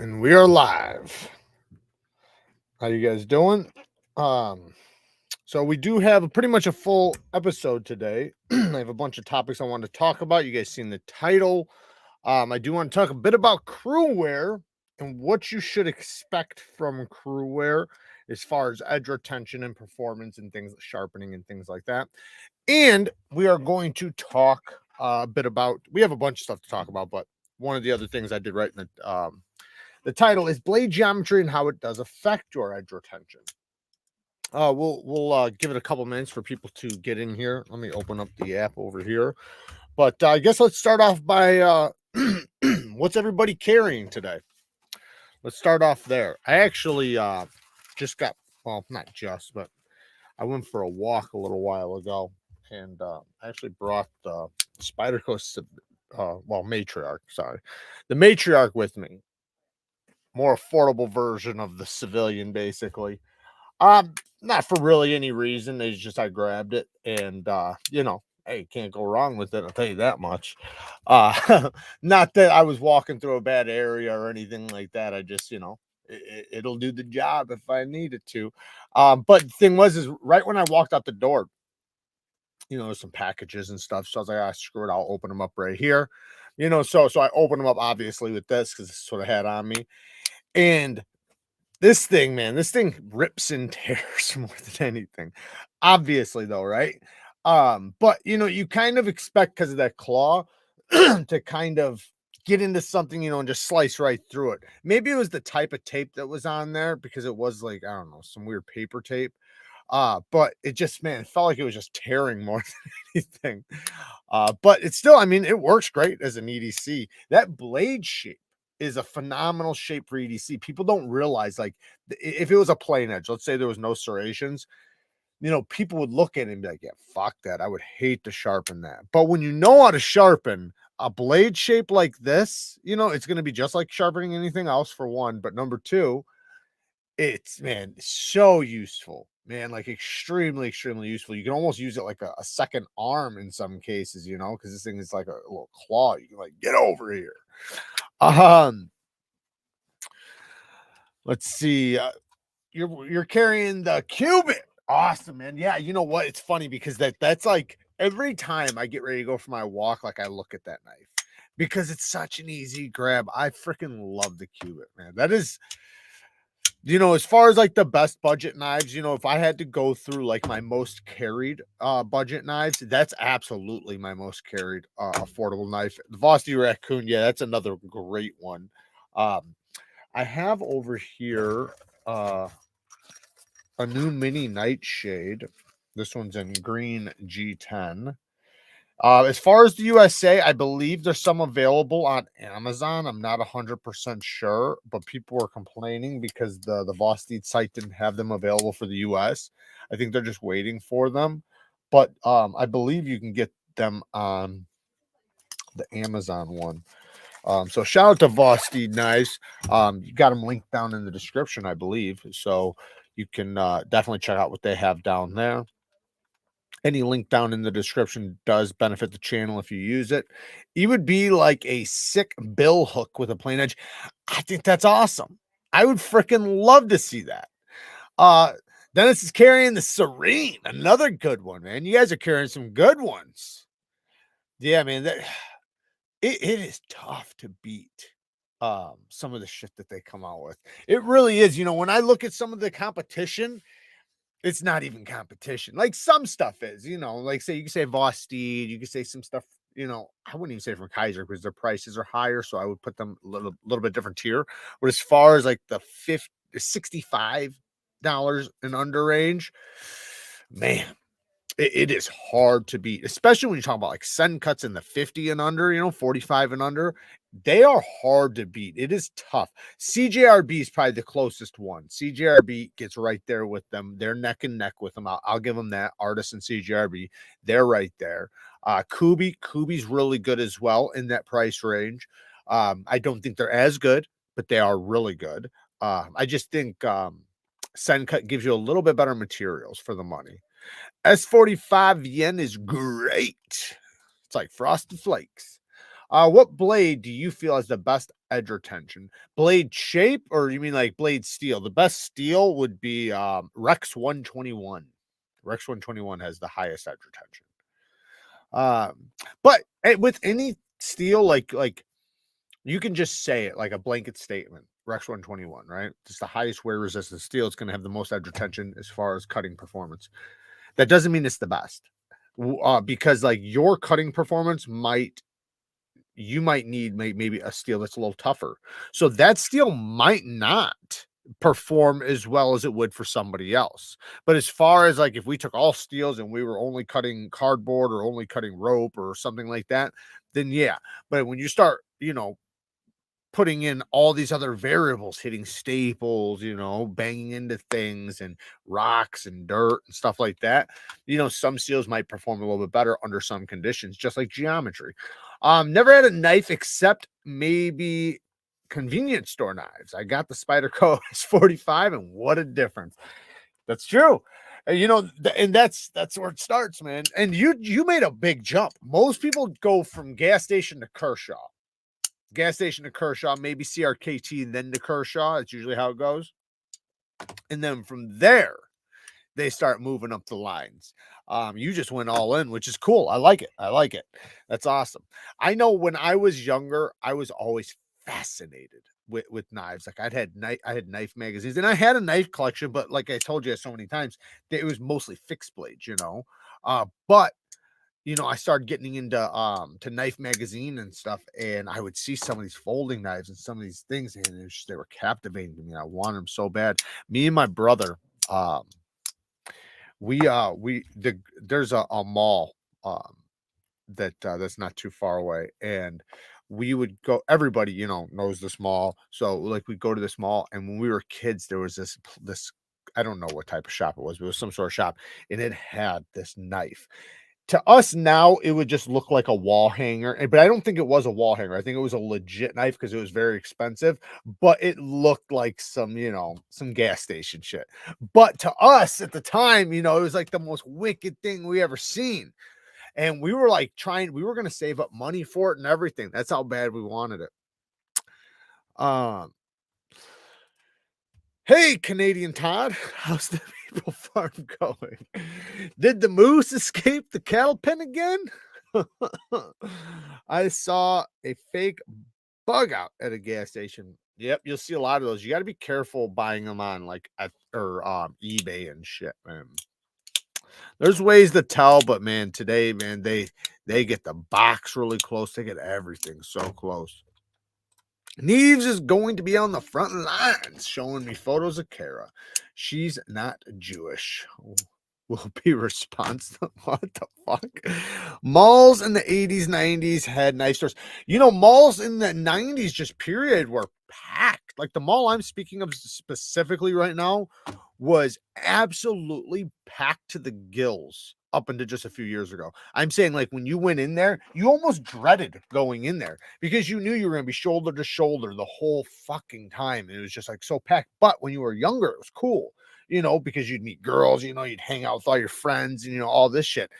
And we are live. How you guys doing? So we do have pretty much a full episode today. I have a bunch of topics I want to talk about. You guys seen the title. I do want to talk a bit about Cruwear and what you should expect from Cruwear as far as edge retention and performance and things, sharpening and things like that. And we are going to talk a bit about, we have a bunch of stuff to talk about, but one of the other things I did right in the title is blade geometry and how it does affect your edge retention. We'll give it a couple minutes for people to get in here. Let me open up the app over here. But I guess let's start off by what's everybody carrying today? Let's start off there. I actually just got, well, not just, but I went for a walk a little while ago, and I actually brought Spider Coast, Matriarch, sorry, the Matriarch with me. More affordable version of the civilian, basically. Not for really any reason. It's just I grabbed it, and hey, can't go wrong with it. I'll tell you that much. Not that I was walking through a bad area or anything like that. I just, it'll do the job if I need it to. But the thing was, is right when I walked out the door, there's some packages and stuff. So I was like, screw it, I'll open them up right here. So I opened them up obviously with this because this is what I had on me. And this thing, man, this thing rips and tears more than anything. Obviously, though, right? But you kind of expect because of that claw to kind of get into something, and just slice right through it. Maybe it was the type of tape that was on there because it was like, I don't know, some weird paper tape. But it just, man, it felt like it was just tearing more than anything. But it's still, I mean, it works great as an EDC. That blade shape is a phenomenal shape for EDC. People don't realize, like, if it was a plain edge, let's say there was no serrations, people would look at it and be like, yeah, fuck that. I would hate to sharpen that. But when you know how to sharpen a blade shape like this, it's going to be just like sharpening anything else, for one. But number two, it's, man, so useful, man, like extremely, extremely useful. You can almost use it like a second arm in some cases, because this thing is like a little claw. You can like, get over here. Let's see. You're carrying the Cuban. Awesome, man. Yeah, you know what? It's funny because that's like every time I get ready to go for my walk, like I look at that knife because it's such an easy grab. I freaking love the Cuban, man. That is, as far as like the best budget knives, if I had to go through like my most carried budget knives, that's absolutely my most carried affordable knife. The VOSTEED Raccoon, yeah, that's another great one. I have over here a new mini nightshade. This one's in green G10. As far as the USA, I believe there's some available on Amazon. I'm not 100% sure, but people were complaining because the VOSTEED site didn't have them available for the US. I think they're just waiting for them. But I believe you can get them on the Amazon one. So shout out to VOSTEED Knives. You got them linked down in the description, I believe. So you can definitely check out what they have down there. Any link down in the description does benefit the channel if you use it. It would be like a sick bill hook with a plain edge. I think that's awesome. I would freaking love to see that. Dennis is carrying the Serene, another good one, man. You guys are carrying some good ones. Yeah, man. It is tough to beat some of the shit that they come out with. It really is. When I look at some of the competition, it's not even competition. Like some stuff is, like say you can say VOSTEED, you can say some stuff, I wouldn't even say from KIZER because their prices are higher, so I would put them a little bit different tier. But as far as like the $65 and under range, man, it is hard to beat, especially when you talk about like send cuts in the 50 and under, 45 and under. They are hard to beat. It is tough. CJRB is probably the closest one. CJRB gets right there with them. They're neck and neck with them. I'll give them that. ARTISAN, CJRB, they're right there. Kubi's really good as well in that price range. I don't think they're as good, but they are really good. I just think send cut gives you a little bit better materials for the money. S45 yen is great. It's like Frosted Flakes. What blade do you feel has the best edge retention? Blade shape, or you mean like blade steel? The best steel would be Rex 121. Rex 121 has the highest edge retention. But with any steel, like you can just say it like a blanket statement. Rex 121, right? It's the highest wear resistance steel. It's going to have the most edge retention as far as cutting performance. That doesn't mean it's the best, because like your cutting performance you might need maybe a steel that's a little tougher. So that steel might not perform as well as it would for somebody else. But as far as like if we took all steels and we were only cutting cardboard or only cutting rope or something like that, then yeah. But when you start, putting in all these other variables, hitting staples, banging into things and rocks and dirt and stuff like that, some steels might perform a little bit better under some conditions, just like geometry. Never had a knife except maybe convenience store knives. I got the Spyderco S45, and what a difference. That's true. And that's where it starts, man. And you made a big jump. Most people go from gas station to Kershaw. Gas station to Kershaw, maybe CRKT, and then to Kershaw. That's usually how it goes. And then from there, they start moving up the lines. You just went all in, which is cool. I like it. I like it. That's awesome. I know when I was younger, I was always fascinated with knives. Like I had knife magazines, and I had a knife collection, but like I told you so many times, it was mostly fixed blades, but I started getting into to Knife Magazine and stuff, and I would see some of these folding knives and some of these things, and they were captivating to me. I wanted them so bad. Me and my brother, there's a mall that's not too far away, and we would go. Everybody knows this mall, so like we go to this mall, and when we were kids, there was this. I don't know what type of shop it was, but it was some sort of shop, and it had this knife. To us now, it would just look like a wall hanger, but I don't think it was a wall hanger. I think it was a legit knife because it was very expensive, but it looked like some gas station shit. But to us at the time, it was like the most wicked thing we ever seen. And we were like we were going to save up money for it and everything. That's how bad we wanted it. Hey, Canadian Todd, how's the people farm going? Did the moose escape the cattle pen again? I saw a fake bug out at a gas station. Yep, you'll see a lot of those. You got to be careful buying them on eBay and shit, man. There's ways to tell, but man, today, man, they get the box really close. They get everything so close. Neves is going to be on the front lines showing me photos of Kara. She's not Jewish. Will be responsible. What the fuck? Malls in the 80s, 90s had knife stores. Malls in the 90s, just period, were packed. Like the mall I'm speaking of specifically right now was absolutely packed to the gills up until just a few years ago. I'm saying, like, when you went in there, you almost dreaded going in there because you knew you were going to be shoulder to shoulder the whole fucking time. It was just like so packed. But when you were younger, it was cool, because you'd meet girls, you'd hang out with all your friends and, all this shit.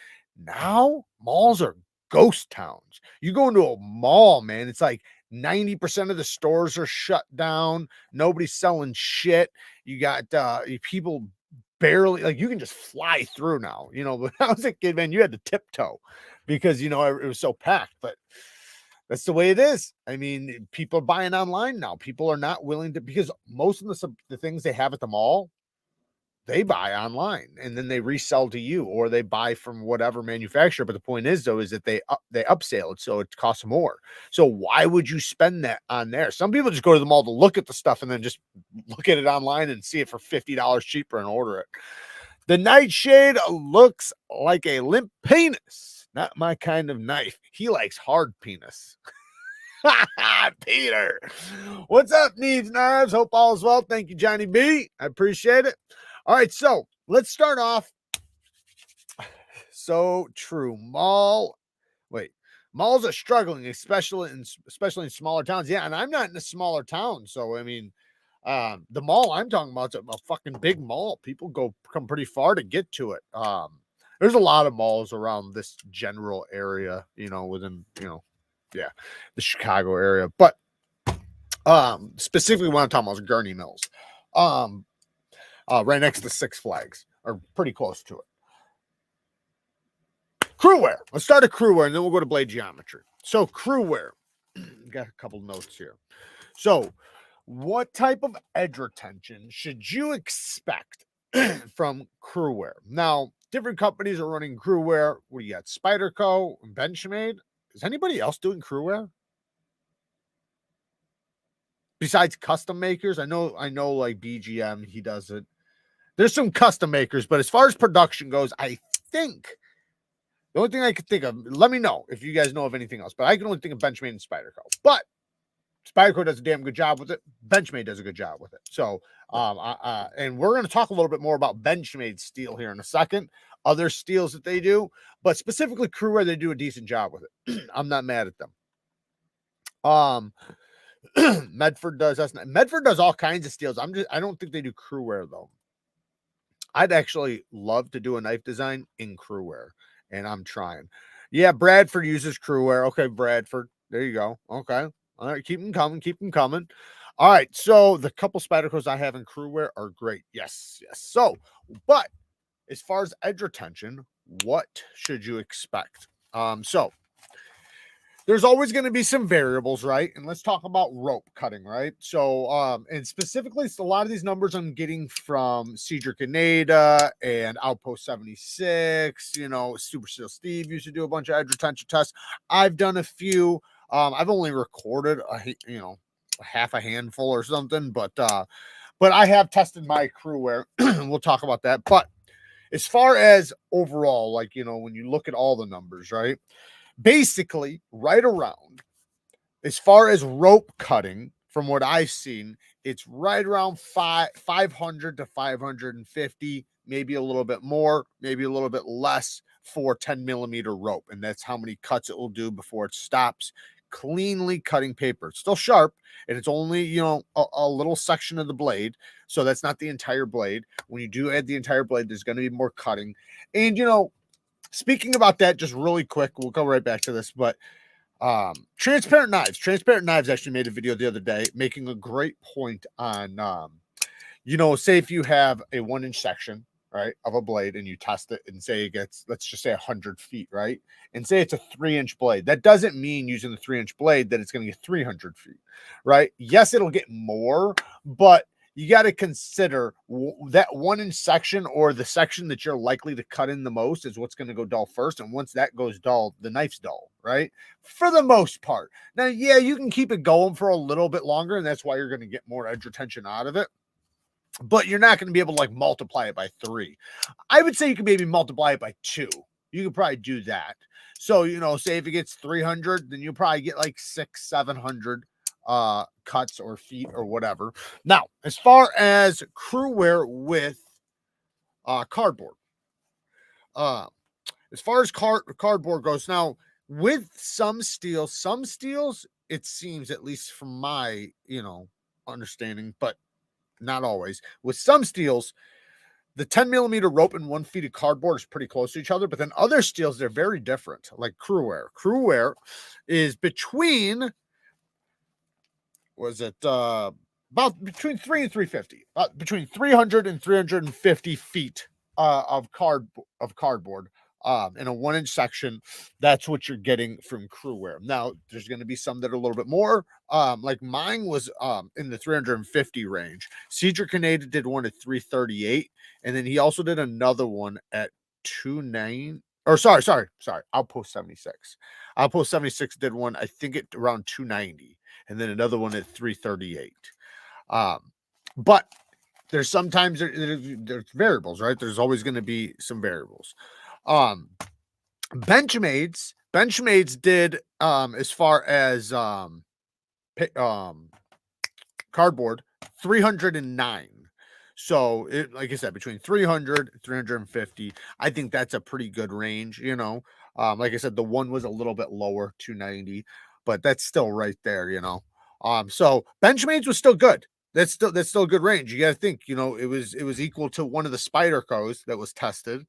Now, malls are ghost towns. You go into a mall, man, it's like 90% of the stores are shut down. Nobody's selling shit. You got people barely, like, you can just fly through now, but when I was a kid, man, you had to tiptoe because, it was so packed, but that's the way it is. I mean, people are buying online now. People are not willing to, because most of the things they have at the mall, they buy online and then they resell to you, or they buy from whatever manufacturer. But the point is, though, is that they upsell it, so it costs more. So why would you spend that on there? Some people just go to the mall to look at the stuff and then just look at it online and see it for $50 cheaper and order it. The nightshade looks like a limp penis. Not my kind of knife. He likes hard penis. Peter, what's up, Neevesknives? Hope all is well. Thank you, Johnny B. I appreciate it. All right, so let's start off. So true. Malls are struggling, especially in smaller towns. Yeah, and I'm not in a smaller town, so I mean, the mall I'm talking about is a fucking big mall. People come pretty far to get to it. There's a lot of malls around this general area, within Yeah, the Chicago area. But specifically what I'm talking about is Gurney Mills. Right next to Six Flags, or pretty close to it. Cruwear. Let's start at Cruwear, and then we'll go to blade geometry. So Cruwear. Got a couple notes here. So, what type of edge retention should you expect from Cruwear? Now, different companies are running Cruwear. What do you got? Spyderco, Benchmade. Is anybody else doing Cruwear besides custom makers? I know like BGM, he does it. There's some custom makers, but as far as production goes, I think the only thing I could think of, let me know if you guys know of anything else, but I can only think of Benchmade and Spyderco. But Spyderco does a damn good job with it. Benchmade does a good job with it. So, and we're going to talk a little bit more about Benchmade steel here in a second, other steels that they do, but specifically Cruwear, they do a decent job with it. I'm not mad at them. Medford does. Medford does all kinds of steels. I don't think they do Cruwear though. I'd actually love to do a knife design in Cruwear, and I'm trying. Yeah, Bradford uses Cruwear. Okay, Bradford. There you go. Okay. All right, keep them coming. Keep them coming. All right, so the couple Spydercos I have in Cruwear are great. Yes. So, but as far as edge retention, what should you expect? So there's always going to be some variables, right? And let's talk about rope cutting, right? So, and specifically, a lot of these numbers I'm getting from Cedric Canada and Outpost 76. You know, Super Steel Steve used to do a bunch of edge retention tests. I've done a few. I've only recorded half a handful or something, but I have tested my Cruwear. We'll talk about that. But as far as overall, like, you know, when you look at all the numbers, right? Basically, right around, as far as rope cutting, from what I've seen, it's right around 500 to 550, maybe a little bit more, maybe a little bit less for 10 millimeter rope. And that's how many cuts it will do before it stops cleanly cutting paper. It's still sharp, and it's only, you know, a little section of the blade. So that's not the entire blade. When you do add the entire blade, there's going to be more cutting. And, you know, speaking about that, just really quick, we'll go right back to this, but transparent knives actually made a video the other day making a great point on you know, say if you have a 1-inch section, right, of a blade, and you test it and say it gets, let's just say 100 feet, right, and say it's a 3-inch blade. That doesn't mean using the 3-inch blade that it's going to get 300 feet, right? Yes, it'll get more, but you got to consider that 1-inch section, or the section that you're likely to cut in the most, is what's going to go dull first. And once that goes dull, the knife's dull, right? For the most part. Now, yeah, you can keep it going for a little bit longer, and that's why you're going to get more edge retention out of it. But you're not going to be able to like multiply it by 3. I would say you can maybe multiply it by 2. You could probably do that. So, you know, say if it gets 300, then you'll probably get like 600-700 cuts or feet or whatever. Now, as far as Cruwear with cardboard, as far as cardboard goes, now with some steels, it seems, at least from my, you know, understanding, but not always, with some steels, the 10 millimeter rope and 1 feet of cardboard is pretty close to each other. But then other steels, they're very different, like Cruwear. Cruwear is between, was it about between 3 and 350, between 300 and 350 feet of cardboard in a 1-inch section. That's what you're getting from Cruwear. Now there's going to be some that are a little bit more, like mine was in the 350 range. Cedric Canada did one at 338, and then he also did another one at 29, or sorry, Outpost 76. Outpost 76 did one, I think, at around 290, and then another one at 338. But there's sometimes there's variables, right? There's always going to be some variables. Benchmades did as far as cardboard, 309. So it, like I said, between 300 and 350, I think that's a pretty good range, you know. Like I said, the one was a little bit lower, 290, but that's still right there, you know. So Benchmades was still good. That's still a good range. You got to think, you know, it was equal to one of the Spydercos that was tested.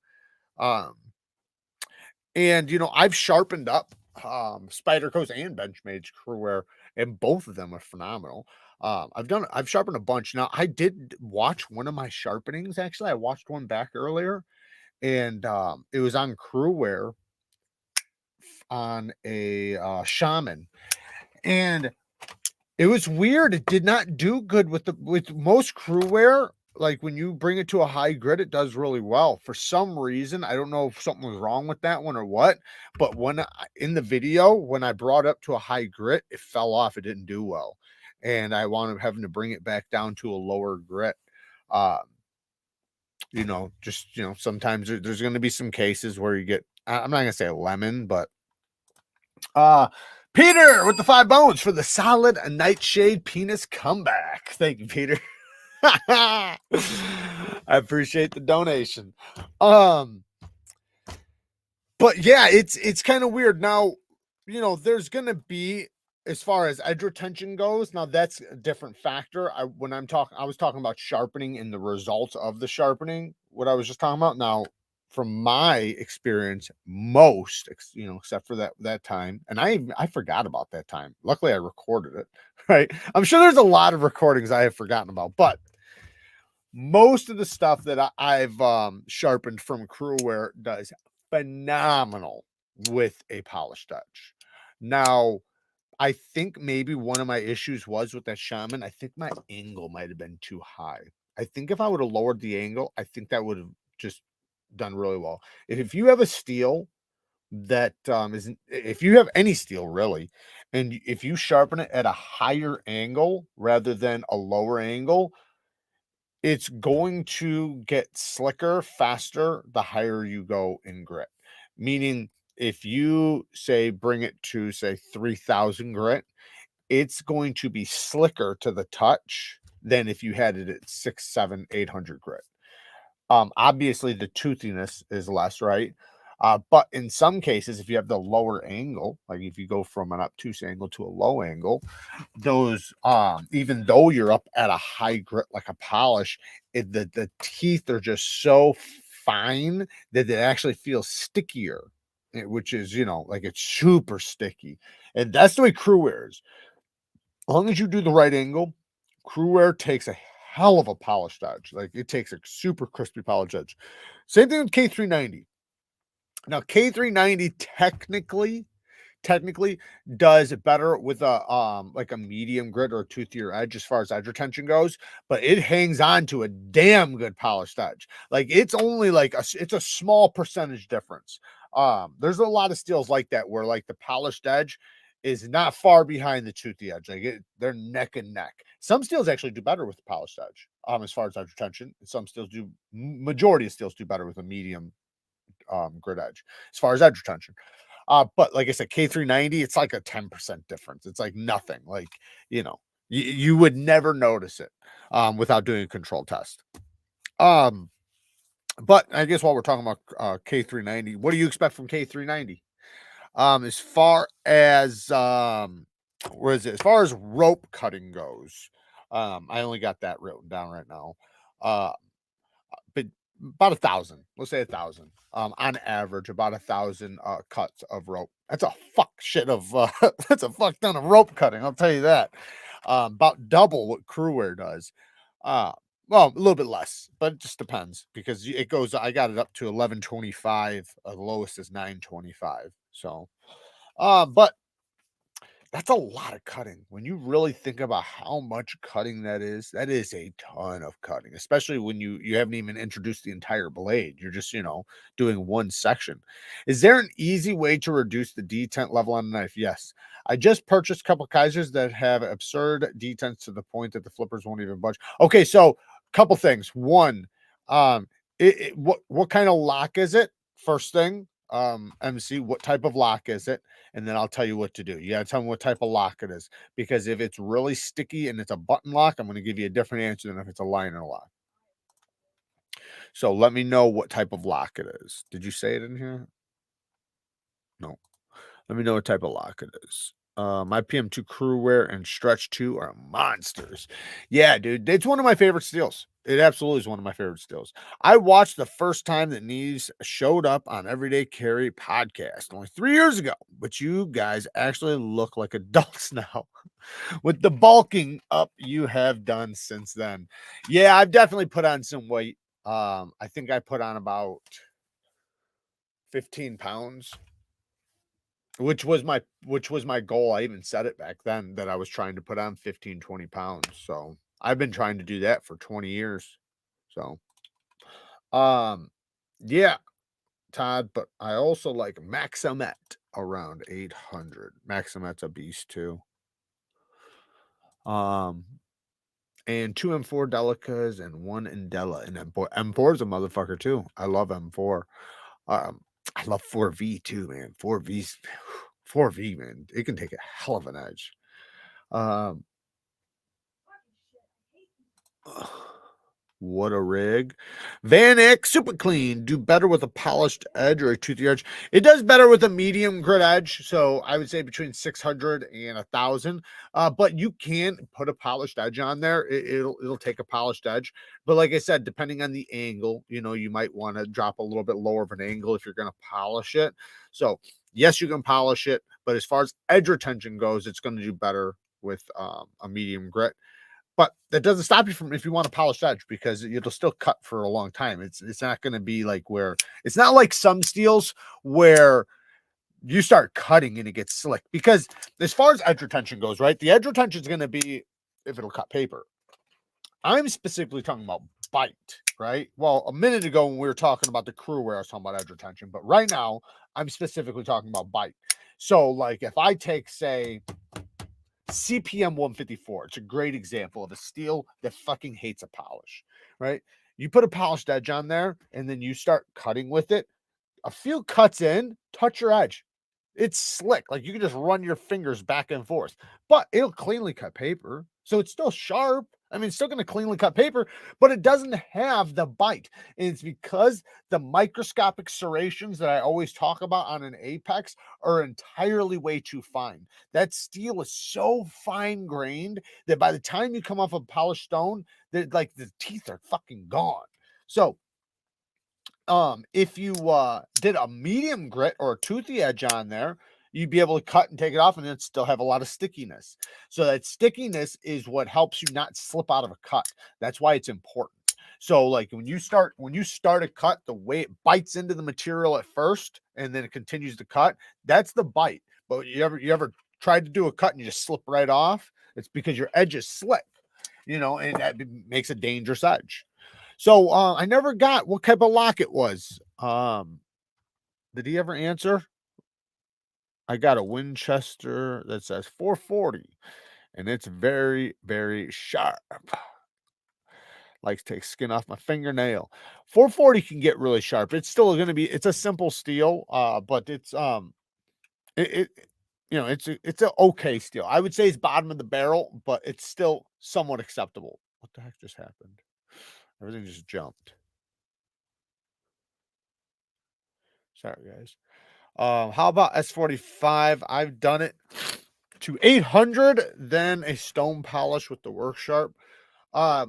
And you know, I've sharpened up Spider Coast and Benchmade's Cruwear, and both of them are phenomenal. I've sharpened a bunch. Now, I did watch one of my sharpenings, actually. I watched one back earlier, and it was on Cruwear on a shaman. And it was weird. It did not do good with most Cruwear. Like when you bring it to a high grit, it does really well. For some reason, I don't know if something was wrong with that one or what, but in the video, when I brought it up to a high grit, it fell off. It didn't do well. And I wound up having to bring it back down to a lower grit. Um, sometimes there's going to be some cases where you get, I'm not going to say a lemon, but Peter with the 5 bones for the solid nightshade penis comeback. Thank you, Peter. I appreciate the donation. But yeah, it's kind of weird. Now, there's gonna be, as far as edge retention goes, now that's a different factor. I was talking about sharpening and the results of the sharpening, what I was just talking about. Now, from my experience, except for that time, and I forgot about that time. Luckily, I recorded it, right? I'm sure there's a lot of recordings I have forgotten about, but most of the stuff that I've sharpened from Cruwear does phenomenal with a polished edge. Now, I think maybe one of my issues was with that shaman. I think my angle might have been too high. I think if I would have lowered the angle, I think that would have just done really well. If you have a steel that isn't, if you have any steel really, and if you sharpen it at a higher angle rather than a lower angle, it's going to get slicker faster the higher you go in grit. Meaning, if you say bring it to say 3,000 grit, it's going to be slicker to the touch than if you had it at 6, 7, 800 grit. Obviously the toothiness is less, right? But in some cases, if you have the lower angle, like if you go from an obtuse angle to a low angle, those even though you're up at a high grit like a polish, the teeth are just so fine that it actually feels stickier, which is like it's super sticky. And that's the way Cruwear is. As long as you do the right angle, Cruwear takes a hell of a polished edge. Like it takes a super crispy polished edge. Same thing with K390. Now K390 technically does better with a like a medium grit or a toothier edge as far as edge retention goes, but it hangs on to a damn good polished edge. Like it's only like it's a small percentage difference. There's a lot of steels like that where like the polished edge is not far behind the toothy edge. Like they're neck and neck. Some steels actually do better with the polished edge, as far as edge retention. Some steels do, majority of steels do better with a medium grit edge as far as edge retention. But like I said, K390, it's like a 10% difference. It's like nothing. Like, you would never notice it without doing a control test. But I guess while we're talking about K390, what do you expect from K390? As far as where is it? As far as rope cutting goes, I only got that written down right now. But about 1,000. Let's say 1,000. On average, about 1,000 cuts of rope. That's a fuck shit of that's a fuck ton of rope cutting. I'll tell you that. About double what Cruwear does. Well, a little bit less, but it just depends because it goes. I got it up to 1125. The lowest is 925. So, but that's a lot of cutting. When you really think about how much cutting that is a ton of cutting, especially when you haven't even introduced the entire blade. You're just, doing one section. Is there an easy way to reduce the detent level on a knife? Yes. I just purchased a couple of KIZERs that have absurd detents to the point that the flippers won't even budge. Okay, so couple things. One, what kind of lock is it? First thing, MC, what type of lock is it? And then I'll tell you what to do. You got to tell me what type of lock it is, because if it's really sticky and it's a button lock, I'm going to give you a different answer than if it's a liner lock. So let me know what type of lock it is. Did you say it in here? No. Let me know what type of lock it is. My PM2 Cruwear and Stretch 2 are monsters. Yeah, dude, it's one of my favorite steels. It absolutely is one of my favorite steels. I watched the first time that Neves showed up on Everyday Carry podcast only 3 years ago, but you guys actually look like adults now with the bulking up you have done since then. Yeah, I've definitely put on some weight. I think I put on about 15 pounds, which was my goal. I even said it back then that I was trying to put on 15, 20 pounds. So I've been trying to do that for 20 years. So um yeah, Todd, but I also like Maxamet around 800. Maxamet's a beast too. Um and 2 M4 Delicas and 1 Indela, and M4. M4 is a motherfucker too. I love M4. Um, I love 4V too, man. 4V's 4V, man. It can take a hell of an edge. Um, what a rig. Van Eyck Super Clean. Do better with a polished edge or a toothy edge. It does better with a medium grit edge. So I would say between 600 and 1,000. But you can put a polished edge on there. It'll take a polished edge. But like I said, depending on the angle, you might want to drop a little bit lower of an angle if you're going to polish it. So yes, you can polish it. But as far as edge retention goes, it's going to do better with a medium grit. But that doesn't stop you from if you want a polished edge, because it'll still cut for a long time. It's not going to be like where it's not like some steels where you start cutting and it gets slick. Because as far as edge retention goes, right, the edge retention is going to be if it'll cut paper. I'm specifically talking about bite, right? Well, a minute ago when we were talking about the Cruwear, I was talking about edge retention, but right now I'm specifically talking about bite. So, like, if I take, say, CPM 154. It's a great example of a steel that fucking hates a polish, right? You put a polished edge on there and then you start cutting with it. A few cuts in, touch your edge. It's slick. Like you can just run your fingers back and forth, but it'll cleanly cut paper. So it's still sharp. I mean, it's still going to cleanly cut paper, but it doesn't have the bite. And it's because the microscopic serrations that I always talk about on an apex are entirely way too fine. That steel is so fine grained that by the time you come off a polished stone, that like the teeth are fucking gone. So if you did a medium grit or a toothy edge on there, you'd be able to cut and take it off and then still have a lot of stickiness. So that stickiness is what helps you not slip out of a cut. That's why it's important. So like when you start a cut, the way it bites into the material at first and then it continues to cut, that's the bite. But you ever tried to do a cut and you just slip right off? It's because your edge is slick, and that makes a dangerous edge. So I never got what type of lock it was. Did he ever answer? I got a Winchester that says 440, and it's very, very sharp. Likes to take skin off my fingernail. 440 can get really sharp. It's still going to be. It's a simple steel, but it's it's an okay steel. I would say it's bottom of the barrel, but it's still somewhat acceptable. What the heck just happened? Everything just jumped. Sorry, guys. How about S45? I've done it to 800, then a stone polish with the work sharp. As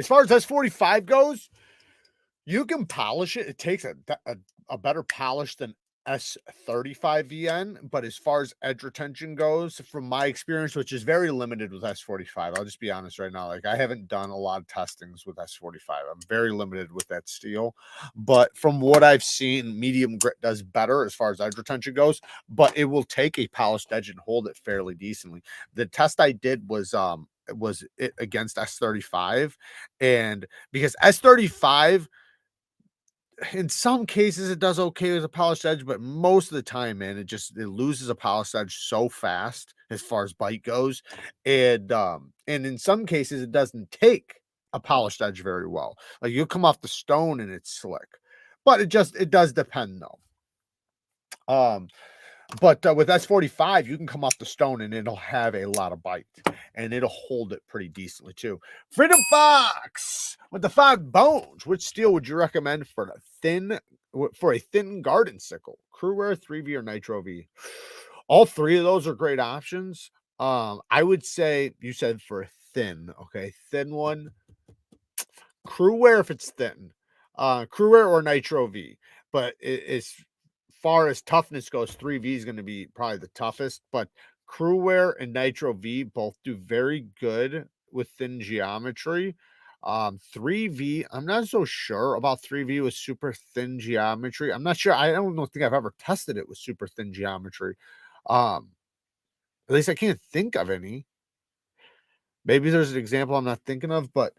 far as S45 goes, you can polish it. It takes a better polish than S35 VN, but as far as edge retention goes, from my experience, which is very limited with S45, I'll just be honest right now. Like I haven't done a lot of testings with S45. I'm very limited with that steel, but from what I've seen, medium grit does better as far as edge retention goes, but it will take a polished edge and hold it fairly decently. The test I did was it against S35, and because S35 in some cases it does okay with a polished edge, but most of the time, man, it loses a polished edge so fast as far as bite goes. And in some cases it doesn't take a polished edge very well. Like you'll come off the stone and it's slick. But it does depend though. But with S45, you can come off the stone and it'll have a lot of bite and it'll hold it pretty decently too. Freedom Fox with the 5 bones. Which steel would you recommend for a thin garden sickle? Cruwear, 3V, or Nitro V? All three of those are great options. I would say you said for a thin, okay, thin one. Cruwear if it's thin, Cruwear or Nitro V. But as far as toughness goes, 3V is going to be probably the toughest. But Cruwear and Nitro V both do very good with thin geometry. 3V, I'm not so sure about 3V with super thin geometry. I'm not sure. I don't think I've ever tested it with super thin geometry. At least I can't think of any. Maybe there's an example I'm not thinking of, but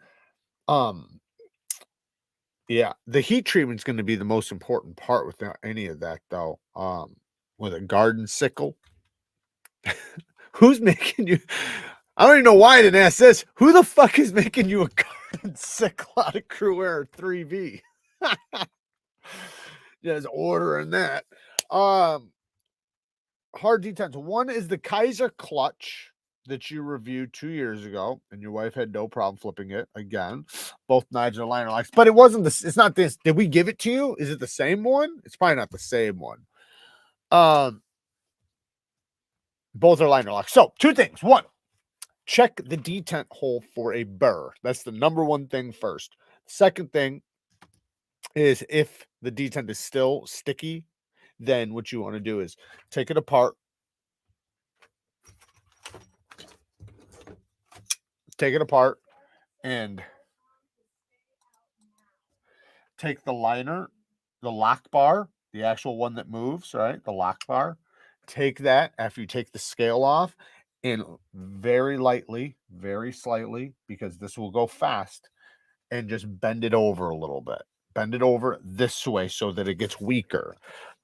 yeah, the heat treatment is going to be the most important part with any of that, though. With a garden sickle, who's making you? I don't even know why I didn't ask this. Who the fuck is making you a garden sickle out of Cruwear 3V? Just ordering that. Hard detents. One is the KIZER clutch that you reviewed 2 years ago, and your wife had no problem flipping it again. Both knives are liner locks, but it wasn't this. It's not this. Did we give it to you? Is it the same one? It's probably not the same one. Both are liner locks. So 2 things. 1, check the detent hole for a burr. That's the number 1 thing first. Second thing is if the detent is still sticky, then what you want to do is take it apart. Take it apart and take the liner, the lock bar, the actual one that moves, right? The lock bar. Take that after you take the scale off and very lightly, very slightly, because this will go fast, and just bend it over a little bit. Bend it over this way so that it gets weaker.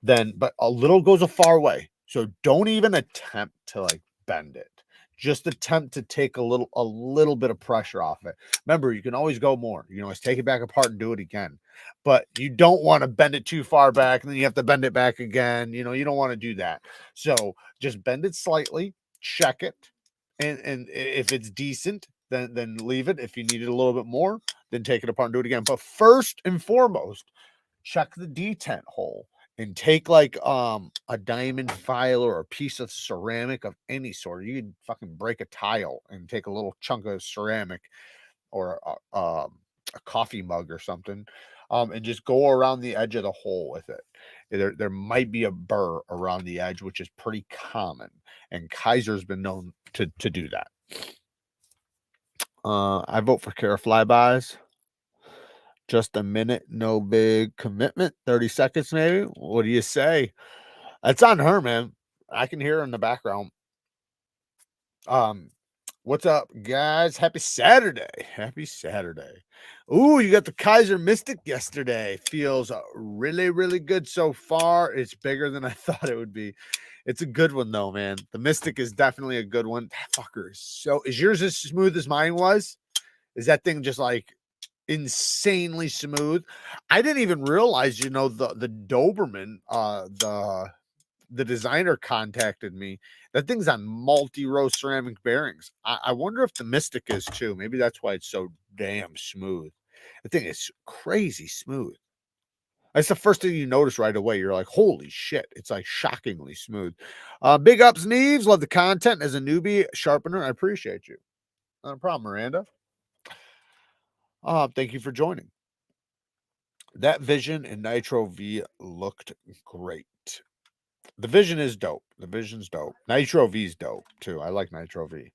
Then, but a little goes a far way. So don't even attempt to like bend it. Just attempt to take a little bit of pressure off it. Remember, you can always go more. You can always take it back apart and do it again. But you don't want to bend it too far back, and then you have to bend it back again. You don't want to do that. So just bend it slightly, check it, and if it's decent, then leave it. If you need it a little bit more, then take it apart and do it again. But first and foremost, check the detent hole and take like a diamond file or a piece of ceramic of any sort. You could fucking break a tile and take a little chunk of ceramic or a coffee mug or something, and just go around the edge of the hole with it. There might be a burr around the edge, which is pretty common, and KIZER's been known to do that. I vote for Kara Flybys. Just a minute, no big commitment. 30 seconds, maybe. What do you say? That's on her, man. I can hear her in the background. What's up, guys? Happy Saturday. Happy Saturday. Ooh, you got the KIZER Mystic yesterday. Feels really, really good so far. It's bigger than I thought it would be. It's a good one, though, man. The Mystic is definitely a good one. That fucker is so... Is yours as smooth as mine was? Is that thing just like insanely smooth? I didn't even realize, the Doberman, the designer contacted me. That thing's on multi-row ceramic bearings. I wonder if the Mystic is too. Maybe that's why it's so damn smooth. The thing is crazy smooth. That's the first thing you notice right away. You're like, holy shit. It's like shockingly smooth. Big ups, Neves. Love the content. As a newbie sharpener, I appreciate you. Not a problem, Miranda. Thank you for joining. That Vision and Nitro V looked great. The Vision is dope. The Vision's dope. Nitro V's dope too. I like Nitro V.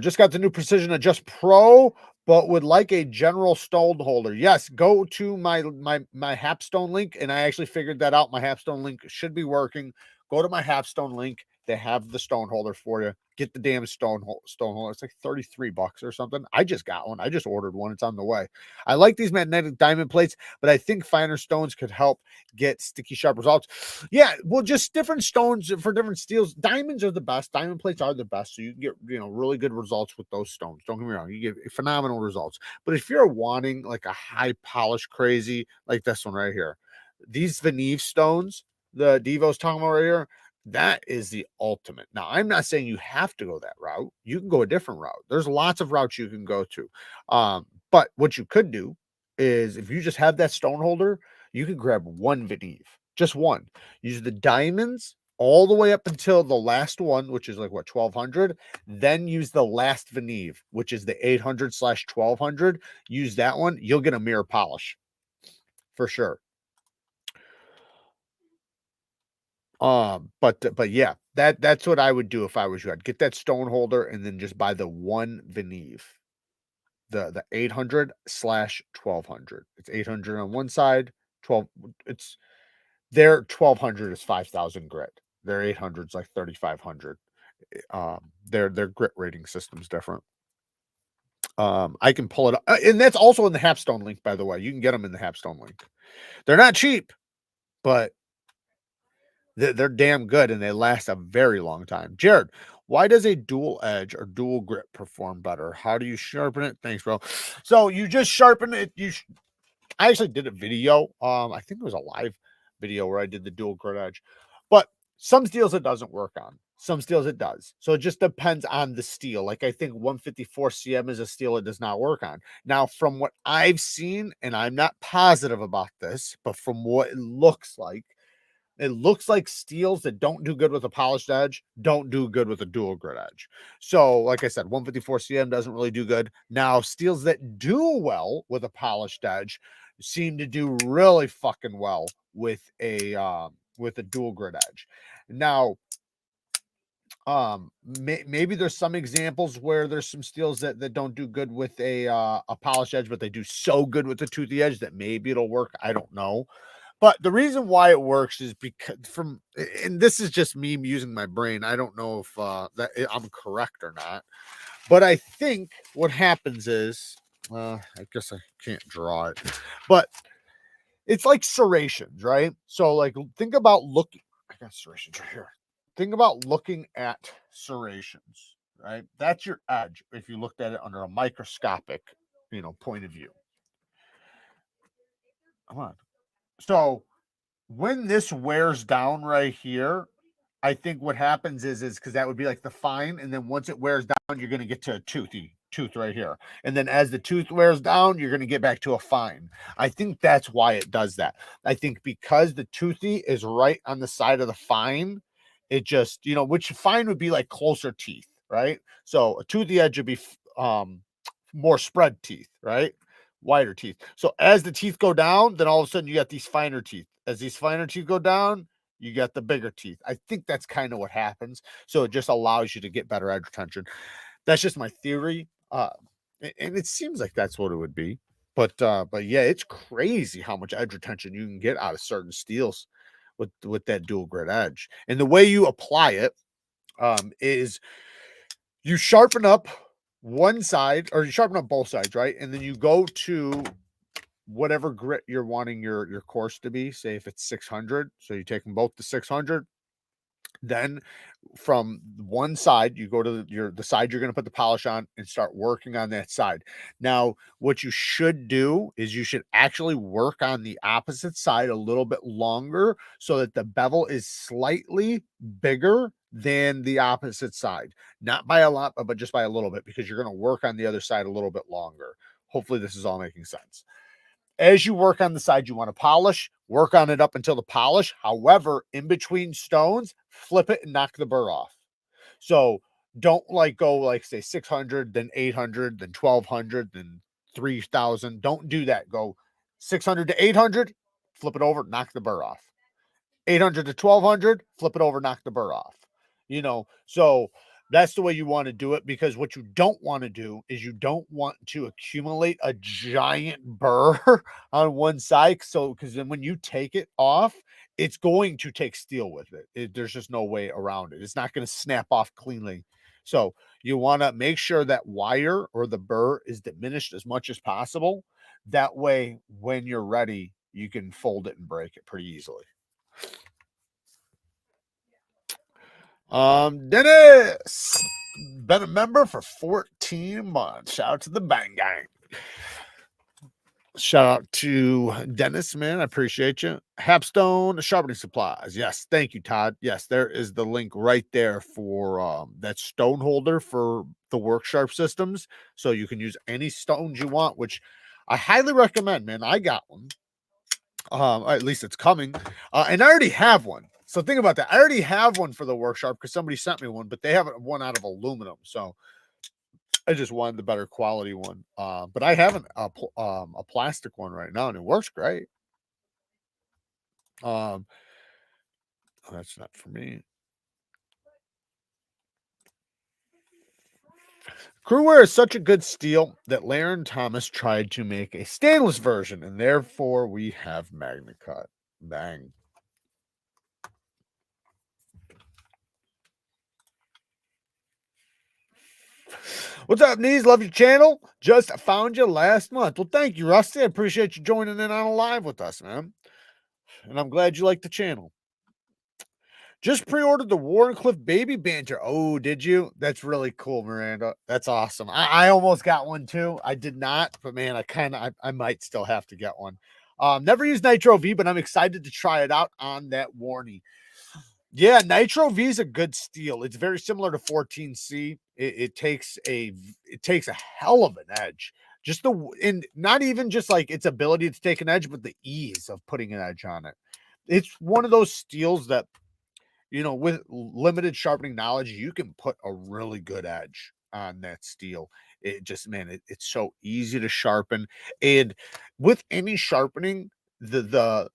Just got the new Precision Adjust Pro, but would like a general stone holder. Yes, go to my HAPSTONE link, and I actually figured that out. My HAPSTONE link should be working. Go to my HAPSTONE link. They have the stone holder for you. Get the damn stone holder. It's like $33 or something. I just got one. I just ordered one. It's on the way. I like these magnetic diamond plates, but I think finer stones could help get sticky sharp results. Yeah, well, just different stones for different steels. Diamonds are the best. Diamond plates are the best. So you can get, really good results with those stones. Don't get me wrong. You get phenomenal results. But if you're wanting like a high polish crazy, like this one right here, these Veneve stones, the Devo's talking about right here, that is the ultimate. Now, I'm not saying you have to go that route. You can go a different route. There's lots of routes you can go to. But what you could do is if you just have that stone holder, you could grab one Veneve, just one. Use the diamonds all the way up until the last one, which is like what, 1200. Then use the last Veneve, which is the 800/1200. Use that one. You'll get a mirror polish for sure. But yeah, that's what I would do if I was you. I'd get that stone holder and then just buy the one Veneve, the 800/1200. It's 800 on one side, 12. It's their 1200 is 5,000 grit. Their 800 is like 3,500. Their grit rating system's different. I can pull it up, and that's also in the HAPSTONE link, by the way. You can get them in the HAPSTONE link. They're not cheap, but they're damn good and they last a very long time. Jared, why does a dual edge or dual grip perform better? How do you sharpen it? Thanks, bro. So you just sharpen it. I actually did a video. I think it was a live video where I did the dual grit edge, but some steels it doesn't work on. Some steels it does. So it just depends on the steel. Like I think 154 CM is a steel it does not work on. Now, from what I've seen, and I'm not positive about this, but from what it looks like steels that don't do good with a polished edge don't do good with a dual grit edge. So, like I said, 154 CM doesn't really do good. Now, steels that do well with a polished edge seem to do really fucking well with a dual grit edge. Now, maybe there's some examples where there's some steels that don't do good with a polished edge, but they do so good with the toothy edge that maybe it'll work. I don't know. But the reason why it works is because and this is just me using my brain. I don't know if that I'm correct or not, but I think what happens is, I guess I can't draw it, but it's like serrations, right? So like think about looking. I got serrations right here. Think about looking at serrations, right? That's your edge if you looked at it under a microscopic, point of view. Come on. So when this wears down right here, I think what happens is because that would be like the fine, and then once it wears down, you're going to get to a tooth right here, and then as the tooth wears down, you're going to get back to a fine. I think that's why it does that. I think because the toothy is right on the side of the fine, it just which fine would be like closer teeth, right? So a toothy edge would be more spread teeth, right? Wider teeth. So as the teeth go down, then all of a sudden you got these finer teeth. As these finer teeth go down, you got the bigger teeth. I think that's kind of what happens. So it just allows you to get better edge retention. That's just my theory. And it seems like that's what it would be. But yeah, it's crazy how much edge retention you can get out of certain steels with that dual grit edge. And the way you apply it is you sharpen up one side, or you sharpen up both sides, right? And then you go to whatever grit you're wanting your course to be. Say if it's 600, so you take them both to 600. Then from one side, you go to the side you're going to put the polish on and start working on that side. Now, what you should do is you should actually work on the opposite side a little bit longer so that the bevel is slightly bigger than the opposite side. Not by a lot, but just by a little bit, because you're going to work on the other side a little bit longer. Hopefully this is all making sense. As you work on the side you want to polish, work on it up until the polish. However, in between stones, flip it and knock the burr off. So don't go say 600, then 800, then 1200, then 3000. Don't do that. Go 600 to 800, flip it over, knock the burr off. 800 to 1200, flip it over, knock the burr off. So that's the way you want to do it, because what you don't want to do is you don't want to accumulate a giant burr on one side. So, because then when you take it off, it's going to take steel with it. There's just no way around it. It's not going to snap off cleanly. So you want to make sure that wire or the burr is diminished as much as possible. That way, when you're ready, you can fold it and break it pretty easily. Dennis, been a member for 14 months. Shout out to the Bang Gang. Shout out to Dennis, man. I appreciate you. HAPSTONE sharpening supplies. Yes, thank you, Todd. Yes, there is the link right there for that stone holder for the work sharp systems. So you can use any stones you want, which I highly recommend, man. I got one. At least it's coming. And I already have one. So think about that. I already have one for the work sharp because somebody sent me one, but they have one out of aluminum. So I just wanted the better quality one. But I have a plastic one right now, and it works great. Oh, that's not for me. Cruwear is such a good steel that Laren Thomas tried to make a stainless version, and therefore we have Magna Cut. Bang. What's up, Nees? Love your channel. Just found you last month. Well, thank you, Rusty. I appreciate you joining in on a live with us, man. And I'm glad you like the channel. Just pre-ordered the Warncliffe Baby Banter. Oh, did you? That's really cool, Miranda. That's awesome. I almost got one too. I did not, but man, I might still have to get one. Never used Nitro V, but I'm excited to try it out on that Warnie. Yeah, Nitro V is a good steel. It's very similar to 14C. It takes a hell of an edge. Just and not even just like its ability to take an edge, but the ease of putting an edge on it. It's one of those steels that, you know, with limited sharpening knowledge, you can put a really good edge on that steel. It just, man, it's so easy to sharpen. And with any sharpening, the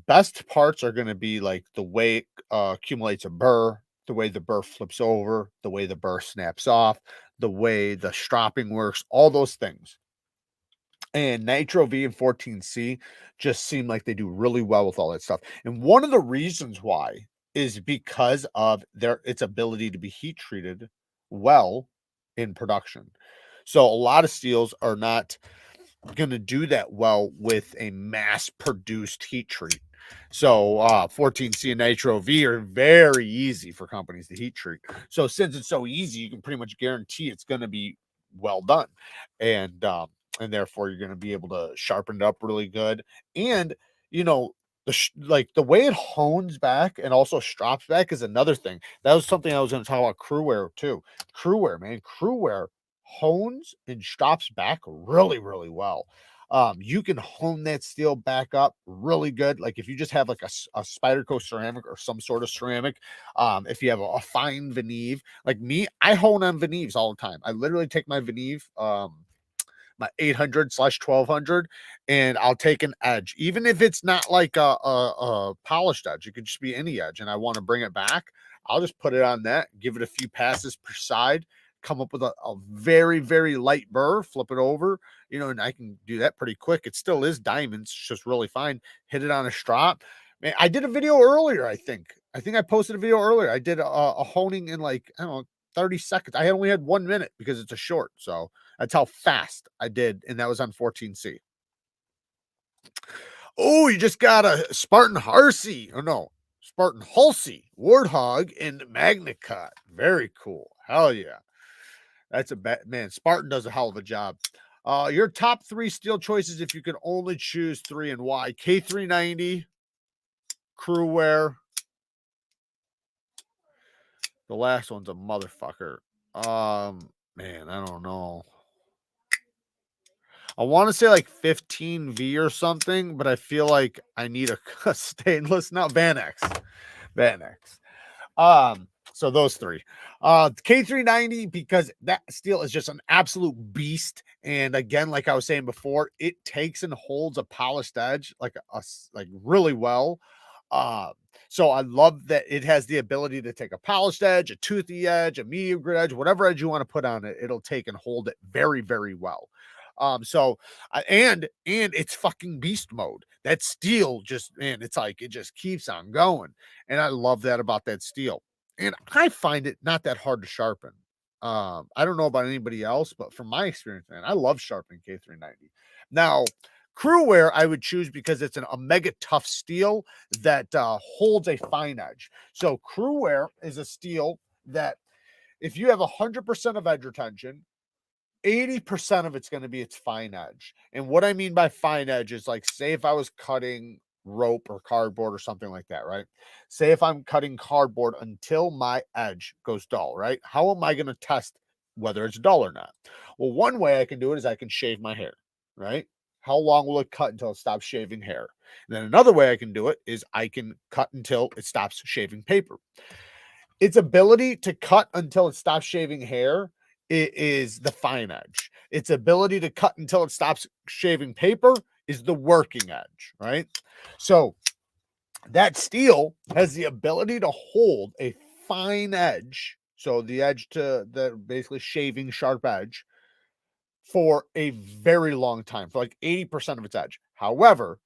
best parts are going to be like the way it accumulates a burr, the way the burr flips over, the way the burr snaps off, the way the stropping works, all those things. And Nitro V and 14C just seem like they do really well with all that stuff. And one of the reasons why is because of its ability to be heat treated well in production. So a lot of steels are not going to do that well with a mass produced heat treat. So 14C and Nitro V are very easy for companies to heat treat. So since it's so easy, you can pretty much guarantee it's going to be well done. And therefore you're going to be able to sharpen it up really good. And you know, like the way it hones back and also strops back is another thing. That was something I was going to talk about Cruwear too. Cruwear, man, Cruwear hones and strops back really, really well. You can hone that steel back up really good. Like if you just have like a Spyderco ceramic or some sort of ceramic, if you have a fine Veneve, like me, I hone on Veneves all the time. I literally take my Veneve, my 800/1200, and I'll take an edge, even if it's not like a polished edge. It could just be any edge, and I want to bring it back. I'll just put it on that, give it a few passes per side, come up with a very, very light burr, flip it over, you know, and I can do that pretty quick. It still is diamonds, just really fine. Hit it on a strop. Man, I did a video earlier, I think. I posted a video earlier. I did a honing in like, I don't know, 30 seconds. I only had 1 minute because it's a short. So that's how fast I did. And that was on 14C. Oh, you just got a Spartan Harsey. Oh, no. Spartan Halsey, Warthog, and Magna Cut. Very cool. Hell yeah. That's a bad man. Spartan does a hell of a job. Your top 3 steel choices if you could only choose 3 and why. K390, Cruwear. The last one's a motherfucker. Man, I don't know. I want to say like 15V or something, but I feel like I need a stainless now. Vanex. So those 3. K390, because that steel is just an absolute beast. And again, like I was saying before, it takes and holds a polished edge like really well. So I love that it has the ability to take a polished edge, a toothy edge, a medium grit edge, whatever edge you want to put on it, it'll take and hold it very, very well. And it's fucking beast mode. That steel just, man, it's like it just keeps on going. And I love that about that steel. And I find it not that hard to sharpen. I don't know about anybody else, but from my experience, man, I love sharpening K390. Now, Cruwear I would choose because it's a mega tough steel that holds a fine edge. So Cruwear is a steel that if you have 100% of edge retention, 80% of it's going to be its fine edge. And what I mean by fine edge is like, say if I was cutting rope or cardboard or something like that, right? Say if I'm cutting cardboard until my edge goes dull, right? How am I going to test whether it's dull or not? Well, one way I can do it is I can shave my hair, right? How long will it cut until it stops shaving hair? And then another way I can do it is I can cut until it stops shaving paper. Its ability to cut until it stops shaving hair is the fine edge. Its ability to cut until it stops shaving paper is the working edge, right? So that steel has the ability to hold a fine edge, so the edge to the basically shaving sharp edge, for a very long time, for like 80% of its edge. However,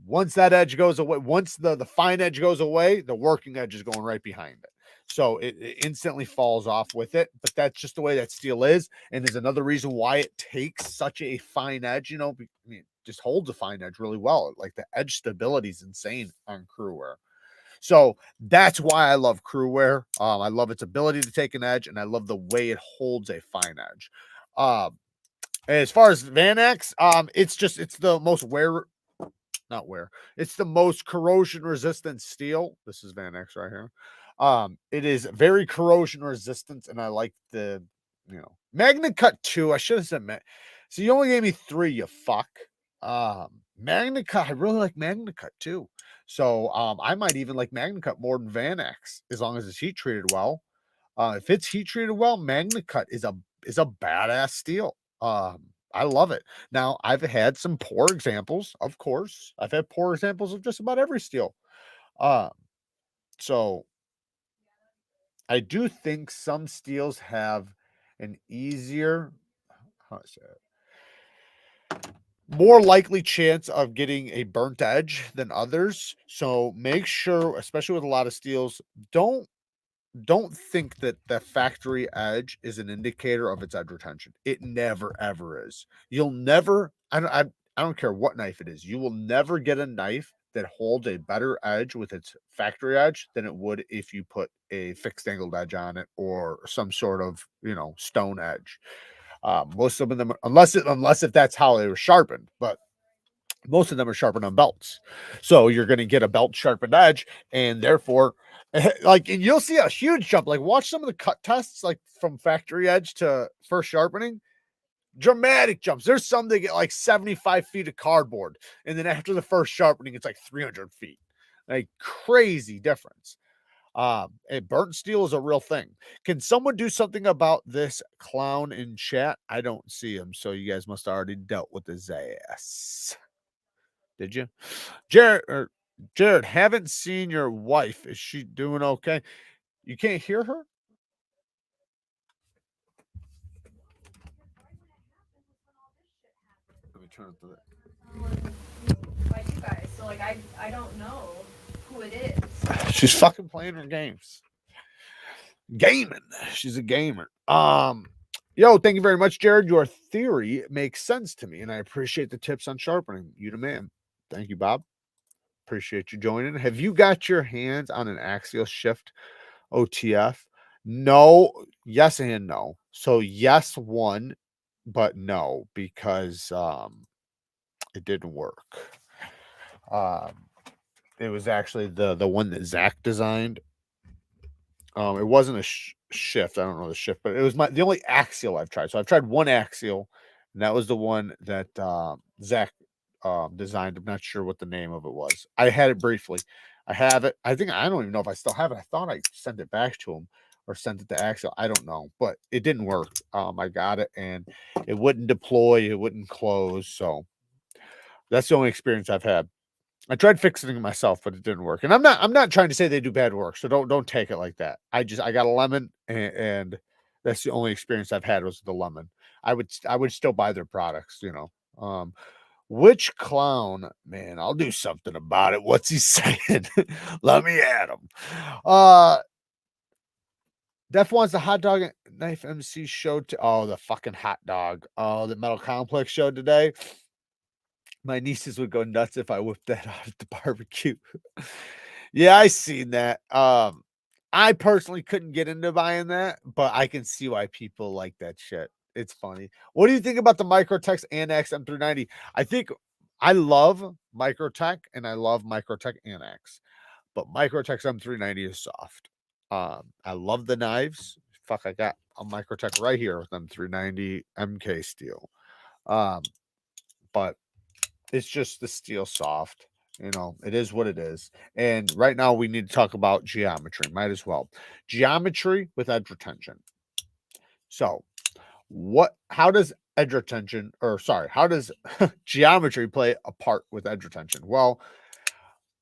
once that edge goes away, once the fine edge goes away, the working edge is going right behind it. So it instantly falls off with it. But that's just the way that steel is. And there's another reason why it takes such a fine edge. I mean, just holds a fine edge really well. Like the edge stability is insane on Cruwear. So that's why I love Cruwear. I love its ability to take an edge, and I love the way it holds a fine edge. As far as Vanax, it's the most it's the most corrosion resistant steel. This is Vanax right here. It is very corrosion resistant, and I like the Magna Cut 2. I should have said so you only gave me 3, you fuck. Magna Cut, I really like Magna Cut too. So I might even like Magna Cut more than Vanax as long as it's heat treated well. If it's heat treated well, Magna Cut is a badass steel. I love it. Now, I've had some poor examples, of course. I've had poor examples of just about every steel. So I do think some steels have an easier, how to say it, more likely chance of getting a burnt edge than others. So make sure, especially with a lot of steels, don't think that the factory edge is an indicator of its edge retention. It never ever is. You'll never, I don't care what knife it is, you will never get a knife that holds a better edge with its factory edge than it would if you put a fixed angled edge on it or some sort of stone edge. Most of them, unless if that's how they were sharpened, but most of them are sharpened on belts. So you're going to get a belt sharpened edge, and therefore, and you'll see a huge jump. Like, watch some of the cut tests, like from factory edge to first sharpening. Dramatic jumps. There's some that get like 75 feet of cardboard, and then after the first sharpening, it's like 300 feet. Like, crazy difference. And burnt steel is a real thing. Can someone do something about this clown in chat? I don't see him, so you guys must have already dealt with his ass. Did you? Jared, haven't seen your wife. Is she doing okay? You can't hear her? Let me turn it to that. By you guys, so like I don't know who it is. She's fucking playing her games. Gaming. She's a gamer. Yo, thank you very much, Jared. Your theory makes sense to me, and I appreciate the tips on sharpening. You the man. Thank you, Bob. Appreciate you joining. Have you got your hands on an axial shift OTF? No, yes and no. So yes, one, but no, because it didn't work. It was actually the one that Zach designed. It wasn't a shift. I don't know the shift, but it was the only axial I've tried. So I've tried one axial, and that was the one that Zach designed. I'm not sure what the name of it was. I had it briefly. I have it. I don't even know if I still have it. I thought I sent it back to him or sent it to Axial. I don't know, but it didn't work. I got it and it wouldn't deploy. It wouldn't close. So that's the only experience I've had. I tried fixing it myself, but it didn't work. And I'm not trying to say they do bad work. So don't take it like that. I got a lemon and that's the only experience I've had was the lemon. I would still buy their products, Which clown, man, I'll do something about it. What's he saying? Let me at him. Def wants the hot dog knife MC show the fucking hot dog. Oh, the Metal Complex show today. My nieces would go nuts if I whipped that out at the barbecue. Yeah, I seen that. I personally couldn't get into buying that, but I can see why people like that shit. It's funny. What do you think about the Microtech Anax M390? I love Microtech and I love Microtech Anax, but Microtech M390 is soft. I love the knives. Fuck, I got a Microtech right here with M390 MK steel. but it's just the steel soft. You know, it is what it is. And right now we need to talk about geometry. Might as well. Geometry with edge retention. So how does edge retention, or sorry, how does geometry play a part with edge retention? Well,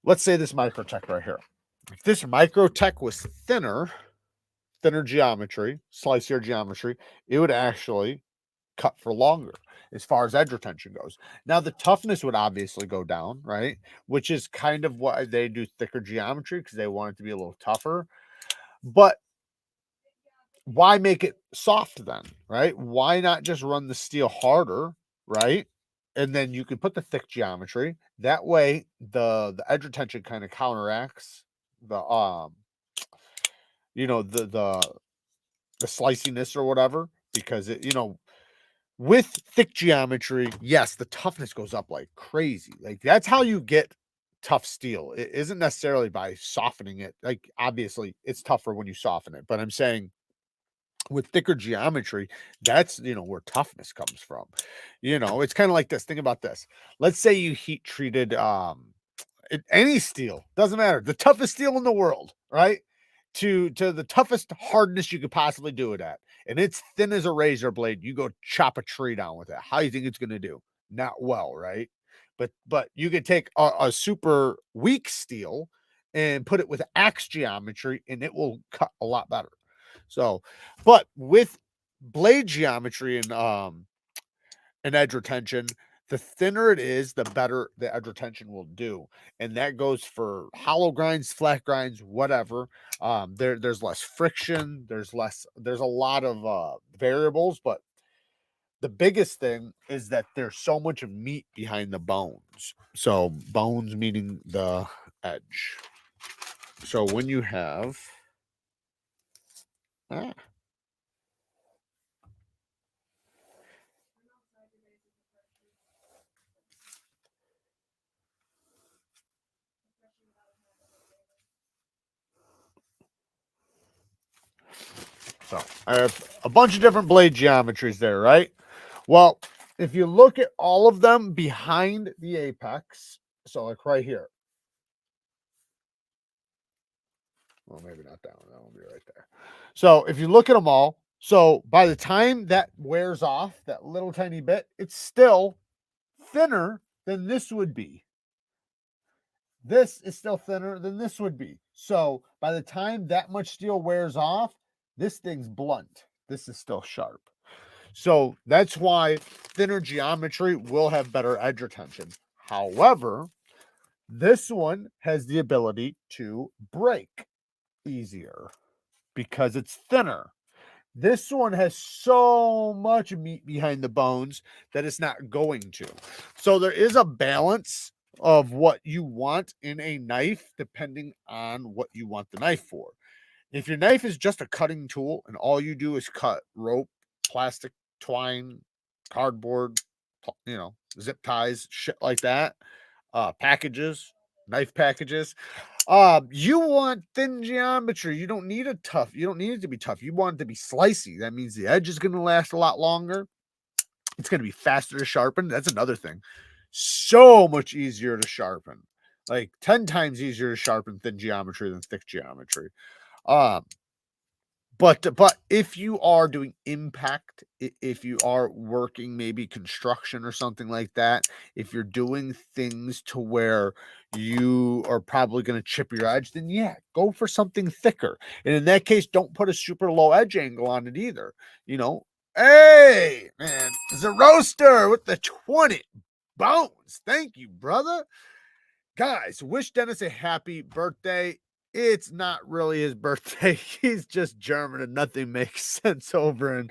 let's say this Microtech right here. If this Microtech was thinner geometry, slicier geometry, it would actually cut for longer as far as edge retention goes. Now, the toughness would obviously go down, right? Which is kind of why they do thicker geometry, because they want it to be a little tougher. But why make it soft then, right? Why not just run the steel harder, right? And then you can put the thick geometry. That way, the edge retention kind of counteracts the the sliciness or whatever, because it, with thick geometry, yes, the toughness goes up like crazy. Like, that's how you get tough steel. It isn't necessarily by softening it. Like, obviously it's tougher when you soften it, but I'm saying with thicker geometry, that's, where toughness comes from. It's kind of like this. Think about this. Let's say you heat treated any steel, doesn't matter, the toughest steel in the world, right? To the toughest hardness you could possibly do it at, and it's thin as a razor blade. You go chop a tree down with it. How do you think it's going to do? Not well, right? But you could take a super weak steel and put it with axe geometry, and it will cut a lot better. So, but with blade geometry and edge retention, the thinner it is, the better the edge retention will do. And that goes for hollow grinds, flat grinds, whatever. There's less friction, there's a lot of variables, but the biggest thing is that there's so much meat behind the bones. So bones meaning the edge. So when you have so I have a bunch of different blade geometries there, right? Well, if you look at all of them behind the apex, so like right here. Well, maybe not that one. That one will be right there. So if you look at them all, so by the time that wears off, that little tiny bit, it's still thinner than this would be. This is still thinner than this would be. So by the time that much steel wears off, this thing's blunt. This is still sharp. So that's why thinner geometry will have better edge retention. However, this one has the ability to break easier because it's thinner. This one has so much meat behind the bones that it's not going to. So there is a balance of what you want in a knife depending on what you want the knife for. If your knife is just a cutting tool and all you do is cut rope, plastic, twine, cardboard, zip ties, shit like that, packages, knife packages, you want thin geometry. You don't need it to be tough. You want it to be slicey. That means the edge is going to last a lot longer. It's going to be faster to sharpen. That's another thing. So much easier to sharpen. Like 10 times easier to sharpen thin geometry than thick geometry. But if you are doing impact, if you are working maybe construction or something like that, if you're doing things to where you are probably going to chip your edge, then yeah, go for something thicker. And in that case, don't put a super low edge angle on it either. Hey, man, it's a roaster with the 20 bones. Thank you, brother. Guys, wish Dennis a happy birthday. It's not really his birthday. He's just German and nothing makes sense over in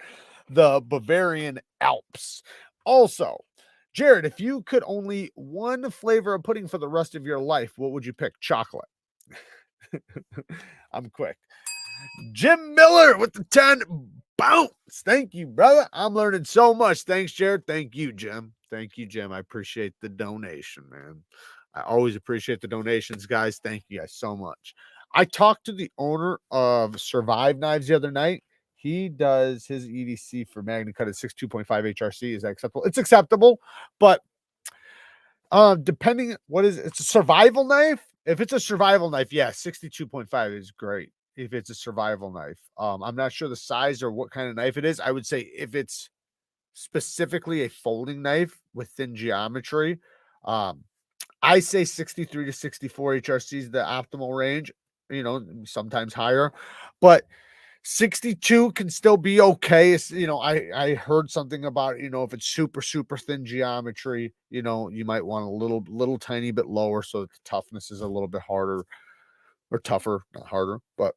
the Bavarian Alps. Also, Jared, if you could only one flavor of pudding for the rest of your life, what would you pick? Chocolate. I'm quick. Jim Miller with the 10 bounce. Thank you, brother. I'm learning so much. Thanks, Jared. Thank you, Jim. Thank you, Jim. I appreciate the donation, man. I always appreciate the donations, guys. Thank you guys so much. I talked to the owner of Survive Knives the other night. He does his EDC for Magna Cut at 62.5 HRC. Is that acceptable? It's acceptable, but Depending what is it's a survival knife. If it's a survival knife, yeah, 62.5 is great. If it's a survival knife. I'm not sure the size or what kind of knife it is. I would say if it's specifically a folding knife with thin geometry, um, I say 63 to 64 HRC is the optimal range, you know, sometimes higher, but 62 can still be okay. It's, you know, I heard something about, you know, if it's super, super thin geometry, you know, you might want a little tiny bit lower so that the toughness is a little bit harder or tougher, not harder, but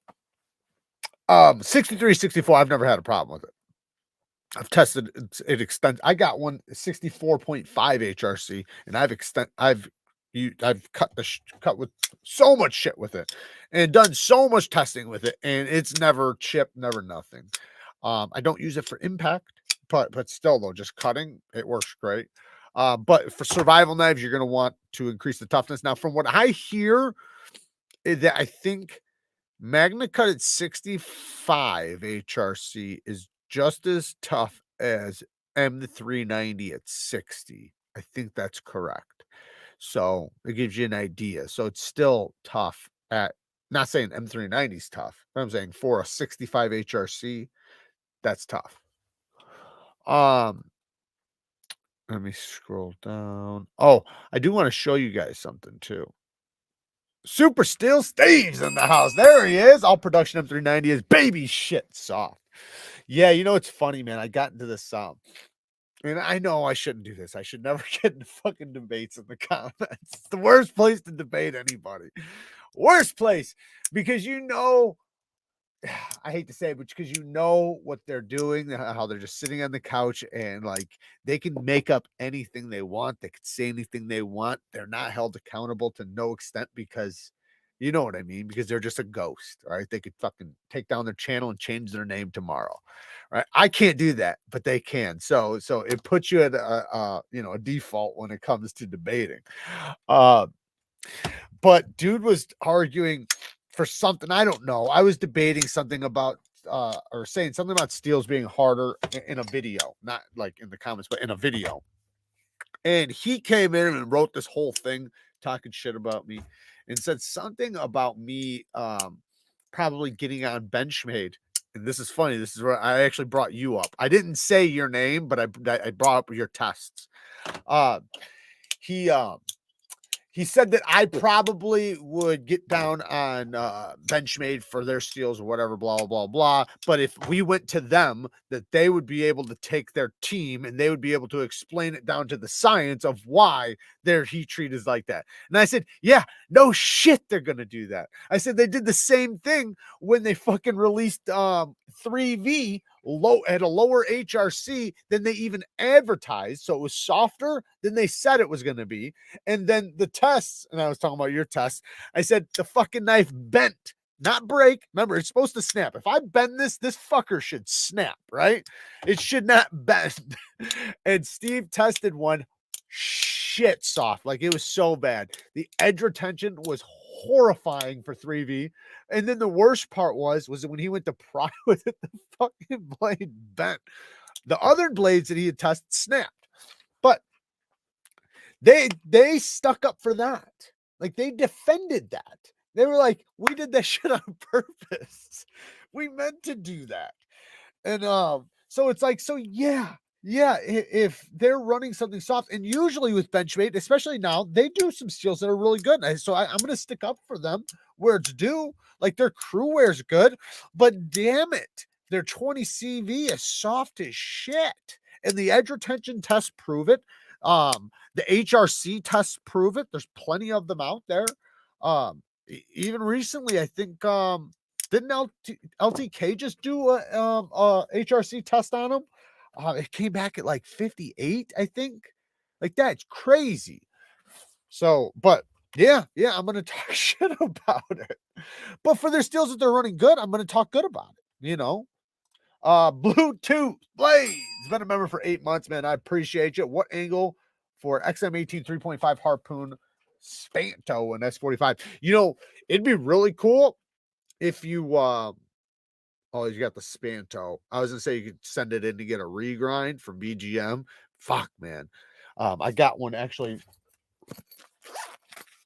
63, 64, I've never had a problem with it. I've tested it extent. I got one 64.5 HRC, and I've cut with so much shit with it, and done so much testing with it, and it's never chipped, never nothing. I don't use it for impact, but still though, just cutting it works great. But for survival knives, you're gonna want to increase the toughness. Now, from what I hear, that I think Magna Cut at 65 HRC is just as tough as M390 at 60. I think that's correct. So it gives you an idea. So it's still tough at, not saying M390 is tough, but I'm saying for a 65 HRC, that's tough. Let me scroll down. Oh, I do want to show you guys something too. Super Steel Steve's in the house. There he is. All production M390 is baby shit soft. Yeah, you know it's funny, man. I got into this and I know I shouldn't do this. I should never get into fucking debates in the comments. It's the worst place to debate anybody. Worst place because you know I hate to say it, but because you know what they're doing, how they're just sitting on the couch and like they can make up anything they want. They can say anything they want. They're not held accountable to no extent because you know what I mean? Because they're just a ghost, right? They could fucking take down their channel and change their name tomorrow, right? I can't do that, but they can. So it puts you at a default when it comes to debating. Uh, but dude was arguing for something I don't know. I was debating something about or saying something about steels being harder in a video, not like in the comments, but in a video. And he came in and wrote this whole thing talking shit about me and said something about me probably getting on Benchmade. And this is funny. This is where I actually brought you up. I didn't say your name, but I brought up your tests. Uh he he said that I probably would get down on Benchmade for their steals or whatever, blah, blah, blah, blah. But if we went to them, that they would be able to take their team and they would be able to explain it down to the science of why their heat treat is like that. And I said, yeah, no shit, they're going to do that. I said they did the same thing when they fucking released 3V low at a lower HRC than they even advertised. So it was softer than they said it was going to be. And then the tests, and I was talking about your tests, I said the fucking knife bent, not break. Remember, it's supposed to snap. If I bend this fucker should snap, right? It should not bend. And Steve tested one shit soft. Like it was so bad. The edge retention was horrifying for 3V. And then the worst part was when he went to pry with it, the fucking blade bent. The other blades that he had tested snapped. But they stuck up for that. Like they defended that. They were like, we did that shit on purpose. We meant to do that. And so it's like, so yeah, if they're running something soft, and usually with Benchmade, especially now, they do some steels that are really good. So I'm gonna stick up for them where it's due. Like their Cruwear is good, but damn it, their 20 CV is soft as shit. And the edge retention tests prove it. The HRC tests prove it. There's plenty of them out there. Even recently, I think didn't LTK just do a HRC test on them? It came back at like 58, I think. Like that's crazy. So, but yeah, I'm gonna talk shit about it. But for their steals that they're running good, I'm gonna talk good about it. You know, Bluetooth Blaze been a member for 8 months, man. I appreciate you. What angle for XM18 3.5 harpoon Spanto and S45? You know, it'd be really cool if you oh, you got the Spanto. I was gonna say you could send it in to get a regrind from BGM. Fuck, man. I got one actually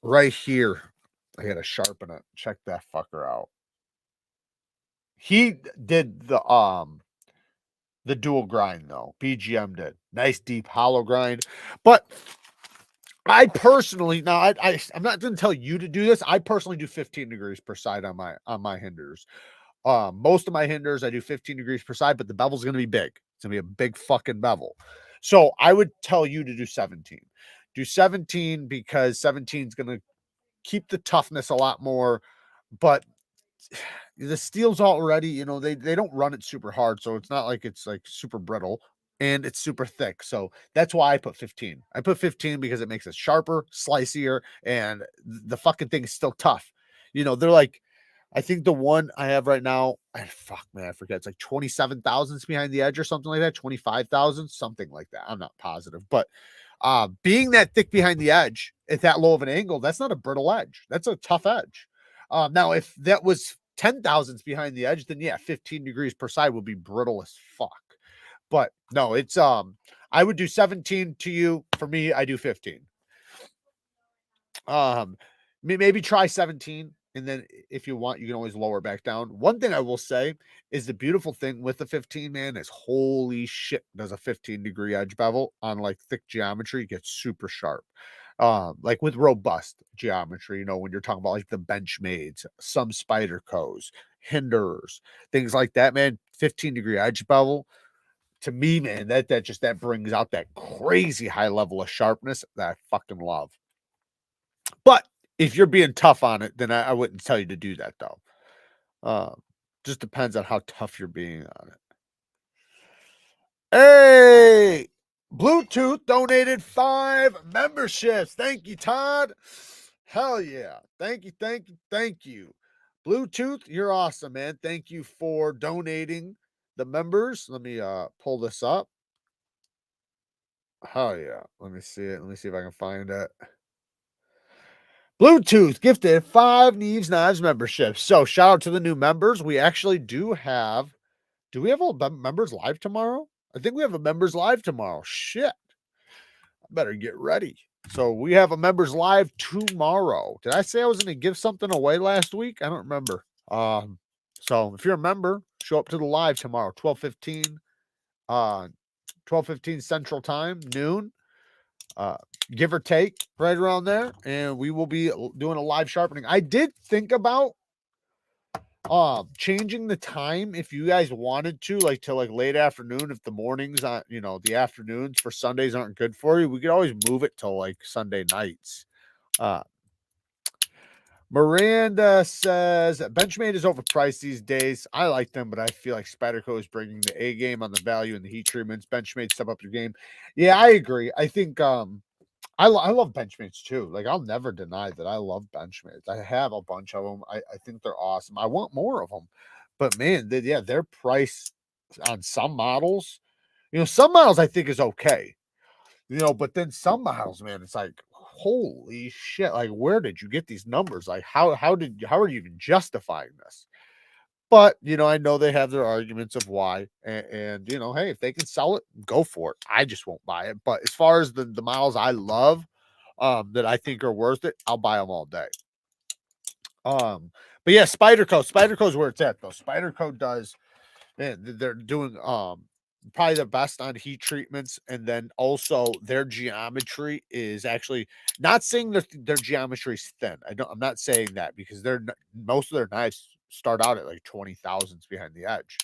right here, I gotta sharpen it. Check that fucker out. He did the dual grind though. BGM did nice deep hollow grind, but I personally now I'm not going to tell you to do this. I personally do 15 degrees per side on my hinders. Most of my hinders I do 15 degrees per side, but the bevel's going to be big. It's going to be a big fucking bevel. So I would tell you to do 17. Do 17 because 17 is going to keep the toughness a lot more, but the steel's already, you know, they don't run it super hard, so it's not like it's like super brittle, and it's super thick. So that's why I put 15. I put 15 because it makes it sharper, slicier, and the fucking thing is still tough. You know, they're like, I think the one I have right now, fuck man, I forget. It's like 27 thousandths behind the edge or something like that, 25,000, something like that. I'm not positive, but being that thick behind the edge at that low of an angle, that's not a brittle edge. That's a tough edge. Now, if that was 10 thousandths behind the edge, then yeah, 15 degrees per side would be brittle as fuck. But no, it's I would do 17 to you. For me, I do 15. Maybe try 17, and then if you want, you can always lower back down. One thing I will say is the beautiful thing with the 15, man, is holy shit, does a 15-degree edge bevel on like thick geometry get super sharp. Like with robust geometry, you know, when you're talking about like the Benchmades, some Spydercos, hinders, things like that, man, 15-degree edge bevel, to me, man, that brings out that crazy high level of sharpness that I fucking love. But if you're being tough on it, then I wouldn't tell you to do that though. Just depends on how tough you're being on it. Hey, Bluetooth donated 5 memberships. Thank you, Todd. Hell yeah. Thank you. Bluetooth, you're awesome, man. Thank you for donating the members. Let me pull this up. Hell yeah. Let me see it. Let me see if I can find it. Bluetooth gifted 5 Neevesknives memberships. So shout out to the new members. We actually do we have all members live tomorrow? I think we have a members live tomorrow. Shit. I better get ready. So we have a members live tomorrow. Did I say I was going to give something away last week? I don't remember. So if you're a member, show up to the live tomorrow, 12:15 Central Time, noon. Give or take, right around there, and we will be doing a live sharpening. I did think about changing the time if you guys wanted to, like to like late afternoon. If the mornings on, you know, the afternoons for Sundays aren't good for you, we could always move it till like Sunday nights. Miranda says Benchmade is overpriced these days. I like them, but I feel like Spyderco is bringing the A game on the value and the heat treatments. Benchmade, step up your game. Yeah, I agree. I think I love Benchmates too. Like, I'll never deny that I love Benchmates. I have a bunch of them. I think they're awesome. I want more of them. But man, their price on some models, you know, some models I think is okay. You know, but then some models, man, it's like, holy shit. Like, where did you get these numbers? Like, how are you even justifying this? But, you know, I know they have their arguments of why. And you know, hey, if they can sell it, go for it. I just won't buy it. But as far as the models I love, that I think are worth it, I'll buy them all day. But yeah, Spyderco is where it's at though. Spyderco does, man, they're doing probably the best on heat treatments, and then also their geometry is actually, not saying that their geometry is thin. I'm not saying that, because most of their knives start out at like 20 thousandths behind the edge.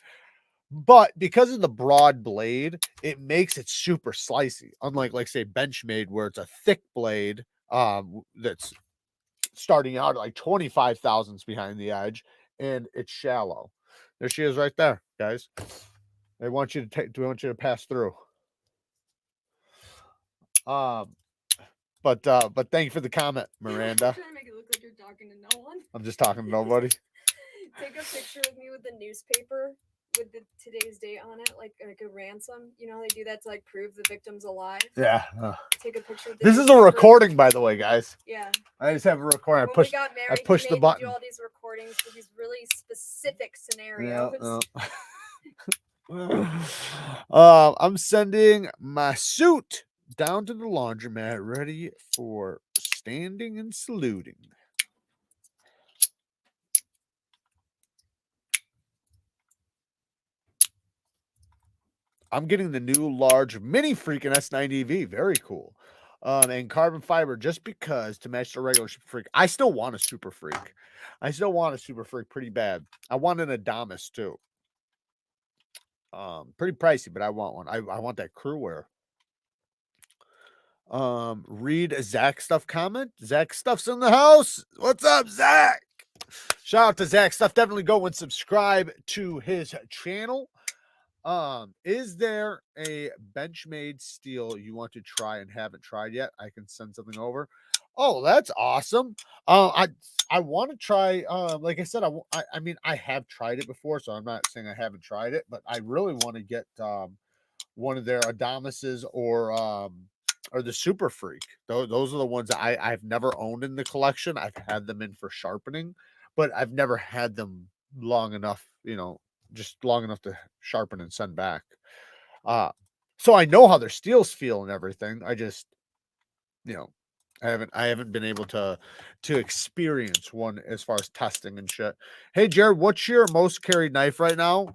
But because of the broad blade, it makes it super slicey. Unlike, like, say, Benchmade, where it's a thick blade that's starting out at like 25 thousandths behind the edge, and it's shallow. There she is right there, guys. I want you to pass through. But thank you for the comment, Miranda. I'm trying to make it look like you're talking to no one. I'm just talking to nobody. Take a picture of me with the newspaper with the today's date on it, like a ransom. You know how they do that to like prove the victim's alive? Yeah. Take a picture of this is a recording, by the way, guys. Yeah. I just have a recording. When we got married, I pushed the button. Do all these recordings for these really specific scenarios. Yeah, I'm sending my suit down to the laundromat, ready for standing and saluting. I'm getting the new large mini freaking S90V. Very cool. And carbon fiber just because to match the regular super freak. I still want a super freak. I still want a super freak pretty bad. I want an Adamas too. Pretty pricey, but I want one. I want that Cruwear. Read a Zach Stuff comment. Zach Stuff's in the house. What's up, Zach? Shout out to Zach Stuff. Definitely go and subscribe to his channel. Is there a Benchmade steel you want to try and haven't tried yet? I can send something over. Oh, that's awesome. I want to try. Like I said, I mean, I have tried it before, so I'm not saying I haven't tried it, but I really want to get one of their Adamises or the Super Freak. Those are the ones that I've never owned in the collection. I've had them in for sharpening, but I've never had them long enough, you know, just long enough to sharpen and send back. So I know how their steels feel and everything. I just, you know, I haven't been able to experience one as far as testing and shit. Hey Jared, what's your most carried knife right now?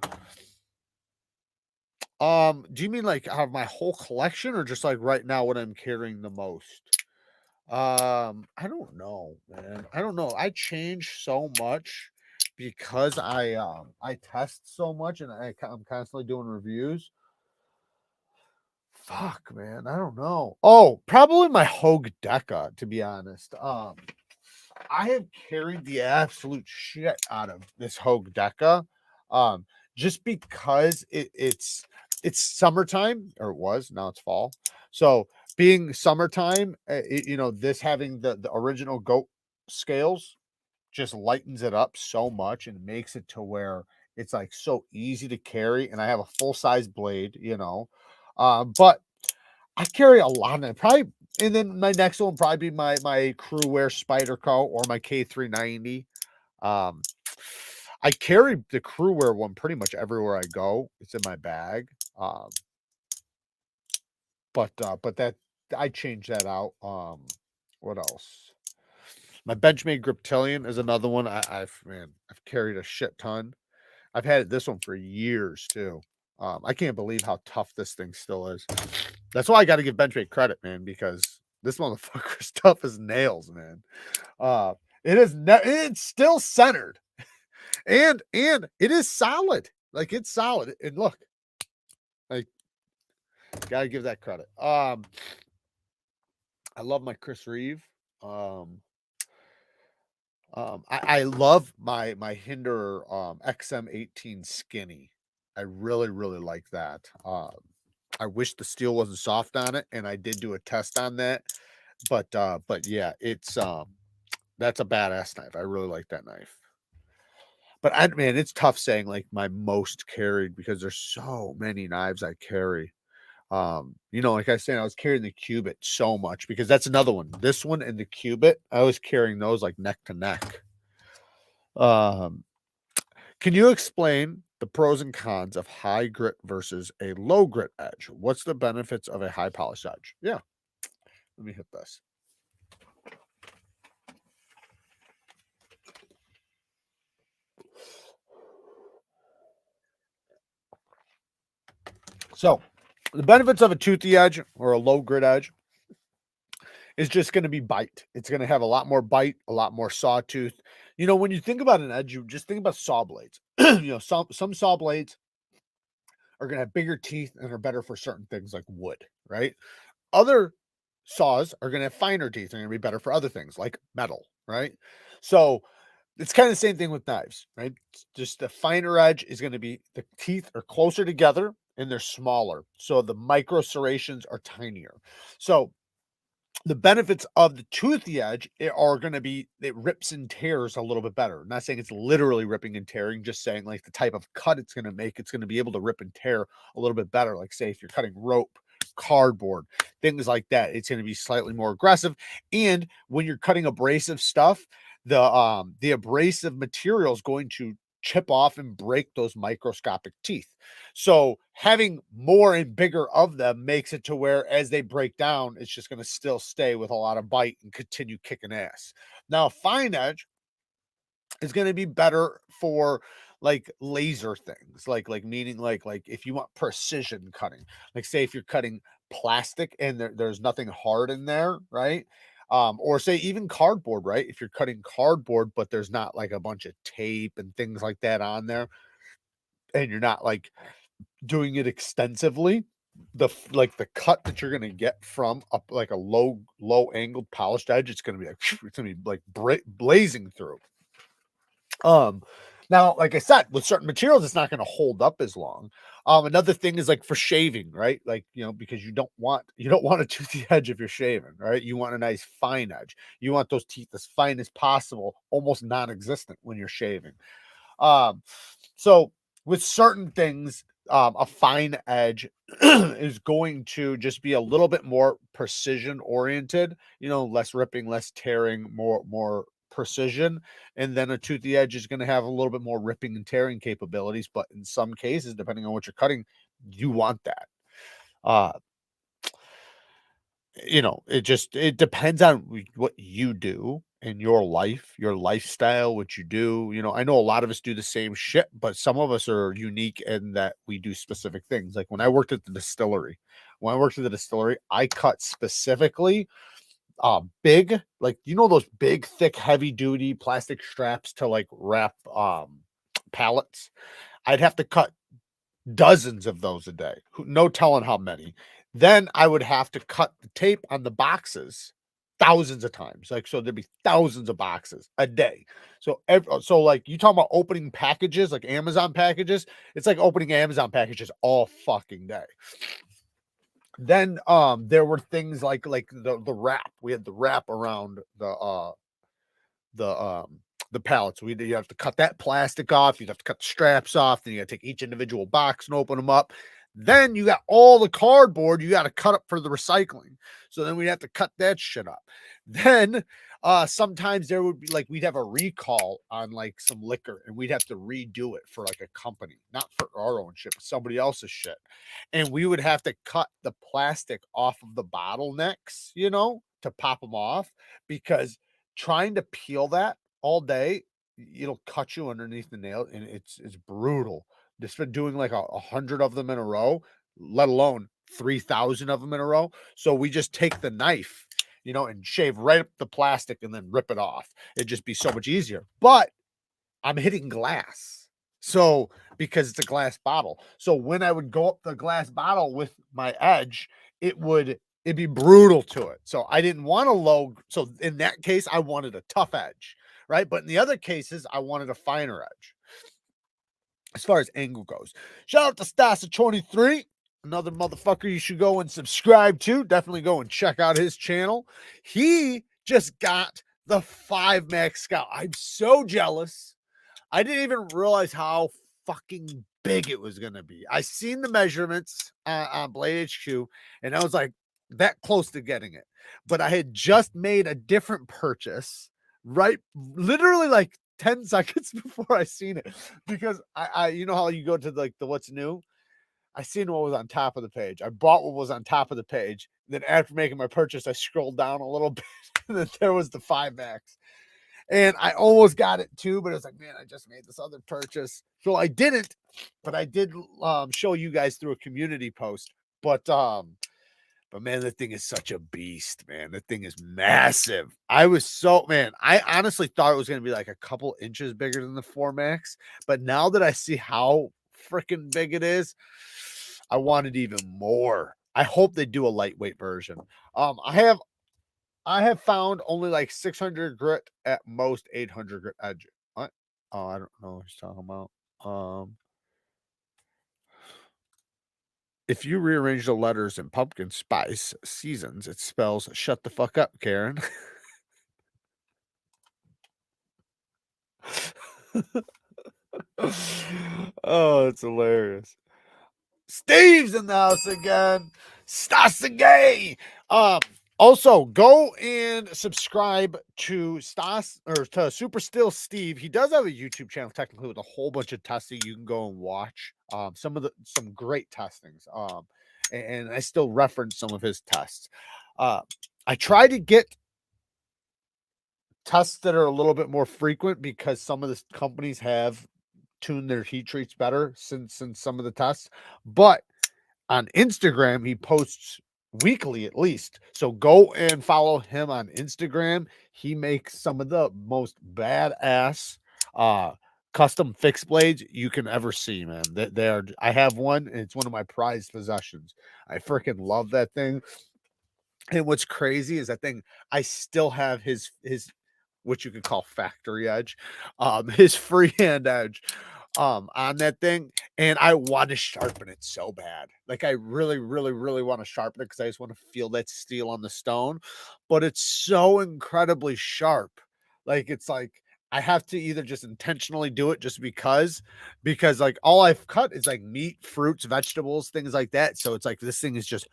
Do you mean like out of my whole collection or just like right now what I'm carrying the most? I don't know, man. I don't know. I change so much because I test so much and I'm constantly doing reviews. Fuck, man. I don't know. Oh, probably my Hogue Deca, to be honest. I have carried the absolute shit out of this Hogue Deca. Just because it's summertime, or it was, now it's fall. So being summertime, you know, this having the original goat scales just lightens it up so much and makes it to where it's like so easy to carry. And I have a full size blade, you know. But I carry a lot of it. Probably, and then my next one will probably be my Cruwear Spyderco or my K390. Um, I carry the Cruwear one pretty much everywhere I go. It's in my bag. But that I changed that out. What else? My Benchmade Griptilian is another one. I've carried a shit ton. I've had this one for years too. I can't believe how tough this thing still is. That's why I got to give Benchmade credit, man, because this motherfucker's tough as nails, man. It's still centered, and it is solid. Like it's solid. And look, like gotta give that credit. I love my Chris Reeve. I love my Hinder XM18 Skinny. I really like that. I wish the steel wasn't soft on it, and I did do a test on that. But yeah, it's that's a badass knife. I really like that knife. But man, it's tough saying like my most carried because there's so many knives I carry. You know, like I said, I was carrying the Cubit so much because that's another one. This one and the Cubit, I was carrying those like neck to neck. Can you explain the pros and cons of high grit versus a low grit edge? What's the benefits of a high polish edge? Yeah. Let me hit this. So, the benefits of a toothy edge or a low grit edge is just going to be bite. It's going to have a lot more bite, a lot more sawtooth. You know, when you think about an edge, you just think about saw blades. You know, some saw blades are going to have bigger teeth and are better for certain things like wood, right? Other saws are going to have finer teeth and are going to be better for other things like metal, right? So it's kind of the same thing with knives, right? Just the finer edge is going to be the teeth are closer together and they're smaller. So the micro serrations are tinier. So the benefits of the toothy edge are going to be it rips and tears a little bit better. I'm not saying it's literally ripping and tearing, just saying like the type of cut it's going to make, it's going to be able to rip and tear a little bit better. Like say if you're cutting rope, cardboard, things like that, it's going to be slightly more aggressive. And when you're cutting abrasive stuff, the abrasive material is going to chip off and break those microscopic teeth. So having more and bigger of them makes it to where as they break down, it's just going to still stay with a lot of bite and continue kicking ass. Now, fine edge is going to be better for like laser things, like meaning like if you want precision cutting, like say if you're cutting plastic and there's nothing hard in there, right? Or say even cardboard, right? If you're cutting cardboard, but there's not like a bunch of tape and things like that on there, and you're not like doing it extensively, like the cut that you're gonna get from like a low angled polished edge, it's gonna be like it's gonna be like blazing through. Now, like I said, with certain materials, it's not going to hold up as long. Another thing is like for shaving, right? Like, you know, because you don't want a toothy edge if you're shaving, right? You want a nice fine edge. You want those teeth as fine as possible, almost non-existent when you're shaving. So with certain things, a fine edge is going to just be a little bit more precision oriented, you know, less ripping, less tearing, more precision. And then a toothy edge is going to have a little bit more ripping and tearing capabilities. But in some cases, depending on what you're cutting, you want that. You know, it depends on what you do in your life, your lifestyle, what you do. You know, I know a lot of us do the same shit, but some of us are unique in that we do specific things. Like when I worked at the distillery, I cut specifically big, like, you know, those big, thick, heavy duty plastic straps to like wrap pallets. I'd have to cut dozens of those a day. No telling how many. Then I would have to cut the tape on the boxes thousands of times. Like, so there'd be thousands of boxes a day. So, so like you talking about opening packages, like Amazon packages, it's like opening Amazon packages all fucking day. Then there were things like the wrap. We had the wrap around the pallets. You have to cut that plastic off, you'd have to cut the straps off, then you gotta take each individual box and open them up. Then you got all the cardboard you got to cut up for the recycling. So then we'd have to cut that shit up. Then sometimes there would be like we'd have a recall on like some liquor and we'd have to redo it for like a company, not for our own shit, but somebody else's shit. And we would have to cut the plastic off of the bottlenecks, you know, to pop them off, because trying to peel that all day, it'll cut you underneath the nail, and it's brutal. Just been doing like 100 of them in a row, let alone 3,000 of them in a row. So we just take the knife, you know, and shave right up the plastic and then rip it off. It'd just be so much easier. But I'm hitting glass. So because it's a glass bottle. So when I would go up the glass bottle with my edge, it'd be brutal to it. So I didn't want a low. So in that case, I wanted a tough edge, right? But in the other cases, I wanted a finer edge. As far as angle goes, shout out to Stasa23, another motherfucker you should go and subscribe to. Definitely go and check out his channel. He just got the 5 Max Scout. I'm so jealous. I didn't even realize how fucking big it was gonna be. I seen the measurements on Blade HQ, and I was like that close to getting it. But I had just made a different purchase, right? Literally like 10 seconds before I seen it, because I you know how you go to like the what's new. I seen what was on top of the page. I bought what was on top of the page. Then after making my purchase, I scrolled down a little bit, and then there was the 5 Max. And I almost got it too, but it was like, man, I just made this other purchase. So I didn't, but I did show you guys through a community post. But man, that thing is such a beast, man. That thing is massive. I honestly thought it was going to be like a couple inches bigger than the 4 Max. But now that I see how freaking big it is, I want it even more. I hope they do a lightweight version. I have found only like 600 grit, at most 800 grit edge. What? Oh, I don't know what he's talking about. If you rearrange the letters in pumpkin spice seasons, it spells "shut the fuck up, Karen." Oh, it's hilarious. Steve's in the house again. Stas the gay. Also, go and subscribe to Stas or to Super Still Steve. He does have a YouTube channel technically with a whole bunch of testing you can go and watch. Some great testings. And I still reference some of his tests. I try to get tests that are a little bit more frequent because some of the companies have tuned their heat treats better since some of the tests. But on Instagram, he posts weekly at least. So go and follow him on Instagram. He makes some of the most badass custom fixed blades you can ever see, man. They are, I have one, and it's one of my prized possessions. I freaking love that thing. And what's crazy is that thing, I still have his what you could call factory edge, his freehand edge on that thing. And I want to sharpen it so bad. Like I really, really, really want to sharpen it because I just want to feel that steel on the stone. But it's so incredibly sharp. Like it's like I have to either just intentionally do it just because like all I've cut is like meat, fruits, vegetables, things like that. So it's like this thing is just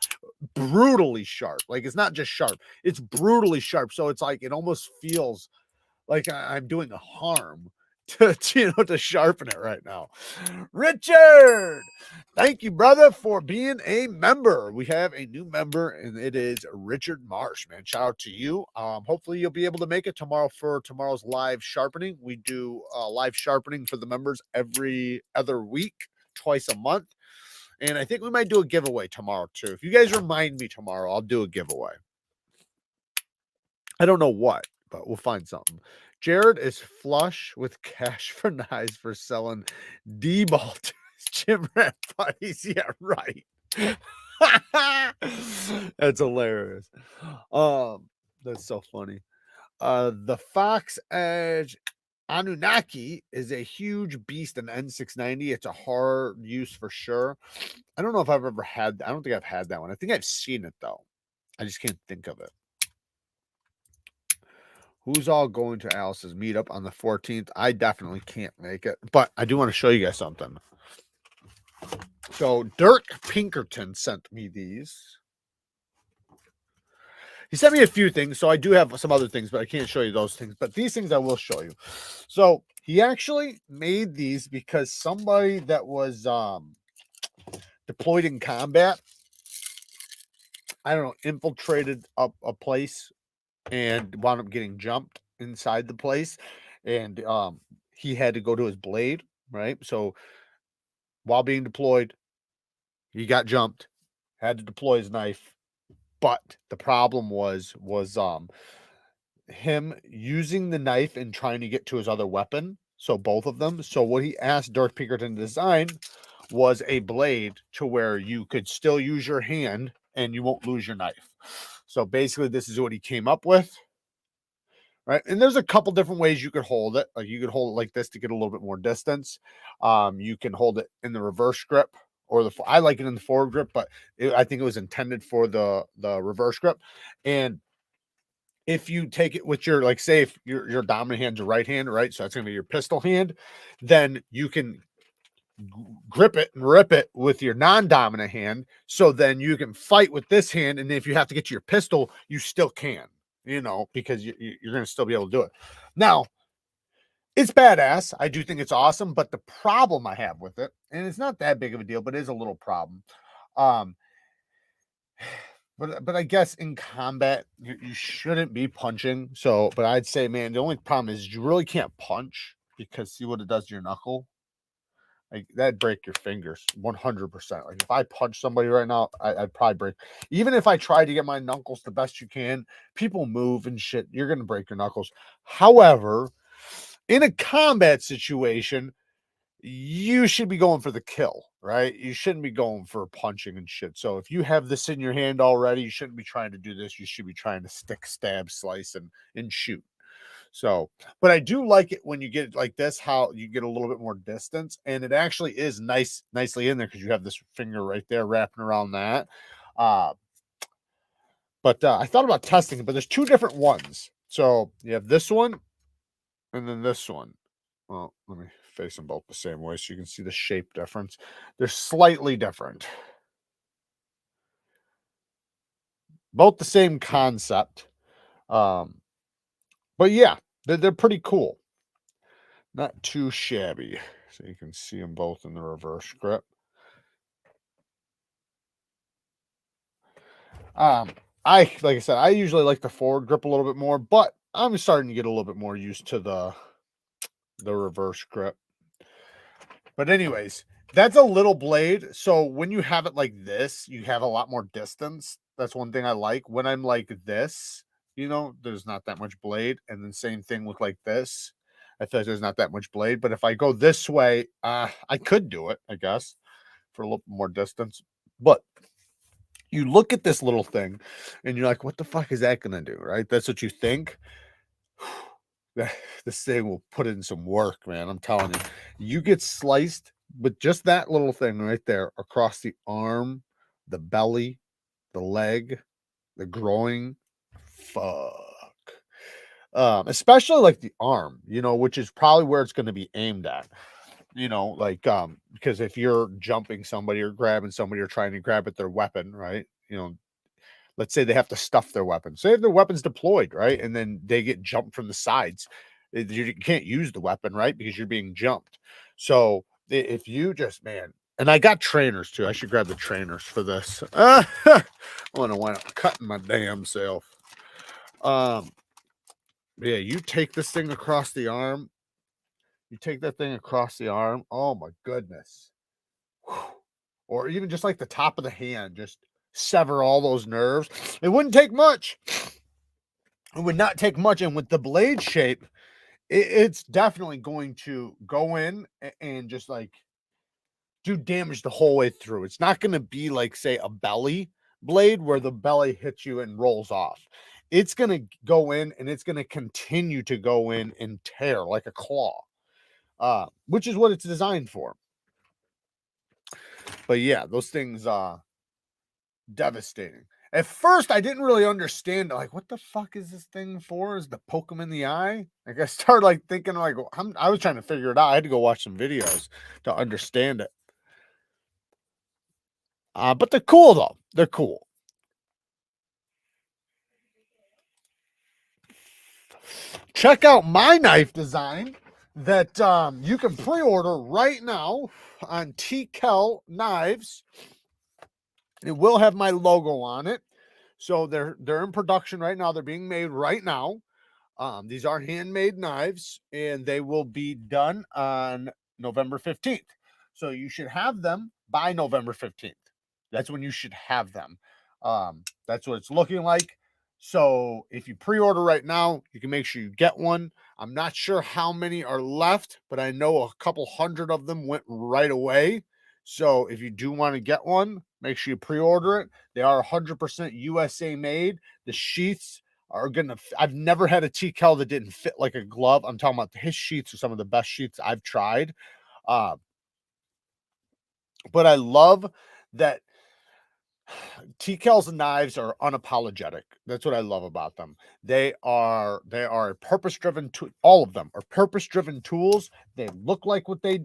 brutally sharp. Like it's not just sharp, it's brutally sharp. So it's like it almost feels like I'm doing a harm to sharpen it right now. Richard, thank you, brother, for being a member. We have a new member, and it is Richard Marsh, man. Shout out to you. Hopefully you'll be able to make it tomorrow for tomorrow's live sharpening. We do live sharpening for the members every other week, twice a month. And I think we might do a giveaway tomorrow too. If you guys remind me tomorrow, I'll do a giveaway. I don't know what, but we'll find something. Jared is flush with cash for knives for selling D-ball to his gym rat buddies. Yeah, right. That's hilarious. That's so funny. The Fox Edge Anunnaki is a huge beast in N690. It's a hard use for sure. I don't know if I've ever had, I don't think I've had that one. I think I've seen it though. I just can't think of it. Who's all going to Alice's meetup on the 14th? I definitely can't make it, but I do want to show you guys something. So Dirk Pinkerton sent me these. He sent me a few things, so I do have some other things, but I can't show you those things. But these things I will show you. So he actually made these because somebody that was deployed in combat, I don't know, infiltrated a place and wound up getting jumped inside the place. And he had to go to his blade, right? So while being deployed, he got jumped, had to deploy his knife. But the problem was him using the knife and trying to get to his other weapon. So both of them. So what he asked Dirk Pinkerton to design was a blade to where you could still use your hand and you won't lose your knife. So basically, this is what he came up with. Right. And there's a couple different ways you could hold it. Like you could hold it like this to get a little bit more distance. You can hold it in the reverse grip or I like it in the forward grip, but I think it was intended for the reverse grip. And if you take it with your, like, say if your dominant hand's your right hand, right? So that's gonna be your pistol hand, then you can grip it and rip it with your non-dominant hand. So then you can fight with this hand, and if you have to get to your pistol, you still can, because you're gonna still be able to do it. Now, it's badass. I do think it's awesome, but the problem I have with it, and it's not that big of a deal, but it is a little problem. Um, but I guess in combat you shouldn't be punching. So, but I'd say, man, the only problem is you really can't punch because see what it does to your knuckle. Like that'd break your fingers 100%. Like if I punch somebody right now, I'd probably break. Even if I try to get my knuckles the best you can, people move and shit. You're gonna break your knuckles. However, in a combat situation, you should be going for the kill, right? You shouldn't be going for punching and shit. So if you have this in your hand already, you shouldn't be trying to do this. You should be trying to stick, stab, slice, and shoot. So, but I do like it when you get it like this, how you get a little bit more distance, and it actually is nicely in there because you have this finger right there wrapping around that. But I thought about testing it, but there's two different ones. So you have this one and then this one. Well, let me face them both the same way so you can see the shape difference. They're slightly different. both the same concept. But yeah, they're pretty cool. Not too shabby. So you can see them both in the reverse grip. Like I said, I usually like the forward grip a little bit more, but I'm starting to get a little bit more used to the reverse grip. But anyways, that's a little blade. So when you have it like this, you have a lot more distance. That's one thing I like. When I'm like this, you know, there's not that much blade. And then same thing with like this. I feel like there's not that much blade. But if I go this way, I could do it, I guess, for a little more distance. But you look at this little thing and you're like, what the fuck is that gonna do? Right? That's what you think. This thing will put in some work, man. I'm telling you. You get sliced with just that little thing right there across the arm, the belly, the leg, the groin. Fuck. Especially like the arm, you know, which is probably where it's going to be aimed at. You know, like because if you're jumping somebody or grabbing somebody or trying to grab at their weapon, right? You know, let's say they have to stuff their weapons. Say their weapon's deployed, right? And then they get jumped from the sides. You can't use the weapon, right? Because you're being jumped. So if you just, man, and I got trainers too. I should grab the trainers for this. I want to wind up cutting my damn self. Yeah, you take this thing across the arm. You take that thing across the arm. Oh my goodness. Whew. Or even just like the top of the hand, just sever all those nerves. It wouldn't take much. It would not take much. And with the blade shape, it's definitely going to go in and just like do damage the whole way through. It's not going to be like, say, a belly blade where the belly hits you and rolls off. It's going to go in and it's going to continue to go in and tear like a claw, which is what it's designed for. But yeah, those things, devastating. At first, I didn't really understand, like, what the fuck is this thing for? Is to poke them in the eye? Like, I started like thinking, like, I was trying to figure it out. I had to go watch some videos to understand it. But they're cool though. They're cool. Check out my knife design that you can pre-order right now on TKELL Knives. It will have my logo on it. So they're in production right now. They're being made right now. These are handmade knives and they will be done on November 15th. So you should have them by November 15th. That's when you should have them. That's what it's looking like. So if you pre-order right now, you can make sure you get one. I'm not sure how many are left, but I know a couple hundred of them went right away. So if you do want to get one, make sure you pre-order it. They are 100% USA made. The sheaths are gonna. I've never had a TKELL that didn't fit like a glove. I'm talking about his sheaths are some of the best sheaths I've tried. But I love that TKELL's knives are unapologetic. That's what I love about them. They are purpose-driven. All of them are purpose-driven tools. They look like what they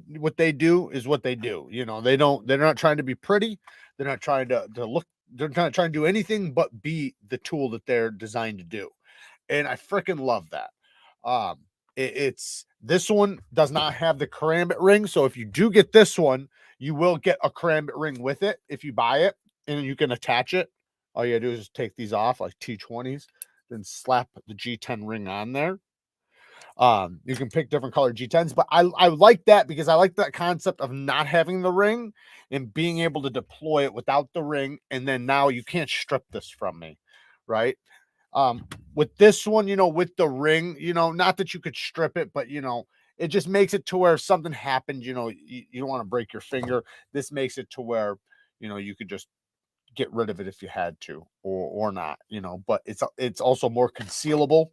do is what they do. You know, they're not trying to be pretty. They're not trying to look. They're not trying to do anything but be the tool that they're designed to do. And I freaking love that. It's this one does not have the karambit ring, so if you do get this one, you will get a karambit ring with it if you buy it, and you can attach it. All you gotta do is just take these off like T20s, then slap the G10 ring on there. You can pick different color G10s, but I like that because I like that concept of not having the ring and being able to deploy it without the ring, and then now you can't strip this from me, right? With this one, you know, with the ring, you know, not that you could strip it, but you know, it just makes it to where if something happened, you know, you don't want to break your finger. This makes it to where, you know, you could just get rid of it if you had to, or not, you know, but it's also more concealable,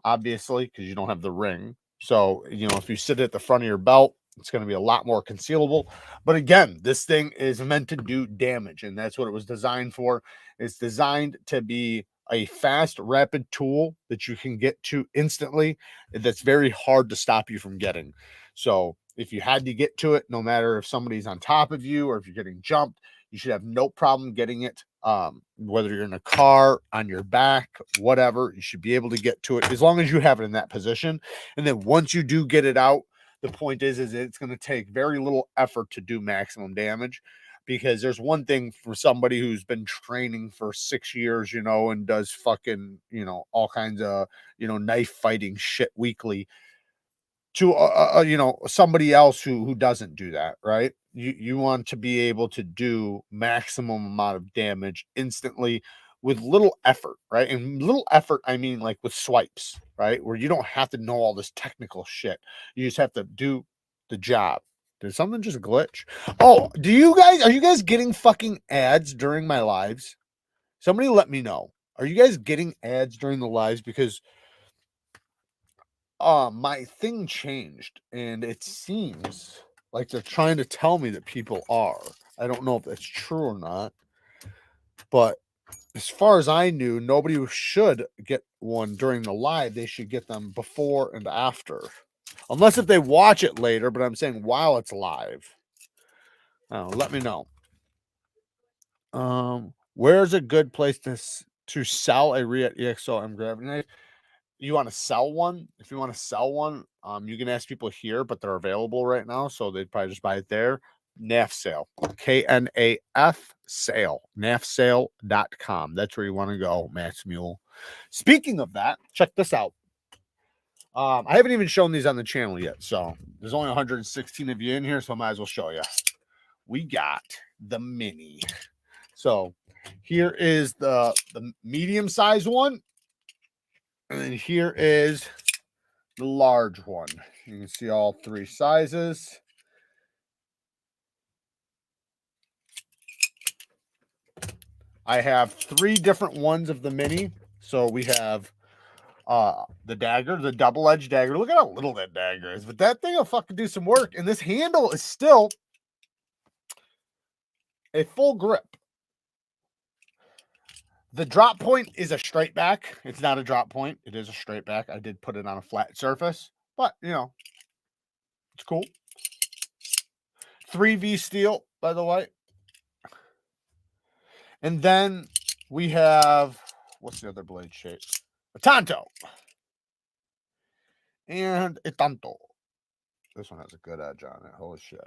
obviously, because you don't have the ring. So, you know, if you sit at the front of your belt, it's going to be a lot more concealable. But again, this thing is meant to do damage, and that's what it was designed for. It's designed to be a fast, rapid tool that you can get to instantly. That's very hard to stop you from getting. So if you had to get to it, no matter if somebody's on top of you or if you're getting jumped, you should have no problem getting it Whether you're in a car, on your back, whatever, you should be able to get to it as long as you have it in that position. And then once you do get it out, the point is it's going to take very little effort to do maximum damage, because there's one thing for somebody who's been training for 6 years, and does fucking, all kinds of, knife fighting shit weekly, to somebody else who doesn't do that, right? You want to be able to do maximum amount of damage instantly with little effort, right? And little effort, I mean like with swipes, right? Where you don't have to know all this technical shit. You just have to do the job. Did something just glitch? Oh, are you guys getting fucking ads during my lives? Somebody let me know. Are you guys getting ads during the lives? Because my thing changed, and it seems like they're trying to tell me that people are. I don't know if that's true or not, but as far as I knew, nobody should get one during the live. They should get them before and after, unless if they watch it later. But I'm saying while it's live. Oh, let me know. Where's a good place to sell a Riot EXO M gravity knife? You want to sell one? If you want to sell one, you can ask people here, but they're available right now, so they'd probably just buy it there. NAF sale, KNAF sale, nafsale.com. That's where you want to go, Max Mule. Speaking of that, check this out. I haven't even shown these on the channel yet, so there's only 116 of you in here, so I might as well show you. We got the mini. So here is the medium size one. And then here is the large one. You can see all 3 sizes. I have 3 different ones of the mini. So we have the dagger, the double-edged dagger. Look at how little that dagger is. But that thing will fucking do some work. And this handle is still a full grip. The drop point is a straight back. It's not a drop point. It is a straight back. I did put it on a flat surface. But, it's cool. 3V steel, by the way. And then we have, what's the other blade shape? A Tanto. And a Tanto. This one has a good edge on it. Holy shit.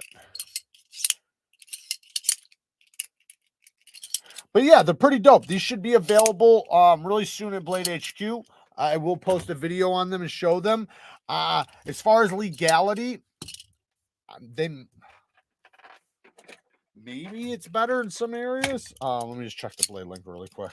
But yeah, they're pretty dope. These should be available really soon at Blade HQ. I will post a video on them and show them. As far as legality, then maybe it's better in some areas. Let me just check the blade length really quick.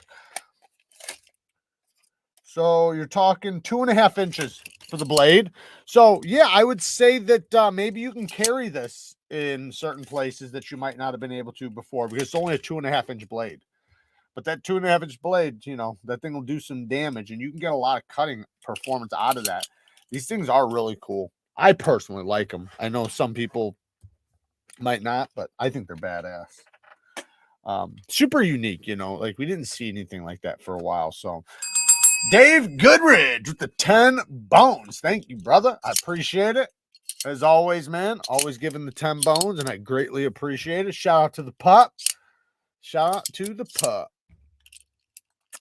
So you're talking 2.5 inches for the blade. So yeah, I would say that maybe you can carry this in certain places that you might not have been able to before, because it's only a 2.5 inch blade. But that 2.5 inch blade, that thing will do some damage, and you can get a lot of cutting performance out of that. These things are really cool. I personally like them. I know some people might not, but I think they're badass. Super unique, like we didn't see anything like that for a while. So Dave Goodridge with the 10 bones. Thank you, brother. I appreciate it. As always, man, always giving the 10 bones, and I greatly appreciate it. Shout out to the pup. Shout out to the pup.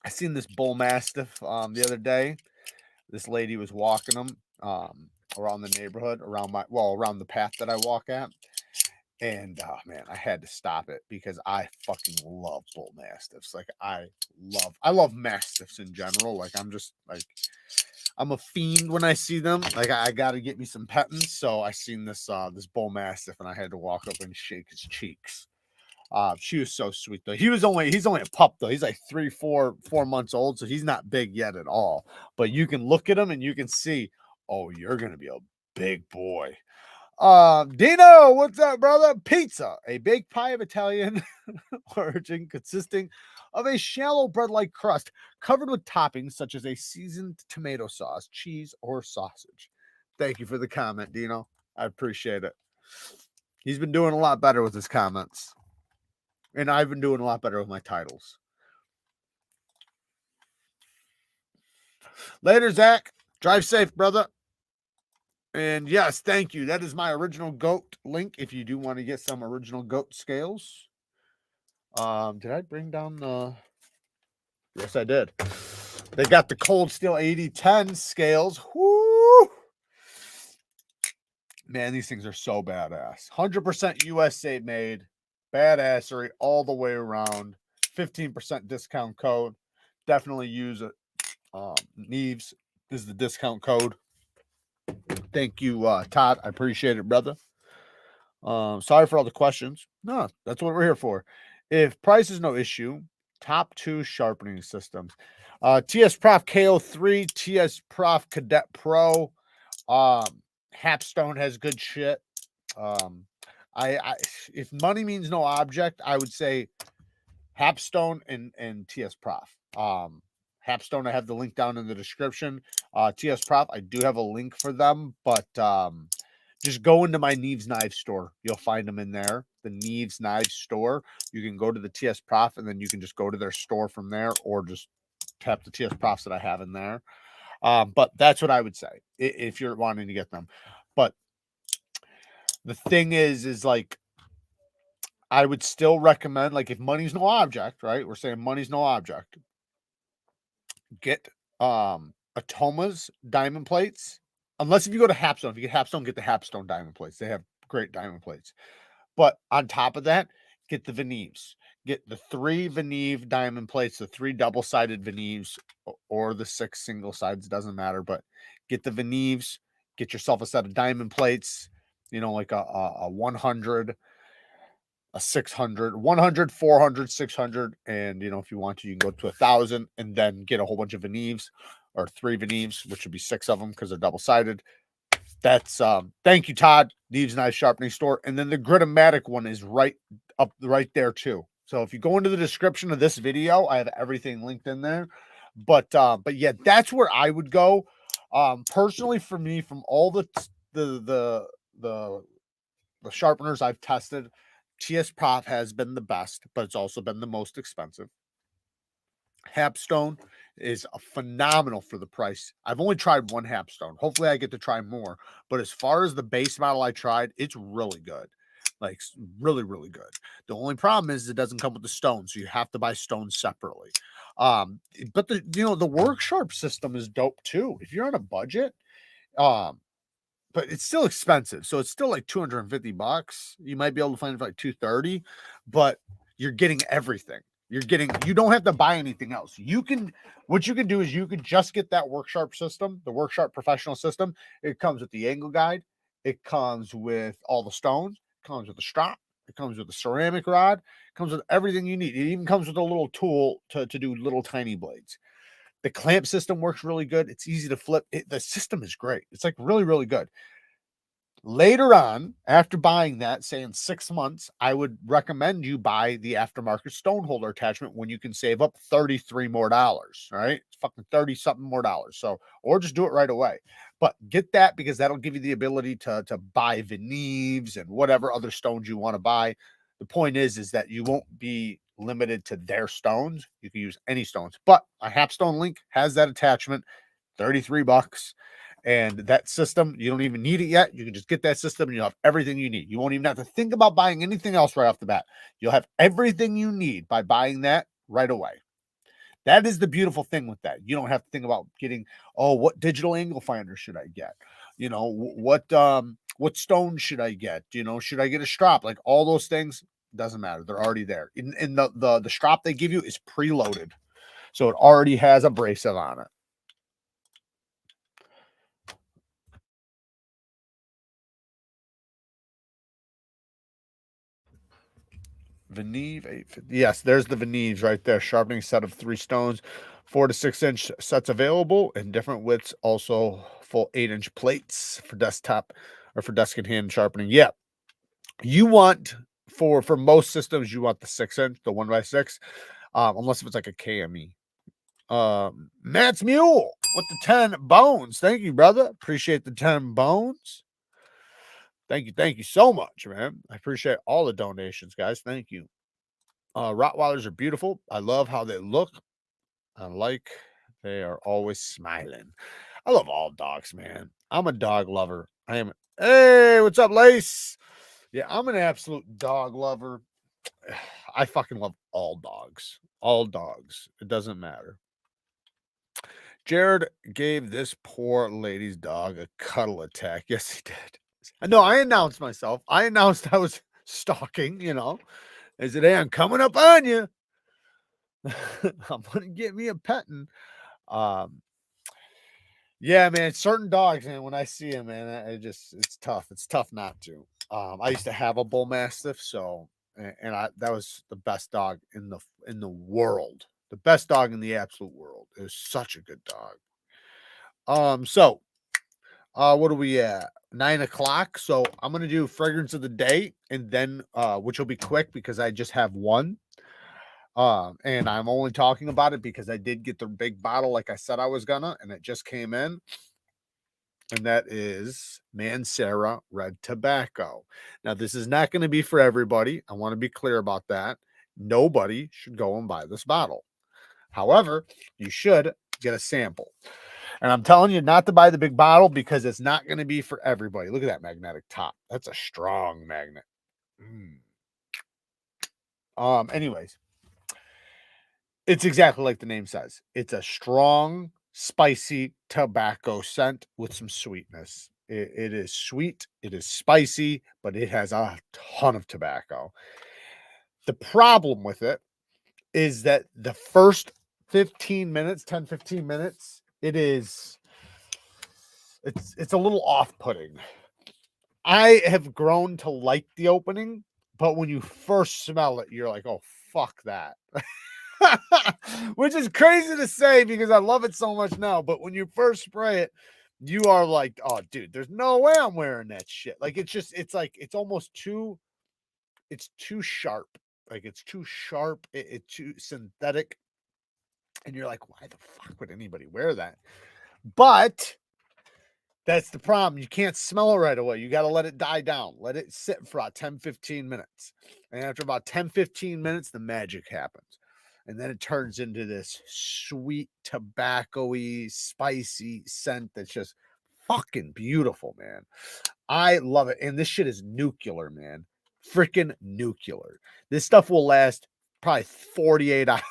I seen this bull mastiff the other day. This lady was walking them around the neighborhood, around the path that I walk at. And man, I had to stop it because I fucking love bull mastiffs. Like I love mastiffs in general. Like I'm a fiend when I see them. Like I gotta get me some pettins. So I seen this this bull mastiff, and I had to walk up and shake his cheeks. She was so sweet though. He's only a pup though. He's like 4 months old, so he's not big yet at all. But you can look at him and you can see, oh, you're gonna be a big boy. Dino, what's up, brother? Pizza, a baked pie of Italian origin consisting of a shallow bread-like crust covered with toppings such as a seasoned tomato sauce, cheese, or sausage. Thank you for the comment, Dino. I appreciate it. He's been doing a lot better with his comments. And I've been doing a lot better with my titles. Later, Zach. Drive safe, brother. And yes, thank you. That is my original goat link if you do want to get some original goat scales. Did I bring down the... Yes, I did. They got the Cold Steel 8010 scales. Whoo! Man, these things are so badass. 100% USA made. Badassery all the way around. 15% discount code. Definitely use it. Neeves is the discount code. Thank you, Todd. I appreciate it, brother. Sorry for all the questions. No, that's what we're here for. If price is no issue, top 2 sharpening systems. TS Prof KO3, TS Prof Cadet Pro. HAPSTONE has good shit. I if money means no object, I would say HAPSTONE and TS Prof. HAPSTONE, I have the link down in the description. TS Prof, I do have a link for them, but just go into my Neevesknives store. You'll find them in there. The Neevesknives store. You can go to the TS Prof, and then you can just go to their store from there, or just tap the TS Profs that I have in there. But that's what I would say if you're wanting to get them. But the thing is like, I would still recommend, like, if money's no object, right? We're saying money's no object. Get Atoma's diamond plates. Unless if you go to HAPSTONE, if you get HAPSTONE, get the HAPSTONE diamond plates. They have great diamond plates. But on top of that, get the Veneves. Get the 3 Veneve diamond plates, the 3 double-sided Veneves, or the 6 single sides, doesn't matter. But get the Veneves, get yourself a set of diamond plates, you know, like a 100, a 600, 100, 400, 600. And, you know, if you want to, you can go to 1,000 and then get a whole bunch of Veneves, or 3 Veneves, which would be 6 of them because they're double-sided. That's thank you, Todd. Neevesknives Sharpening Store. And then the Gritomatic one is right there too. So if you go into the description of this video, I have everything linked in there. But yeah, that's where I would go. Personally, for me, from all the sharpeners I've tested, TS Prof has been the best, but it's also been the most expensive. HAPSTONE is a phenomenal for the price. I've only tried one HAPSTONE. Hopefully I get to try more. But as far as the base model I tried, it's really good. Like, really, really good. The only problem is it doesn't come with the stones, so you have to buy stones separately. But the work sharp system is dope too. If you're on a budget, but it's still expensive. So it's still like $250. You might be able to find it for like $230, but you're getting everything. You don't have to buy anything else. What you can do is you can just get that Worksharp system, the Worksharp professional system. It comes with the angle guide. It comes with all the stones. It comes with the strap. It comes with the ceramic rod. It comes with everything you need. It even comes with a little tool to do little tiny blades. The clamp system works really good. It's easy to flip. The system is great. It's like really, really good. Later on, after buying that, say in 6 months, I would recommend you buy the aftermarket stone holder attachment when you can save up $33 more. All right, it's fucking 30 something more dollars. So, or just do it right away. But get that, because that'll give you the ability to buy Veneves and whatever other stones you want to buy. The point is that you won't be limited to their stones. You can use any stones. But a HAPSTONE link has that attachment, $33. And that system, you don't even need it yet. You can just get that system and you'll have everything you need. You won't even have to think about buying anything else right off the bat. You'll have everything you need by buying that right away. That is the beautiful thing with that. You don't have to think about getting, what digital angle finder should I get? You know, what stone should I get? You know, should I get a strap? Like, all those things, doesn't matter. They're already there. And the strap they give you is preloaded. So it already has abrasive on it. Veneve 850. Yes, there's the Veneves right there. Sharpening set of 3 stones, 4 to 6 inch sets available in different widths. Also, full 8-inch plates for desktop or for desk and hand sharpening. Yeah, you want for most systems, you want the 6-inch, the 1x6, unless if it's like a KME. Matt's Mule with the 10 bones. Thank you, brother. Appreciate the 10 bones. Thank you so much, man. I appreciate all the donations, guys. Thank you. Rottweilers are beautiful. I love how they look. I like they are always smiling. I love all dogs, man. I'm a dog lover. I am. Hey, what's up, Lace? Yeah, I'm an absolute dog lover. I fucking love all dogs. All dogs. It doesn't matter. Jared gave this poor lady's dog a cuddle attack. Yes, he did. No, I announced myself. I announced I was stalking, you know. I said, hey, I'm coming up on you. I'm going to get me a petting. Yeah, man, certain dogs, man, when I see them, man, it's tough. It's tough not to. I used to have a bull mastiff, so, and that was the best dog in the world. The best dog in the absolute world. It was such a good dog. So, what are we at? 9 o'clock. So I'm gonna do fragrance of the day, and then which will be quick because I just have one. And I'm only talking about it because I did get the big bottle like I said I was gonna, and it just came in. And that is Mancera Red Tobacco. Now, this is not going to be for everybody. I want to be clear about that. Nobody should go and buy this bottle. However, you should get a sample. And I'm telling you not to buy the big bottle because it's not going to be for everybody. Look at that magnetic top. That's a strong magnet. Anyways, it's exactly like the name says. It's a strong, spicy tobacco scent with some sweetness. It is sweet, it is spicy, but it has a ton of tobacco. The problem with it is that the first 15 minutes, 10, 15 minutes, it's a little off-putting. I have grown to like the opening, but when you first smell it, you're like, oh, fuck that. Which is crazy to say because I love it so much now. But when you first spray it, you are like, oh, dude, there's no way I'm wearing that shit. Like, it's almost too, it's too sharp. Like, it's too sharp. It's too synthetic. And you're like, why the fuck would anybody wear that? But that's the problem. You can't smell it right away. You got to let it die down. Let it sit for about 10, 15 minutes. And after about 10, 15 minutes, the magic happens. And then it turns into this sweet, tobacco-y, spicy scent that's just fucking beautiful, man. I love it. And this shit is nuclear, man. Freaking nuclear. This stuff will last probably 48 hours.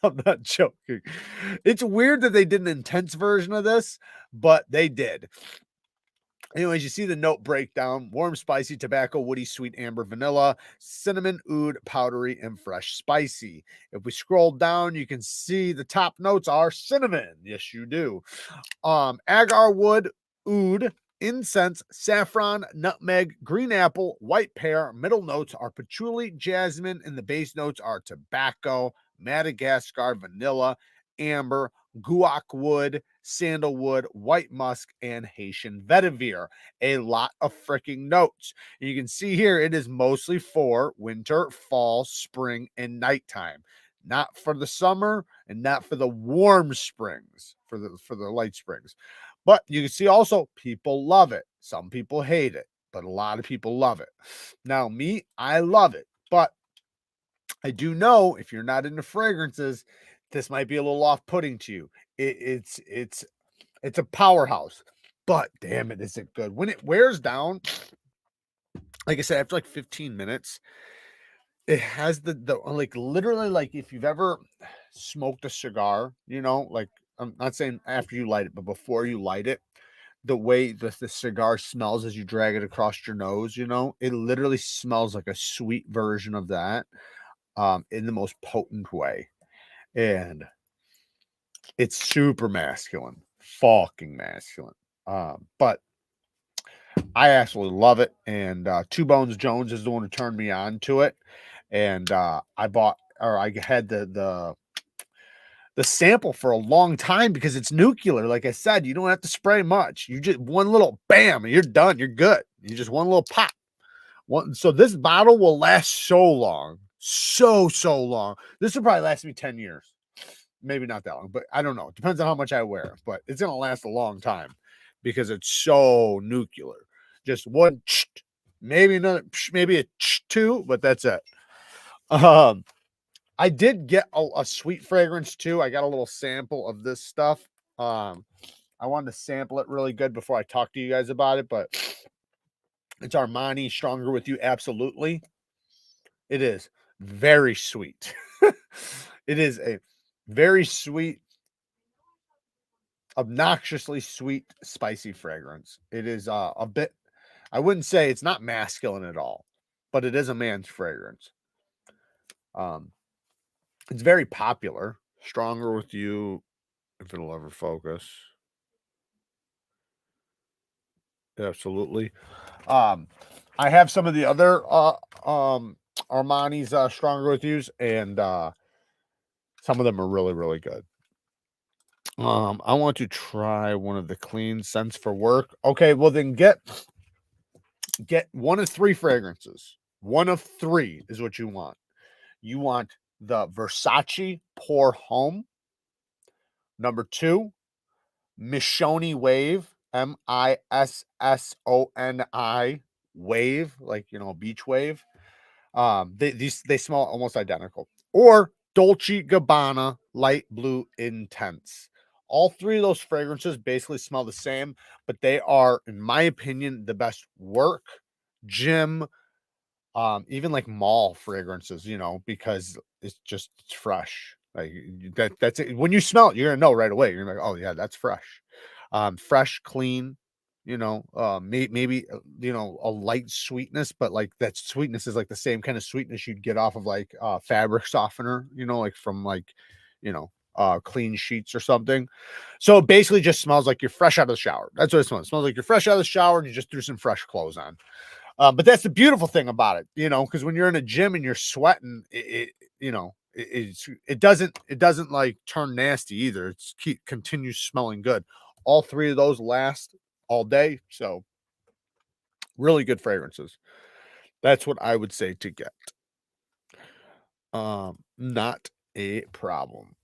I'm not joking. It's weird that they did an intense version of this, but they did. Anyways, you see the note breakdown: warm, spicy, tobacco, woody, sweet, amber, vanilla, cinnamon, oud, powdery, and fresh spicy. If we scroll down, you can see the top notes are cinnamon. Yes, you do. Agar wood, oud, incense, saffron, nutmeg, green apple, white pear. Middle notes are patchouli, jasmine, and the base notes are tobacco, Madagascar, vanilla, amber, guac wood, sandalwood, white musk, and Haitian vetiver. A lot of freaking notes. You can see here it is mostly for winter, fall, spring, and nighttime. Not for the summer and not for the warm springs, for the light springs. But you can see also people love it. Some people hate it, but a lot of people love it. Now, me, I love it, but I do know if you're not into fragrances, this might be a little off-putting to you. It's a powerhouse, but damn it, is it good. When it wears down, like I said, after like 15 minutes, it has the like literally, like if you've ever smoked a cigar, you know, like I'm not saying after you light it, but before you light it, the way the cigar smells as you drag it across your nose, you know, it literally smells like a sweet version of that, in the most potent way. And it's super masculine, fucking masculine. But I absolutely love it. And Two Bones Jones is the one who turned me on to it. And I had the sample for a long time because it's nuclear. Like I said, you don't have to spray much. You just one little bam, and you're done. You're good. You just one little pop. So this bottle will last so long. So long. This will probably last me 10 years. Maybe not that long, but I don't know. It depends on how much I wear, but it's going to last a long time because it's so nuclear. Just one, maybe another, maybe a two, but that's it. I did get a sweet fragrance too. I got a little sample of this stuff. I wanted to sample it really good before I talk to you guys about it, but it's Armani Stronger With You. Absolutely. It is very sweet. It is a very sweet, obnoxiously sweet, spicy fragrance. It is a bit, I wouldn't say it's not masculine at all, but it is a man's fragrance. It's very popular. Stronger with You, if it'll ever focus. Absolutely. I have some of the other Armani's Stronger With Yous, and some of them are really, really good. I want to try one of the clean scents for work. Okay, well then get one of 3 fragrances. One of 3 is what you want. You want the Versace Pour Homme. Number 2, Missoni Wave, Missoni Wave, like, you know, beach wave. They smell almost identical. Or Dolce Gabbana Light Blue Intense. All 3 of those fragrances basically smell the same, but they are, in my opinion, the best work, gym, even like mall fragrances, you know, because it's fresh. Like that's it. When you smell it, you're gonna know right away. You're like, oh yeah, that's fresh. Fresh, clean, you know, maybe you know, a light sweetness, but like that sweetness is like the same kind of sweetness you'd get off of like fabric softener, you know, like from like, you know, clean sheets or something. So it basically just smells like you're fresh out of the shower. That's what it smells. It smells like you're fresh out of the shower and you just threw some fresh clothes on. But that's the beautiful thing about it, you know, because when you're in a gym and you're sweating, you know, it doesn't like turn nasty either. It's continues smelling good. All 3 of those last all day, so really good fragrances. That's what I would say to get. Not a problem.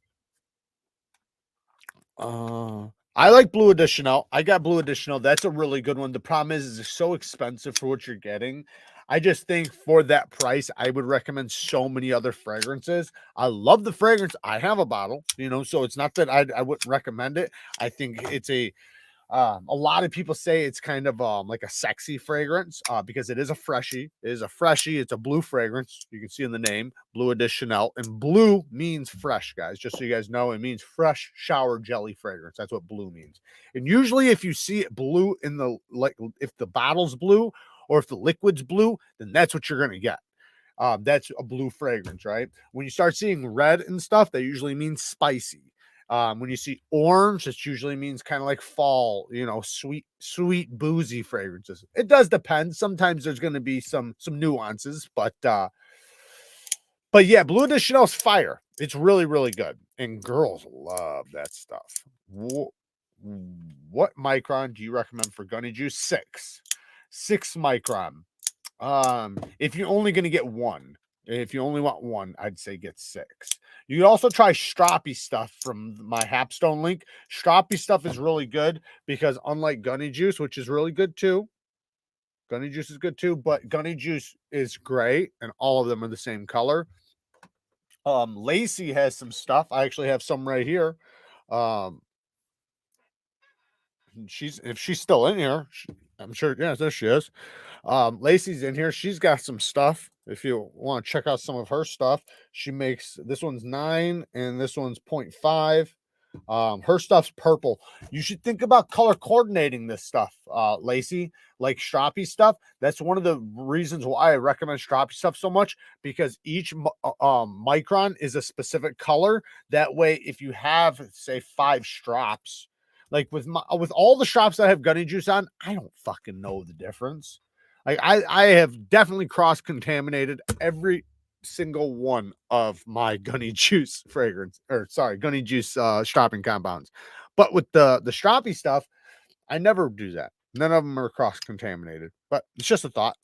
I like Blue Additional. I got Blue Additional. That's a really good one. The problem is it's so expensive for what you're getting. I just think for that price, I would recommend so many other fragrances. I love the fragrance. I have a bottle, you know, so it's not that I wouldn't recommend it. I think it's a lot of people say it's kind of like a sexy fragrance because it is a freshie. It is a freshie. It's a blue fragrance. You can see in the name, Blue Additional. And blue means fresh, guys. Just so you guys know, it means fresh shower jelly fragrance. That's what blue means. And usually if you see it blue in the, like, if the bottle's blue or if the liquid's blue, then that's what you're going to get. That's a blue fragrance, right? When you start seeing red and stuff, that usually means spicy. When you see orange, it usually means kind of like fall, you know, sweet, boozy fragrances. It does depend. Sometimes there's going to be some nuances, but yeah, Blue Additional's fire. It's really, really good, and girls love that stuff. What micron do you recommend for Gunny Juice? 6 micron. If you're only going to get one, if you only want one, I'd say get 6. You can also try Stroppy stuff from my HAPSTONE link. Stroppy stuff is really good because unlike Gunny Juice, which is really good too, Gunny Juice is good too, but Gunny Juice is gray and all of them are the same color. Lacey has some stuff. I actually have some right here. If she's still in here, I'm sure. Yeah, there she is. Lacey's in here. She's got some stuff. If you want to check out some of her stuff, she makes this one's 9 and this one's 0.5. Her stuff's purple. You should think about color coordinating this stuff, Lacey, like Stroppy stuff. That's one of the reasons why I recommend Stroppy stuff so much, because each micron is a specific color. That way, if you have, say, 5 strops, like with all the shops that have Gunny Juice on, I don't fucking know the difference. Like I have definitely cross-contaminated every single one of my Gunny Juice fragrance, or sorry, Gunny Juice stropping compounds. But with the Stroppy stuff, I never do that. None of them are cross-contaminated, but it's just a thought.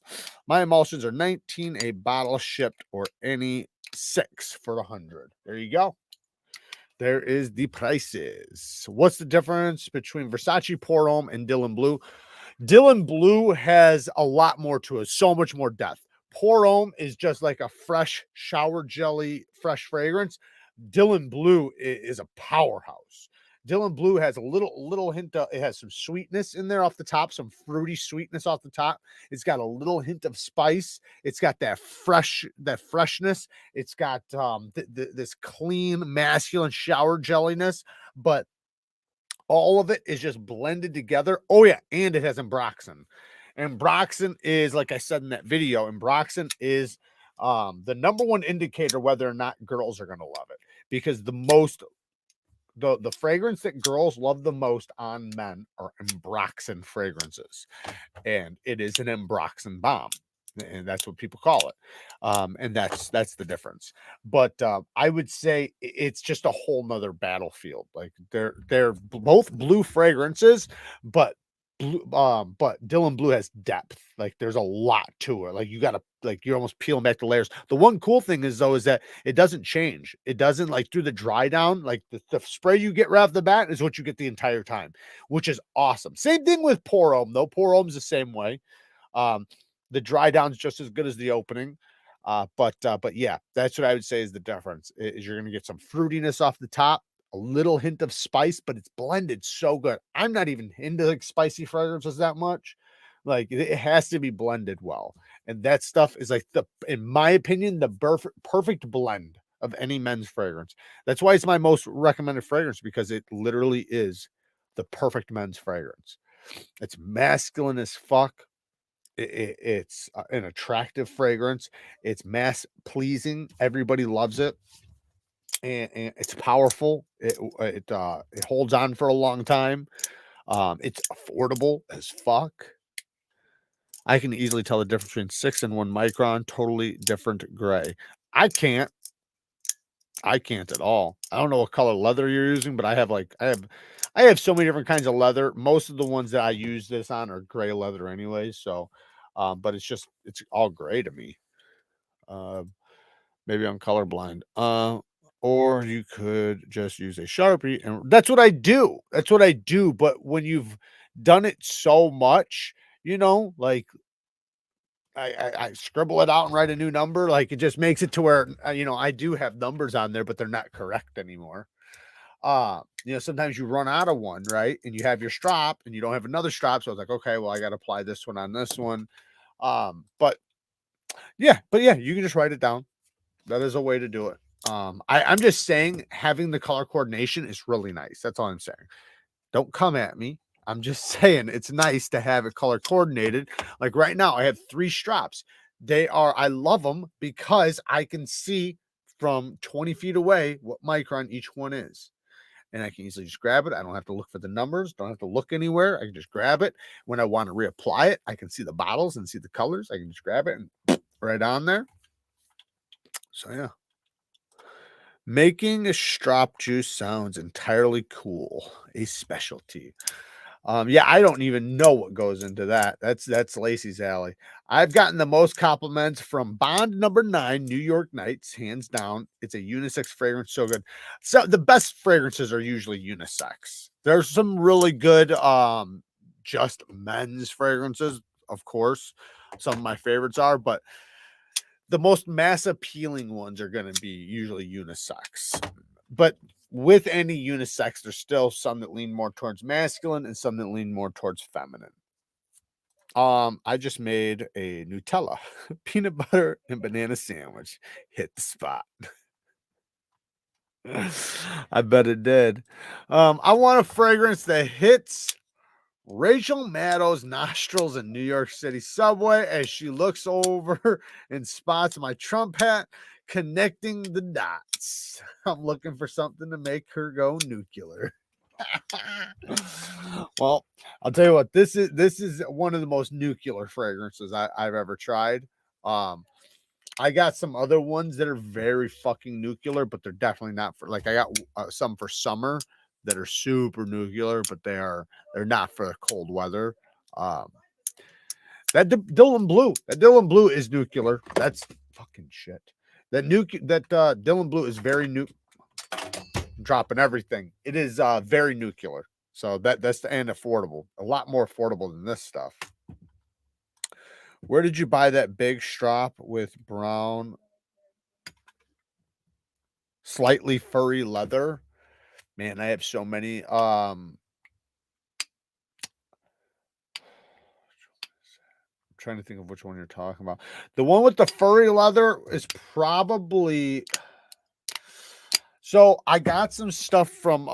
My emulsions are 19 a bottle shipped, or any 6 for 100. There you go. There is the prices. What's the difference between Versace Pour Homme and Dylan Blue? Dylan Blue has a lot more to it, so much more depth. Pour Homme is just like a fresh shower jelly, fresh fragrance. Dylan Blue is a powerhouse. Dylan Blue has a little hint of, it has some sweetness in there off the top, some fruity sweetness off the top. It's got a little hint of spice. It's got that freshness. It's got this clean masculine shower jelliness, but all of it is just blended together. Oh yeah, and it has Ambroxan. Ambroxan is, like I said in that video, Ambroxan is the number one indicator whether or not girls are going to love it, because the fragrance that girls love the most on men are Ambroxan fragrances, and it is an Ambroxan bomb, and that's what people call it. And that's the difference. But I would say it's just a whole nother battlefield. Like they're both blue fragrances, but Dylan Blue has depth. Like there's a lot to it. Like you gotta, like, you're almost peeling back the layers. The one cool thing is though is that it doesn't change. It doesn't, like, through the dry down, like the spray you get right off the bat is what you get the entire time, which is awesome. Same thing with Pour Homme though. Pour Homme's the same way. Um, the dry down's just as good as the opening. But yeah, that's what I would say is the difference. Is you're gonna get some fruitiness off the top, a little hint of spice, but it's blended so good. I'm not even into like spicy fragrances that much. Like it has to be blended well. And that stuff is like in my opinion, the perfect blend of any men's fragrance. That's why it's my most recommended fragrance, because it literally is the perfect men's fragrance. It's masculine as fuck. It's an attractive fragrance. It's mass pleasing. Everybody loves it. And it's powerful. It holds on for a long time. It's affordable as fuck. I can easily tell the difference between 6 and 1 micron, totally different gray. I can't at all. I don't know what color leather you're using, but I have so many different kinds of leather. Most of the ones that I use this on are gray leather anyway. So, but it's all gray to me. Maybe I'm colorblind. Or you could just use a Sharpie, and that's what I do. That's what I do. But when you've done it so much, like I scribble it out and write a new number, like it just makes it to where I do have numbers on there, but they're not correct anymore. Sometimes you run out of one, right? And you have your strop and you don't have another strop. So I was like, okay, well, I got to apply this one on this one. But yeah, you can just write it down. That is a way to do it. I'm just saying having the color coordination is really nice. That's all I'm saying. Don't come at me. I'm just saying it's nice to have it color coordinated. Like right now, I have 3 straps. I love them because I can see from 20 feet away what micron each one is. And I can easily just grab it. I don't have to look for the numbers. Don't have to look anywhere. I can just grab it. When I want to reapply it, I can see the bottles and see the colors. I can just grab it and right on there. So yeah. Making a strop juice sounds entirely cool. A specialty. Yeah, I don't even know what goes into that. That's Lacey's alley. I've gotten the most compliments from Bond number 9, New York Nights, hands down. It's a unisex fragrance, so good. So the best fragrances are usually unisex. There's some really good just men's fragrances, of course. Some of my favorites are, but the most mass appealing ones are going to be usually unisex. But with any unisex, there's still some that lean more towards masculine and some that lean more towards feminine. I just made a Nutella peanut butter and banana sandwich. Hit the spot. I bet it did. I want a fragrance that hits Rachel Maddow's nostrils in New York City subway as she looks over and spots my Trump hat connecting the dots. I'm looking for something to make her go nuclear. Well, I'll tell you what, this is one of the most nuclear fragrances I've ever tried. I got some other ones that are very fucking nuclear, but they're definitely not for, like, I got some for summer that are super nuclear, but they're not for cold weather. That Dylan Blue is nuclear. That's fucking shit. That Dylan Blue is very dropping everything. It is very nuclear. So that's and affordable. A lot more affordable than this stuff. Where did you buy that big strop with brown, slightly furry leather? Man, I have so many. Trying to think of which one you're talking about. The one with the furry leather is probably. So I got some stuff from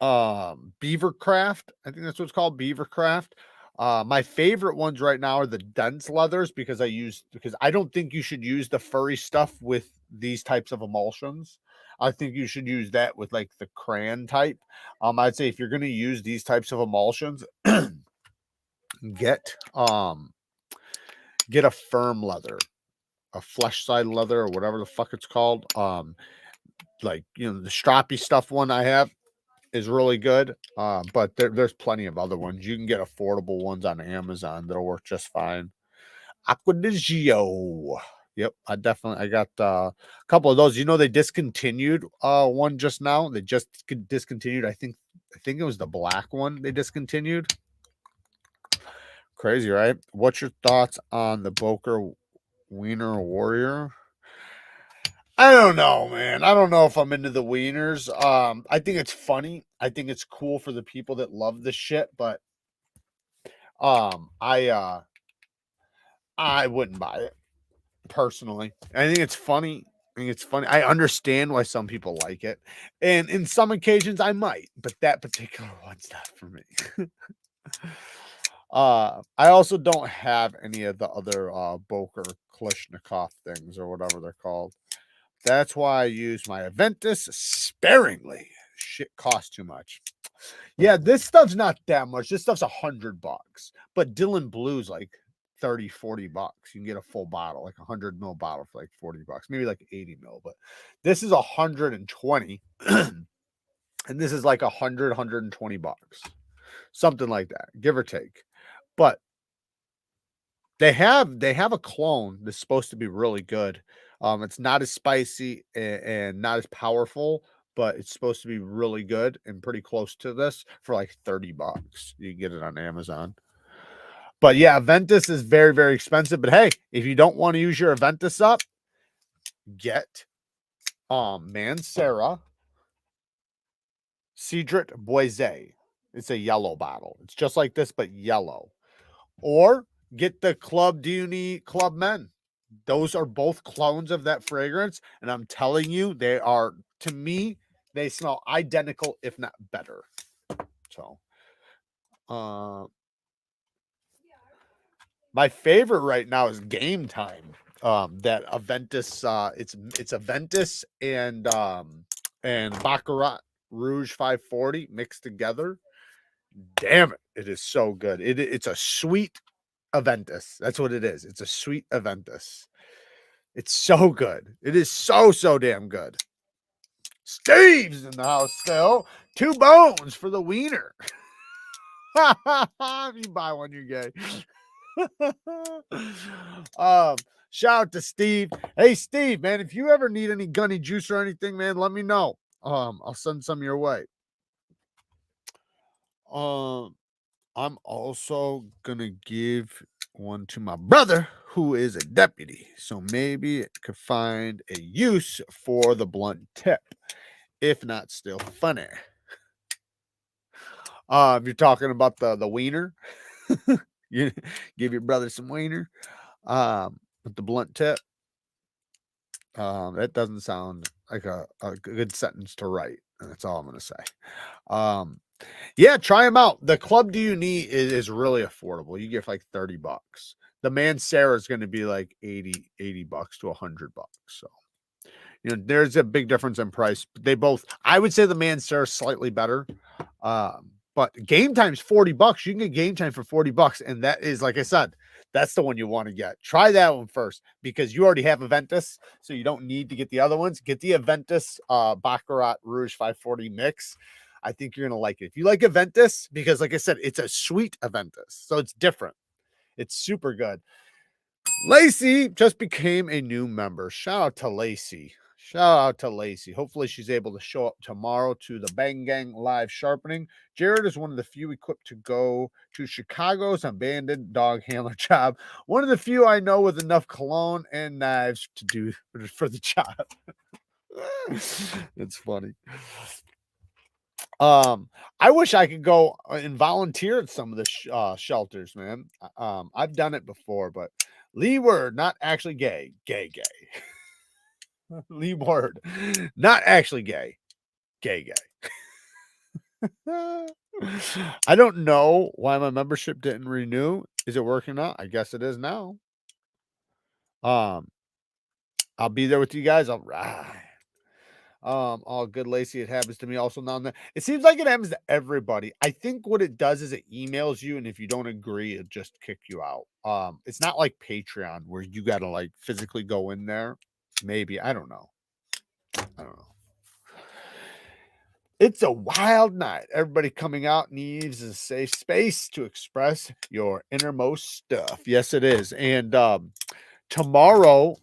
Beavercraft. I think that's what it's called, Beavercraft. My favorite ones right now are the dense leathers because I don't think you should use the furry stuff with these types of emulsions. I think you should use that with like the crayon type. I'd say if you're going to use these types of emulsions, get get a firm leather, a flesh side leather or whatever the fuck it's called. Like, you know, the stroppy stuff one I have is really good. But there's plenty of other ones. You can get affordable ones on Amazon that'll work just fine. Aquadigio. Yep, I got a couple of those. You know, they discontinued one just now. They just discontinued. I think it was the black one they discontinued. Crazy, right? What's your thoughts on the Boker Wiener Warrior? I don't know, man. I don't know if I'm into the wieners. I think it's funny. I think it's cool for the people that love this shit, but I wouldn't buy it personally. I think it's funny. I think it's funny. I understand why some people like it. And in some occasions I might, but that particular one's not for me. I also don't have any of the other Boker Klishnikov things or whatever they're called. That's why I use my Aventus sparingly. Shit costs too much. Yeah, this stuff's not that much. This stuff's $100, but Dylan Blue's like 30, $40. You can get a full bottle, like 100 ml bottle for like $40, maybe like 80 ml, but this is 120 and this is like $120, something like that, give or take. But they have a clone that's supposed to be really good. It's not as spicy and not as powerful, but it's supposed to be really good and pretty close to this for like $30. You can get it on Amazon. But yeah, Aventus is very, very expensive. But hey, if you don't want to use your Aventus up, get Mancera Cedrit Boise. It's a yellow bottle. It's just like this, but yellow. Or get the Club Duni Club Men. Those are both clones of that fragrance. And I'm telling you, they are, to me, they smell identical, if not better. So, my favorite right now is Game Time. That Aventus, it's Aventus and Baccarat Rouge 540 mixed together. Damn it, it is so good. It's a sweet Aventus. That's what it is. It's a sweet Aventus. It's so good. It is so damn good. Steve's in the house still. 2 bones for the wiener. If you buy one, you're gay. Shout out to Steve. Hey, Steve, man, if you ever need any gunny juice or anything, man, let me know. I'll send some your way. I'm also gonna give one to my brother who is a deputy, so maybe it could find a use for the blunt tip, if not still funny. You're talking about the wiener. You give your brother some wiener with the blunt tip. That doesn't sound like a good sentence to write. That's all I'm gonna say. Yeah, try them out. The Club Do You Need is really affordable. You get like $30. The Mancera is going to be like 80 bucks to $100. So, you know, there's a big difference in price. They both, I would say the Mancera is slightly better. But Game Time's $40. You can get Game Time for $40. And that is, like I said, that's the one you want to get. Try that one first because you already have Aventus, so you don't need to get the other ones. Get the Aventus Baccarat Rouge 540 mix. I think you're going to like it. If you like Aventus, because like I said, it's a sweet Aventus, so it's different. It's super good. Lacey just became a new member. Shout out to Lacey. Shout out to Lacey. Hopefully she's able to show up tomorrow to the Bang Gang live sharpening. Jared is one of the few equipped to go to Chicago's abandoned dog handler job. One of the few I know with enough cologne and knives to do for the job. It's funny. I wish I could go and volunteer at some of the shelters, man. I've done it before, but Lee Word, not actually gay. Gay. Lee Word, not actually gay. Gay. I don't know why my membership didn't renew. Is it working out? I guess it is now. I'll be there with you guys. All right. All good, Lacey. It happens to me also now and then. It seems like it happens to everybody. I think what it does is it emails you, and if you don't agree, it just kick you out. It's not like Patreon where you gotta like physically go in there. Maybe I don't know. It's a wild night. Everybody coming out needs a safe space to express your innermost stuff. Yes, it is. And tomorrow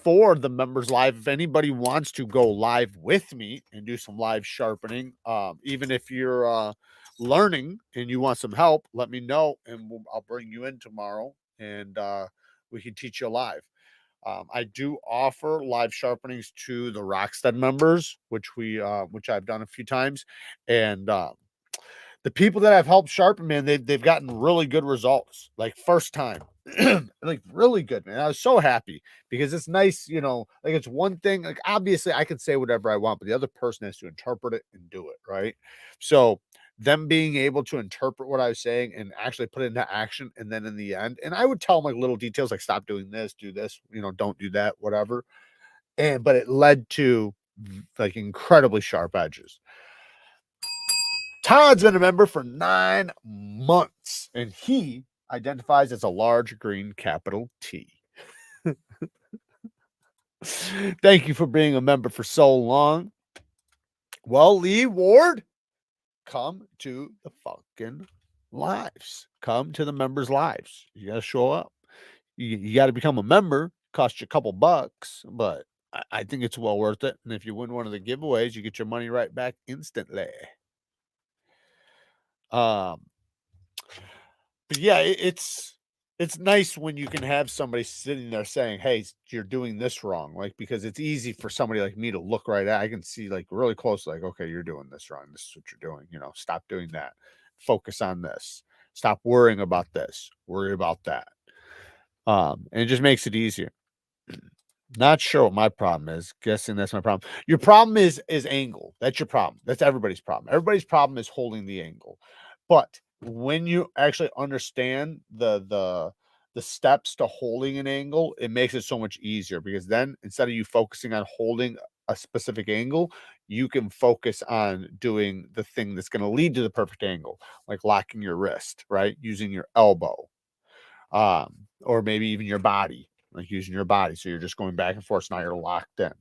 for the members live, if anybody wants to go live with me and do some live sharpening, even if you're learning and you want some help, let me know and I'll bring you in tomorrow and we can teach you live. I do offer live sharpenings to the Rockstead members, which I've done a few times, and the people that I've helped sharpen, man, they've gotten really good results, like first time, like really good, man. I was so happy because it's nice, like it's one thing, like obviously I can say whatever I want, but the other person has to interpret it and do it, right? So them being able to interpret what I was saying and actually put it into action, and then in the end, and I would tell them like little details, like stop doing this, do this, don't do that, whatever. But it led to like incredibly sharp edges. Todd's been a member for 9 months, and he identifies as a large green capital T. Thank you for being a member for so long. Well, Lee Ward, come to the fucking lives. Come to the members' lives. You got to show up. You got to become a member. Cost you a couple bucks, but I think it's well worth it. And if you win one of the giveaways, you get your money right back instantly. But yeah, it's nice when you can have somebody sitting there saying, "Hey, you're doing this wrong." Like, because it's easy for somebody like me to look right at. I can see like really close, like, okay, you're doing this wrong. This is what you're doing. Stop doing that. Focus on this. Stop worrying about this. Worry about that. And it just makes it easier. Not sure what my problem is. Guessing that's my problem. Your problem is angle. That's your problem. That's everybody's problem. Everybody's problem is holding the angle. But when you actually understand the steps to holding an angle, it makes it so much easier, because then instead of you focusing on holding a specific angle, you can focus on doing the thing that's going to lead to the perfect angle, like locking your wrist, right? Using your elbow, or maybe even your body, like using your body. So you're just going back and forth. So now you're locked in.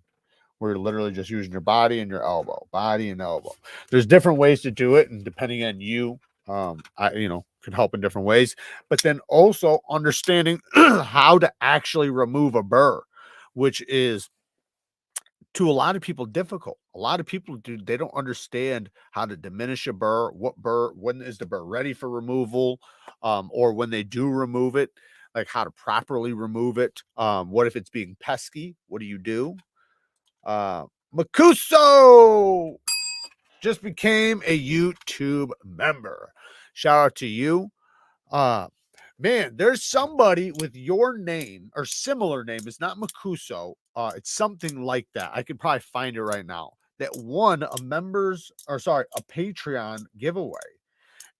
We're literally just using your body and your elbow, body and elbow. There's different ways to do it, and depending on you, can help in different ways. But then also understanding how to actually remove a burr, which is to a lot of people difficult. A lot of people they don't understand how to diminish a burr, when is the burr ready for removal, or when they do remove it, like how to properly remove it. What if it's being pesky? What do you do? Makuso just became a YouTube member. Shout out to you. Man, there's somebody with your name or similar name. It's not Makuso. It's something like that. I could probably find it right now. That won a Patreon giveaway.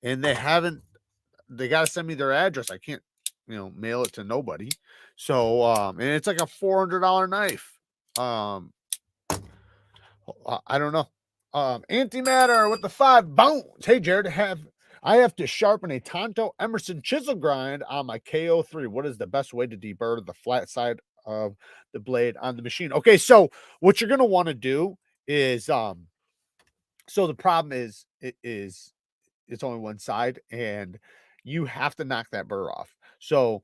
And they got to send me their address. I can't, mail it to nobody. So, and it's like a $400 knife. I don't know. Antimatter with the 5 bones. Hey, Jared, I have to sharpen a Tonto Emerson chisel grind on my KO3. What is the best way to deburr the flat side of the blade on the machine? Okay, so what you're going to want to do is, so the problem is, it's only one side, and you have to knock that burr off. So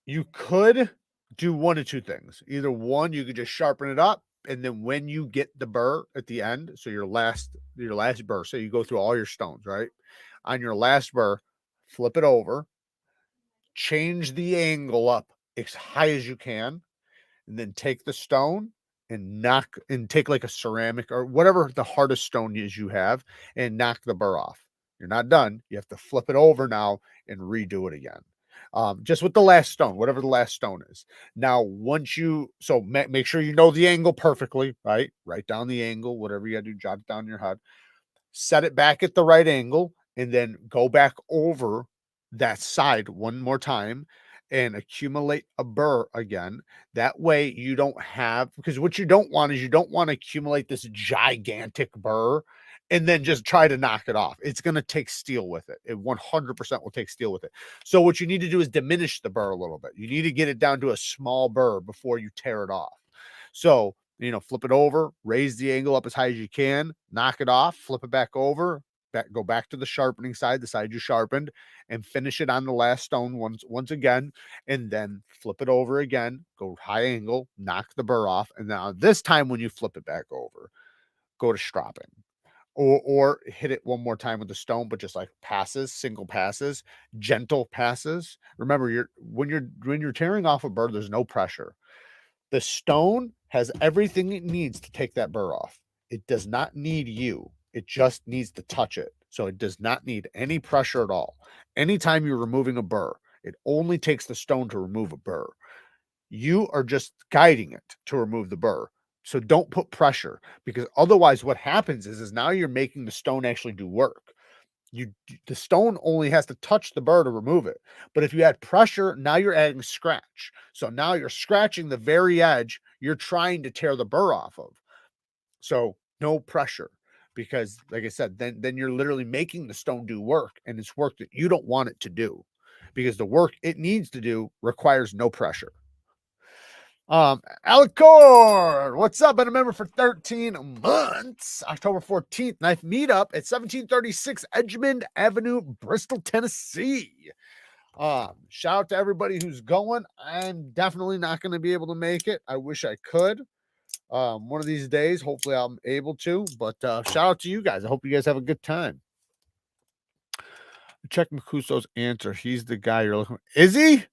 you could do one of two things. Either one, you could just sharpen it up, and then when you get the burr at the end, so your last burr, so you go through all your stones, right? On your last burr, flip it over, change the angle up as high as you can, and then take the stone and take like a ceramic or whatever the hardest stone is you have and knock the burr off. You're not done. You have to flip it over now and redo it again. Just with the last stone, whatever the last stone is. Now, once you, so make sure you know the angle perfectly, right? Write down the angle, whatever you got to do, jot it down in your head. Set it back at the right angle, and then go back over that side one more time and accumulate a burr again. That way you don't have, because what you don't want is you don't want to accumulate this gigantic burr and then just try to knock it off. It's going to take steel with it. It 100% will take steel with it. So what you need to do is diminish the burr a little bit. You need to get it down to a small burr before you tear it off. So, flip it over, raise the angle up as high as you can, knock it off, flip it back over, go back to the sharpening side, the side you sharpened, and finish it on the last stone once again, and then flip it over again, go high angle, knock the burr off, and now this time when you flip it back over, go to stropping. Or hit it one more time with the stone, but just like passes, single passes, gentle passes. Remember, when you're tearing off a burr, there's no pressure. The stone has everything it needs to take that burr off. It does not need you. It just needs to touch it. So it does not need any pressure at all. Anytime you're removing a burr, it only takes the stone to remove a burr. You are just guiding it to remove the burr. So don't put pressure, because otherwise what happens is now you're making the stone actually do work. The stone only has to touch the burr to remove it. But if you add pressure, now you're adding scratch. So now you're scratching the very edge you're trying to tear the burr off of. So no pressure, because like I said, then you're literally making the stone do work, and it's work that you don't want it to do, because the work it needs to do requires no pressure. Alicor, what's up? Been a member for 13 months. October 14th, knife meetup at 1736 Edgemond Avenue, Bristol, Tennessee. Shout out to everybody who's going. I'm definitely not going to be able to make it. I wish I could. One of these days, hopefully I'm able to, but shout out to you guys. I hope you guys have a good time. Check Makuso's answer. He's the guy you're looking for. Is he?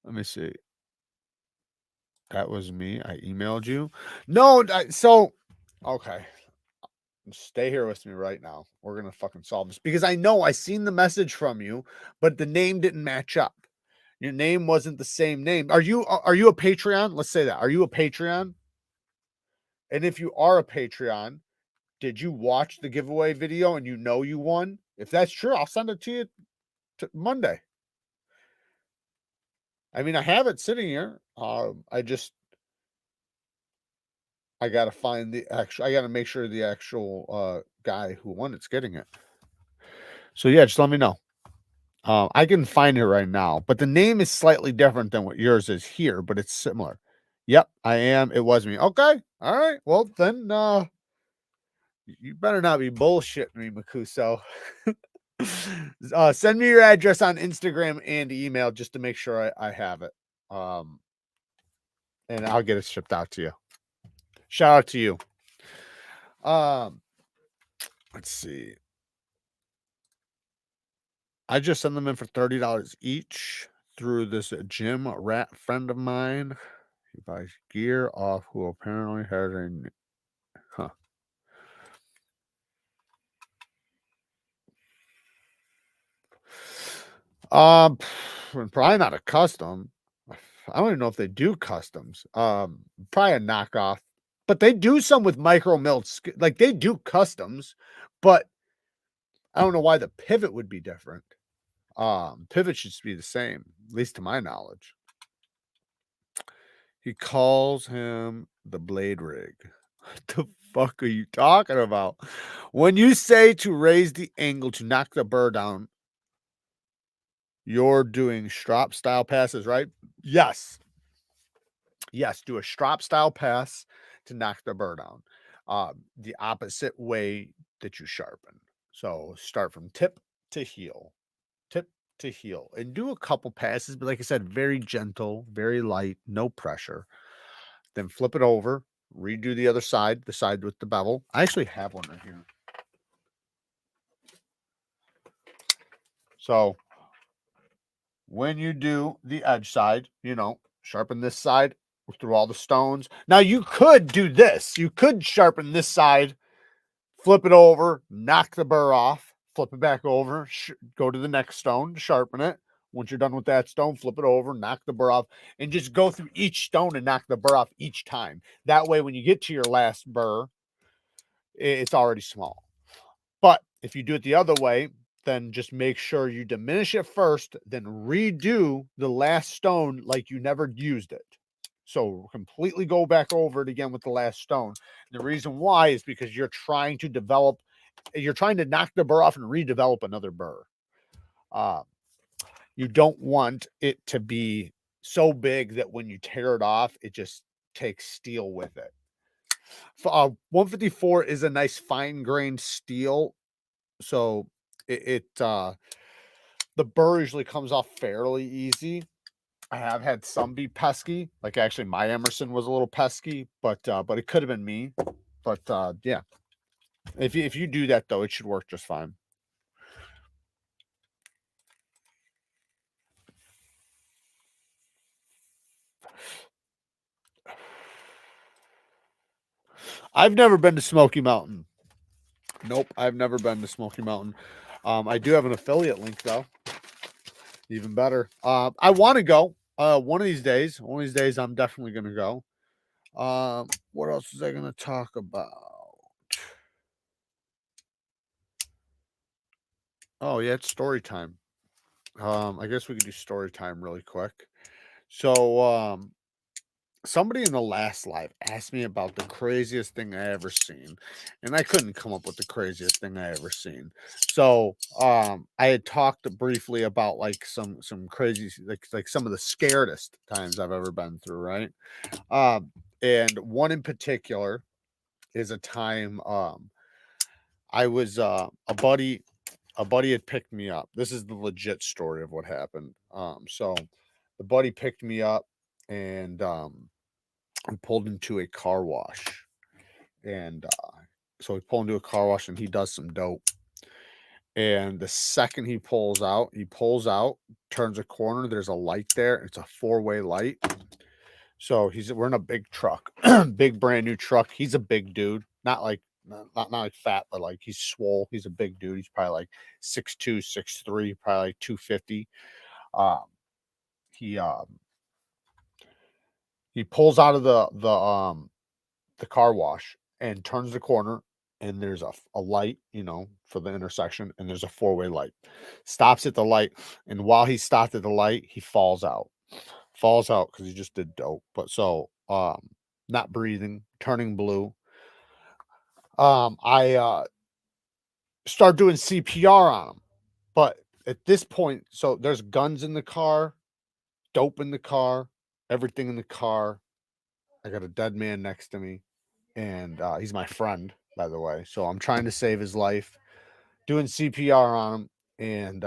Let me see. That was me. I emailed you. No, okay. Stay here with me right now. We're gonna fucking solve this, because I know I seen the message from you, but the name didn't match up. Your name wasn't the same name. Are you a Patreon? Let's say that. Are you a Patreon? And if you are a Patreon, did you watch the giveaway video and you won? If that's true, I'll send it to you Monday. I mean, I have it sitting here. I gotta find I gotta make sure the actual guy who won it's getting it. So yeah, just let me know. I can find it right now, but the name is slightly different than what yours is here, but it's similar. Yep, I am. It was me. Okay. All right. Well, then you better not be bullshitting me, Makuso. Send me your address on Instagram and email just to make sure I have it. And I'll get it shipped out to you. Shout out to you. Let's see. I just send them in for $30 each through this gym rat friend of mine. He buys gear off who apparently has a probably not a custom. I don't even know if they do customs. Probably a knockoff, but they do some with micro milled. Like they do customs, but I don't know why the pivot would be different. Pivot should be the same, at least to my knowledge. He calls him the blade rig. What the fuck are you talking about? When you say to raise the angle to knock the burr down, you're doing strop style passes, right? Yes. Yes, do a strop style pass to knock the burr down. The opposite way that you sharpen. So start from tip to heel, and do a couple passes, but like I said, very gentle, very light, no pressure. Then flip it over, redo the other side, the side with the bevel. I actually have one right here. So when you do the edge side, sharpen this side, through all the stones. Now you could do this. You could sharpen this side, flip it over, knock the burr off, flip it back over, go to the next stone, sharpen it. Once you're done with that stone, flip it over, knock the burr off, and just go through each stone and knock the burr off each time. That way, when you get to your last burr, it's already small. But if you do it the other way, then just make sure you diminish it first, then redo the last stone like you never used it. So completely go back over it again with the last stone. The reason why is because you're trying to knock the burr off and redevelop another burr. You don't want it to be so big that when you tear it off, it just takes steel with it. 154 is a nice fine grained steel. So the burr usually comes off fairly easy. I have had some be pesky. Like actually my Emerson was a little pesky, but it could have been me. But yeah. If you do that though, it should work just fine. I've never been to Smoky Mountain. Nope, I've never been to Smoky Mountain. I do have an affiliate link though. Even better. I want to go. One of these days. One of these days, I'm definitely gonna go. What else is I gonna talk about? Oh yeah, it's story time. I guess we could do story time really quick. So, somebody in the last live asked me about the craziest thing I ever seen, and I couldn't come up with the craziest thing I ever seen. So, I had talked briefly about like some crazy like some of the scaredest times I've ever been through, right? And one in particular is a time I was a buddy had picked me up. This is the legit story of what happened. So the buddy picked me up and we pulled into a car wash. And so we pull into a car wash and he does some dope. And the second he pulls out, turns a corner, there's a light there. It's a four-way light. So we're in a big truck, big brand new truck. He's a big dude, not like fat, but like he's swole. He's a big dude. He's probably like 6'2", 6'3", probably like 250. Um, he he pulls out of the car wash and turns the corner, and there's a light, for the intersection, and there's a four-way light. Stops at the light, and while he stopped at the light, he falls out because he just did dope. But so not breathing, turning blue. I start doing CPR on him, but at this point, so there's guns in the car, dope in the car, everything in the car. I got a dead man next to me, and he's my friend, by the way. So I'm trying to save his life, doing CPR on him, and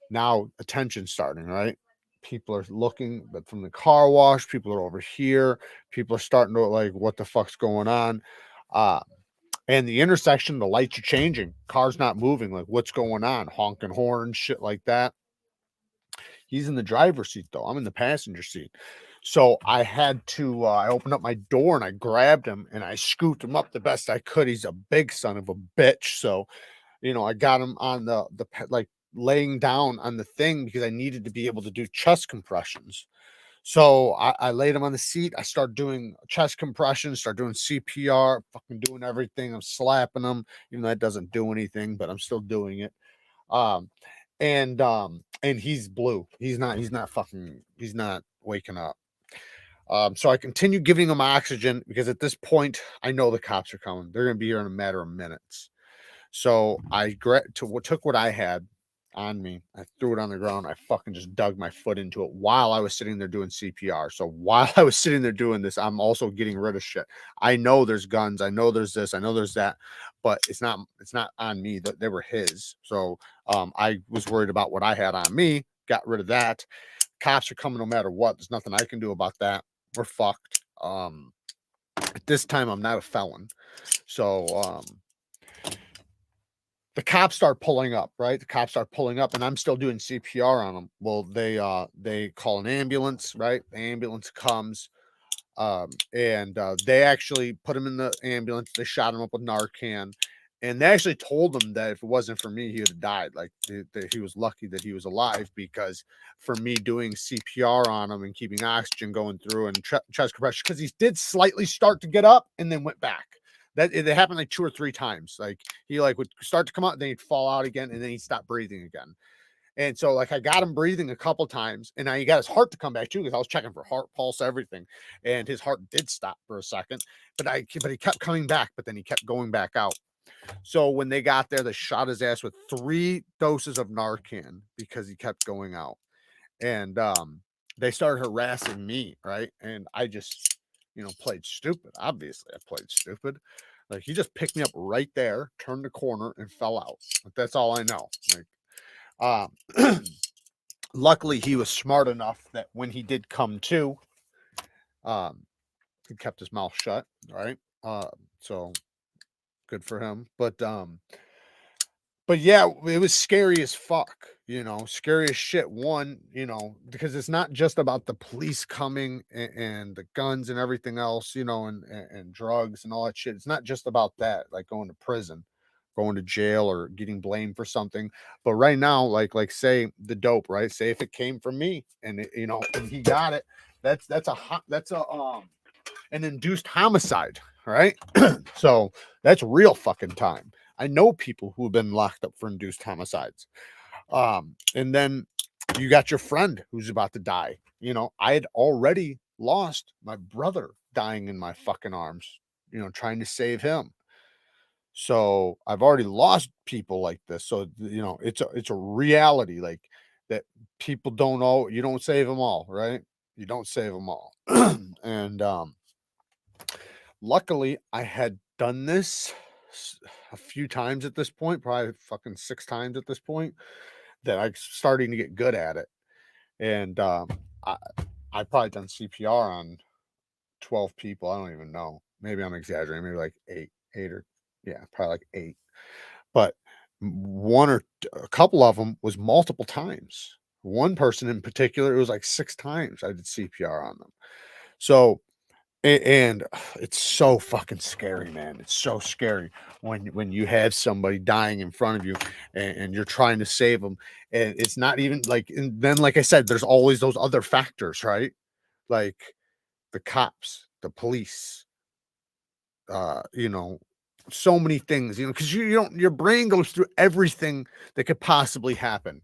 now attention's starting, right? People are looking, but from the car wash, people are over here. People are starting to like, what the fuck's going on? And the intersection, the lights are changing. Car's not moving. Like, what's going on? Honking horns, shit like that. He's in the driver's seat, though. I'm in the passenger seat. So I had to, I opened up my door and I grabbed him and I scooped him up the best I could. He's a big son of a bitch. So, I got him on the like laying down on the thing because I needed to be able to do chest compressions. So I laid him on the seat. I start doing chest compressions, start doing CPR, fucking doing everything. I'm slapping him, even though that doesn't do anything, but I'm still doing it. And he's blue. He's not waking up. So I continue giving him oxygen because at this point I know the cops are coming. They're gonna be here in a matter of minutes. So I took what I had on me. I threw it on the ground. I fucking just dug my foot into it while I was sitting there doing CPR. So while I was sitting there doing this, I'm also getting rid of shit. I know there's guns. I know there's this. I know there's that, but it's not on me. They were his. So I was worried about what I had on me. Got rid of that. Cops are coming no matter what. There's nothing I can do about that. We're fucked. At this time, I'm not a felon. So the cops start pulling up, right? The cops start pulling up and I'm still doing CPR on them. Well, they call an ambulance, right? The ambulance comes. And they actually put him in the ambulance. They shot him up with Narcan. And they actually told him that if it wasn't for me, he would have died. Like he was lucky that he was alive, because for me doing CPR on him and keeping oxygen going through and chest compression, because he did slightly start to get up and then went back. That it happened like 2 or 3 times. Like he like would start to come out, then he'd fall out again, and then he'd stop breathing again. And so like I got him breathing a couple times, and now he got his heart to come back too, because I was checking for heart pulse, everything, and his heart did stop for a second, but he kept coming back, but then he kept going back out. So when they got there, they shot his ass with 3 doses of Narcan because he kept going out. And they started harassing me, right? And I just, played stupid. Obviously, I played stupid. Like he just picked me up right there, turned the corner, and fell out. Like, that's all I know. Like, luckily, he was smart enough that when he did come to, he kept his mouth shut, right? So good for him. But yeah, it was scary as fuck, scary as shit. One, because it's not just about the police coming and the guns and everything else, and drugs and all that shit. It's not just about that, like going to prison, going to jail, or getting blamed for something. But right now, like say the dope, right? Say if it came from me and and he got it, that's an induced homicide, right? So that's real fucking time. I know people who have been locked up for induced homicides. And then you got your friend who's about to die. I had already lost my brother dying in my fucking arms, trying to save him. So I've already lost people like this. So, it's a reality, like that people don't all, you don't save them all, right? You don't save them all. And, luckily, I had done this a few times at this point, probably fucking 6 times at this point, that I'm starting to get good at it. And I I probably done CPR on 12 people. I don't even know. Maybe I'm exaggerating. Maybe like 8 or yeah, probably like 8. But a couple of them was multiple times. One person in particular, it was like 6 times I did CPR on them. So and it's so fucking scary, man. It's so scary when you have somebody dying in front of you, and you're trying to save them, and it's not even like. And then, like I said, there's always those other factors, right? Like the cops, the police, uh, you know, so many things, because you don't. Your brain goes through everything that could possibly happen,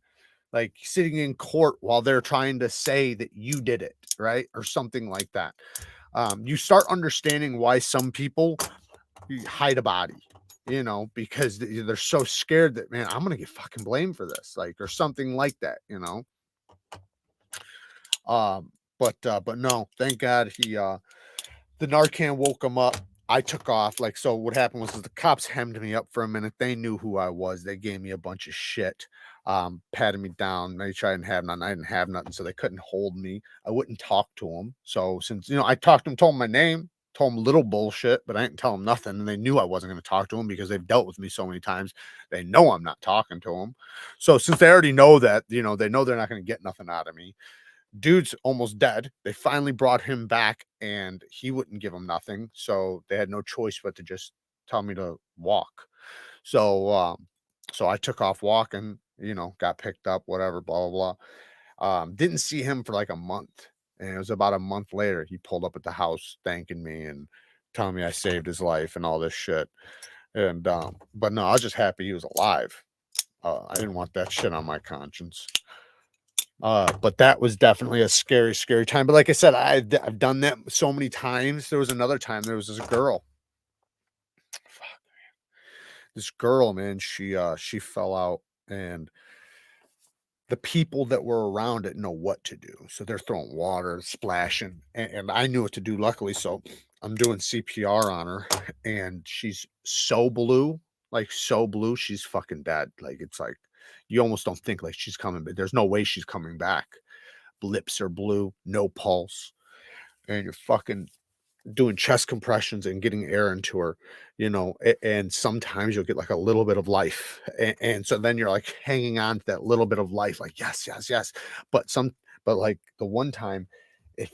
like sitting in court while they're trying to say that you did it, right, or something like that. You start understanding why some people hide a body, because they're so scared that, man, I'm gonna get fucking blamed for this, like, or something like that. But no, thank God the Narcan woke him up. I took off. Like, so what happened was the cops hemmed me up for a minute. They knew who I was. They gave me a bunch of shit, patted me down, made sure I didn't have nothing. I didn't have nothing, so they couldn't hold me. I wouldn't talk to them. So since, I talked to them, told them my name, told them little bullshit, but I didn't tell them nothing. And they knew I wasn't going to talk to them because they've dealt with me so many times. They know I'm not talking to them. So since they already know that, they know they're not going to get nothing out of me. Dude's almost dead. They finally brought him back, and he wouldn't give them nothing. So they had no choice but to just tell me to walk. So I took off walking, got picked up, whatever, blah, blah, blah. Didn't see him for like a month. And it was about a month later, he pulled up at the house thanking me and telling me I saved his life and all this shit. And, but no, I was just happy he was alive. I didn't want that shit on my conscience. But that was definitely a scary, scary time. But like I said, I've done that so many times. There was another time, there was this girl. Fuck, this girl, man, she fell out, and the people that were around it know what to do. So they're throwing water, splashing, and I knew what to do, luckily. So I'm doing CPR on her, and she's so blue, like so blue, she's fucking dead. Like, it's like you almost don't think like she's coming, but there's no way she's coming back. Lips are blue, no pulse, and you're fucking doing chest compressions and getting air into her, and sometimes you'll get like a little bit of life. And so then you're like hanging on to that little bit of life, like, yes, yes, yes. But like the one time, it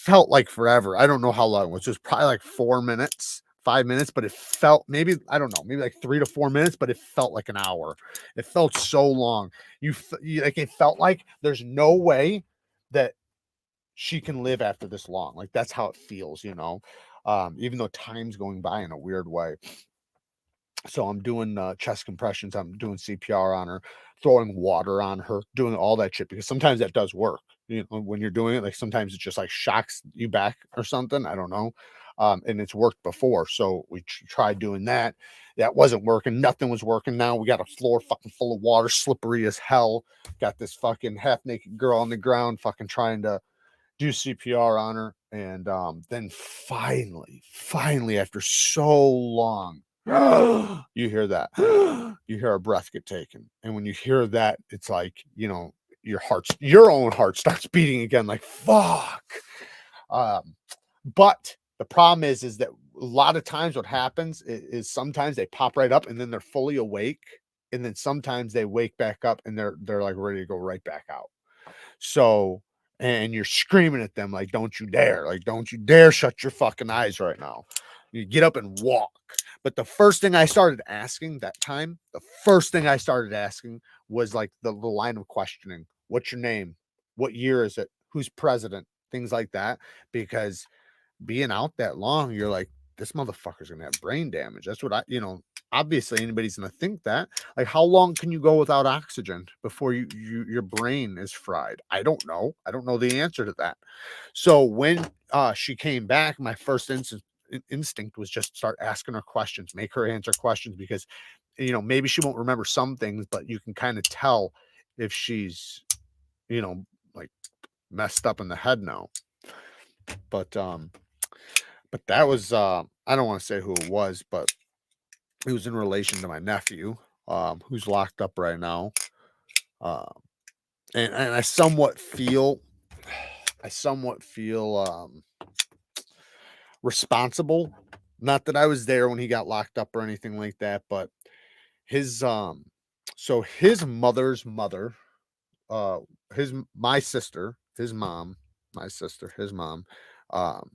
felt like forever. I don't know how long it was. It was probably like 4 minutes, 5 minutes, but it felt maybe, I don't know, maybe like 3 to 4 minutes, but it felt like an hour. It felt so long. Like, it felt like there's no way that she can live after this long. Like, that's how it feels, you know. Even though time's going by in a weird way. So I'm doing chest compressions, I'm doing CPR on her, throwing water on her, doing all that shit, because sometimes that does work. You know, when you're doing it, like sometimes it just like shocks you back or something. I don't know. And it's worked before. So we tried doing that. That wasn't working. Nothing was working. Now we got a floor fucking full of water, slippery as hell. Got this fucking half naked girl on the ground, fucking trying to do CPR on her. And then finally, after so long, you hear that. You hear a breath get taken. And when you hear that, it's like, you know, your own heart starts beating again, like, fuck. But the problem is that a lot of times what happens is sometimes they pop right up and then they're fully awake. And then sometimes they wake back up and they're like ready to go right back out. So, and you're screaming at them like, don't you dare, like, don't you dare shut your fucking eyes right now. You get up and walk. But the first thing I started asking that time, the first thing I started asking was like the line of questioning. What's your name? What year is it? Who's president? Things like that. Because being out that long, you're like, this motherfucker's gonna have brain damage. That's what obviously anybody's gonna think that. Like, how long can you go without oxygen before your brain is fried? I don't know. I don't know the answer to that. So when she came back, my first instinct was just start asking her questions, make her answer questions, because you know, maybe she won't remember some things, but you can kind of tell if she's, you know, like messed up in the head now. But that was I don't want to say who it was, but it was in relation to my nephew, who's locked up right now. And I somewhat feel responsible. Not that I was there when he got locked up or anything like that, but his so his mother's mother, my sister, his mom, my sister, his mom, um,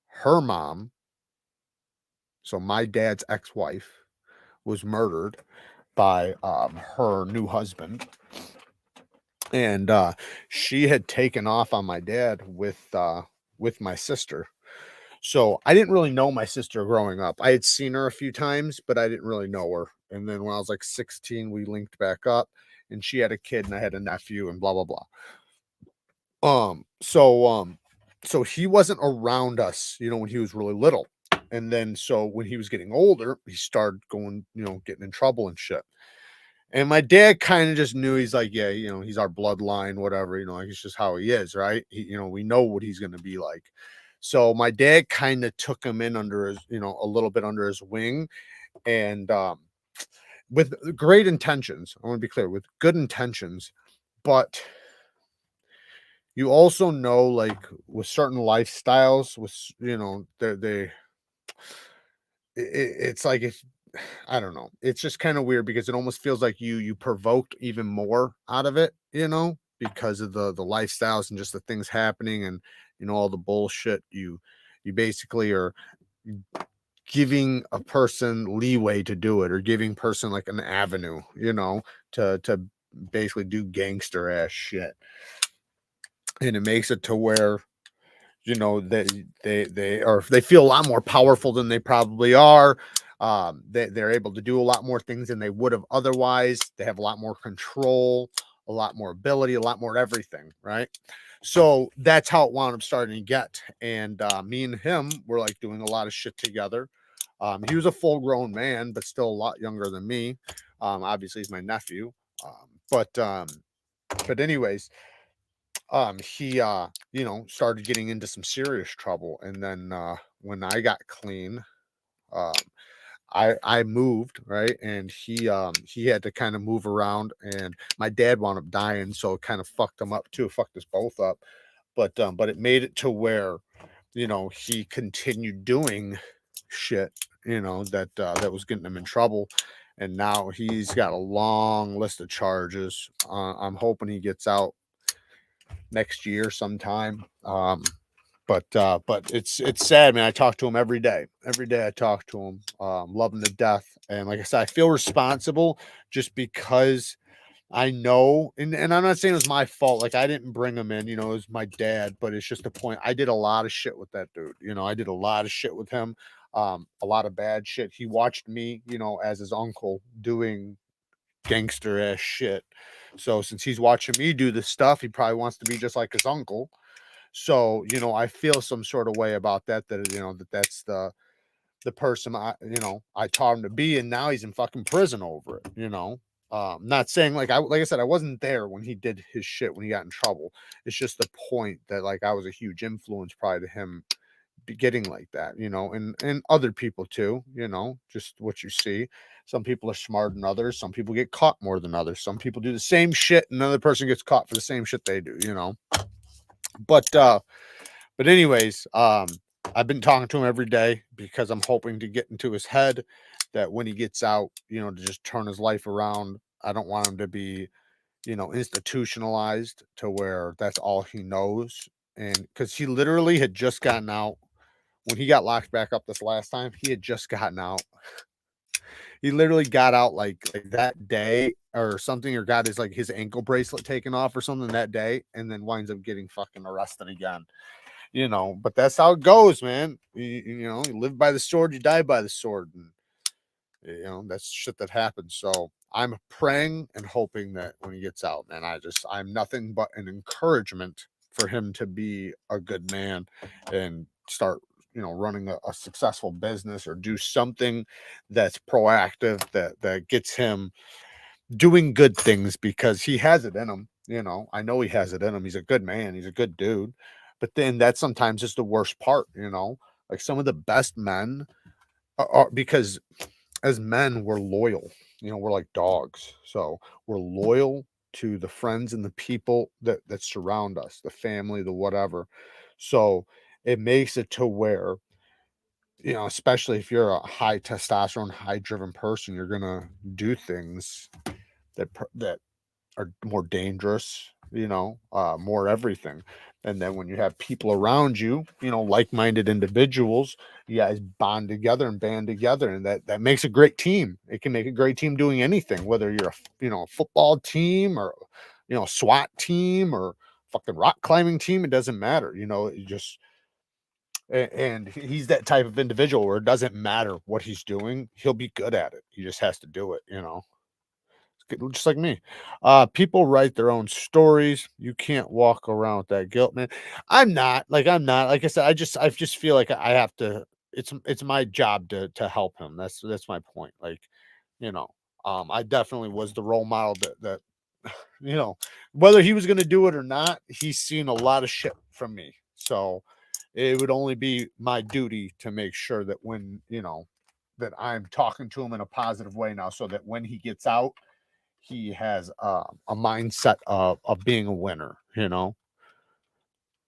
her mom, so my dad's ex-wife, was murdered by her new husband. And she had taken off on my dad with my sister. So I didn't really know my sister growing up. I had seen her a few times, but I didn't really know her. And then when I was like 16, we linked back up, and she had a kid and I had a nephew and blah blah blah. So he wasn't around us, you know, when he was really little. And then so when he was getting older, he started going, you know, getting in trouble and shit. And my dad kind of just knew, he's like, yeah, you know, he's our bloodline, whatever, you know, like, it's just how he is, right? You know, we know what he's going to be like. So my dad kind of took him in under his, you know, a little bit under his wing, and with great intentions. I want to be clear, with good intentions, but you also know, like, with certain lifestyles, with, you know, it's like, if I don't know, it's just kind of weird, because it almost feels like you provoked even more out of it, you know, because of the lifestyles and just the things happening, and you know, all the bullshit. You basically are giving a person leeway to do it, or giving person like an avenue, you know, to basically do gangster ass shit. And it makes it to where, you know, they feel a lot more powerful than they probably are. They're able to do a lot more things than they would have otherwise. They have a lot more control, a lot more ability, a lot more everything, right? So that's how it wound up starting to get. And me and him were like doing a lot of shit together. He was a full-grown man, but still a lot younger than me. Obviously, he's my nephew. But anyways, he you know, started getting into some serious trouble. And then when I got clean, um I moved, right, and he had to kind of move around, and my dad wound up dying, so it kind of fucked him up too, fucked us both up. But it made it to where, you know, he continued doing shit, you know, that was getting him in trouble. And now he's got a long list of charges. I'm hoping he gets out next year sometime. But it's sad, man. I talk to him every day. Every day I talk to him. Love him to death. And like I said, I feel responsible just because I know, and I'm not saying it was my fault. Like I didn't bring him in, you know, it was my dad, but it's just a point. I did a lot of shit with that dude. You know, I did a lot of shit with him. A lot of bad shit. He watched me, you know, as his uncle doing gangster ass shit. So since he's watching me do this stuff, he probably wants to be just like his uncle. So, you know, I feel some sort of way about that, you know, that's the person I taught him to be, and now he's in fucking prison over it, you know. Not saying like I said, I wasn't there when he did his shit, when he got in trouble. It's just the point that like I was a huge influence probably to him getting like that, you know, and other people too, you know, just what you see. Some people are smarter than others, some people get caught more than others, some people do the same shit and another person gets caught for the same shit they do, you know. But anyways, I've been talking to him every day because I'm hoping to get into his head that when he gets out, you know, to just turn his life around. I don't want him to be, you know, institutionalized to where that's all he knows. And because he literally had just gotten out when he got locked back up this last time, he had just gotten out. He literally got out like that day or something, or got his ankle bracelet taken off or something that day, and then winds up getting fucking arrested again. You know, but that's how it goes, man. You know, you live by the sword, you die by the sword, and you know that's shit that happens. So I'm praying and hoping that when he gets out, man, I'm nothing but an encouragement for him to be a good man and start, you know, running a successful business or do something that's proactive that gets him doing good things, because he has it in him. You know, I know he has it in him. He's a good man. He's a good dude. But then that sometimes is the worst part, you know, like some of the best men are because as men, we're loyal. You know, we're like dogs. So we're loyal to the friends and the people that surround us, the family, the whatever. So it makes it to where, you know, especially if you're a high testosterone, high driven person, you're gonna do things that are more dangerous, you know, more everything. And then when you have people around you, you know, like-minded individuals, you guys bond together and band together, and that makes a great team. It can make a great team doing anything, whether you're a football team or, you know, SWAT team or fucking rock climbing team. It doesn't matter, you know. You just and he's that type of individual where it doesn't matter what he's doing, he'll be good at it. He just has to do it, you know, just like me. People write their own stories. You can't walk around with that guilt, man. I'm not like I said, I just feel like I have to. It's my job to help him. That's my point. Like, you know, I definitely was the role model that you know, whether he was going to do it or not, he's seen a lot of shit from me. So it would only be my duty to make sure that when, you know, that I'm talking to him in a positive way now, so that when he gets out, he has a mindset of being a winner, you know.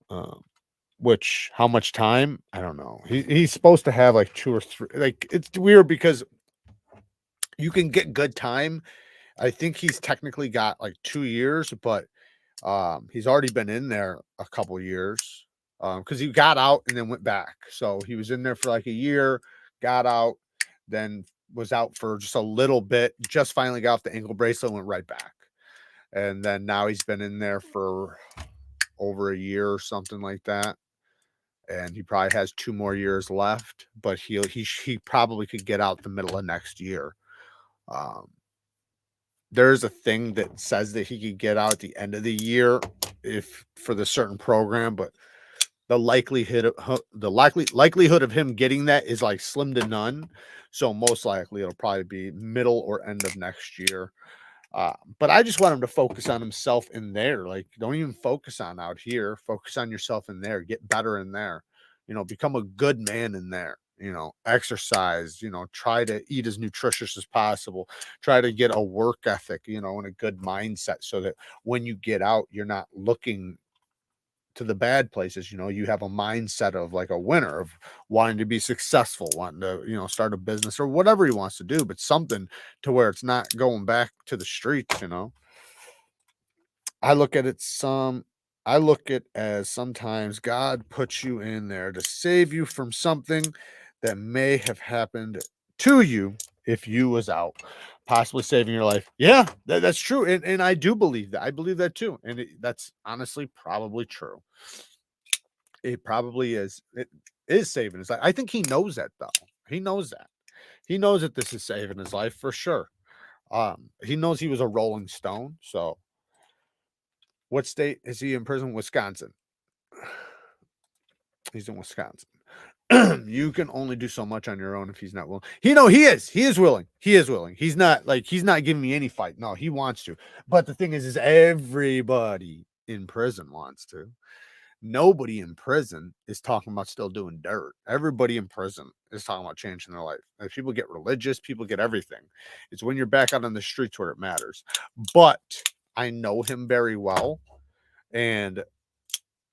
Um, which how much time? I don't know. He's supposed to have like 2 or 3. Like it's weird because you can get good time. I think he's technically got like 2 years, but he's already been in there a couple years because he got out and then went back. So he was in there for like a year, got out, then was out for just a little bit, just finally got off the ankle bracelet, went right back. And then now he's been in there for over a year or something like that. And he probably has 2 more years left, but he probably could get out the middle of next year. Um, there's a thing that says that he could get out at the end of the year if for the certain program, but the likelihood of him getting that is like slim to none. So most likely it'll probably be middle or end of next year. But I just want him to focus on himself in there. Like, don't even focus on out here. Focus on yourself in there. Get better in there. You know, become a good man in there. You know, exercise. You know, try to eat as nutritious as possible. Try to get a work ethic. You know, and a good mindset, so that when you get out, you're not looking to the bad places. You know, you have a mindset of like a winner, of wanting to be successful, wanting to, you know, start a business or whatever he wants to do, but something to where it's not going back to the streets, you know. I look at it some I look at as sometimes God puts you in there to save you from something that may have happened to you if you was out, possibly saving your life. Yeah, that's true. And I do believe that. I believe that too. And that's honestly probably true. It probably is. It is saving his life. I think he knows that though. He knows that. He knows that this is saving his life for sure. He knows he was a Rolling Stone. So what state is he in prison? Wisconsin. He's in Wisconsin. You can only do so much on your own if he's not willing. He is. He is willing. He is willing. He's not giving me any fight. No, he wants to. But the thing is everybody in prison wants to. Nobody in prison is talking about still doing dirt. Everybody in prison is talking about changing their life. Like, people get religious, people get everything. It's when you're back out on the streets where it matters. But I know him very well, and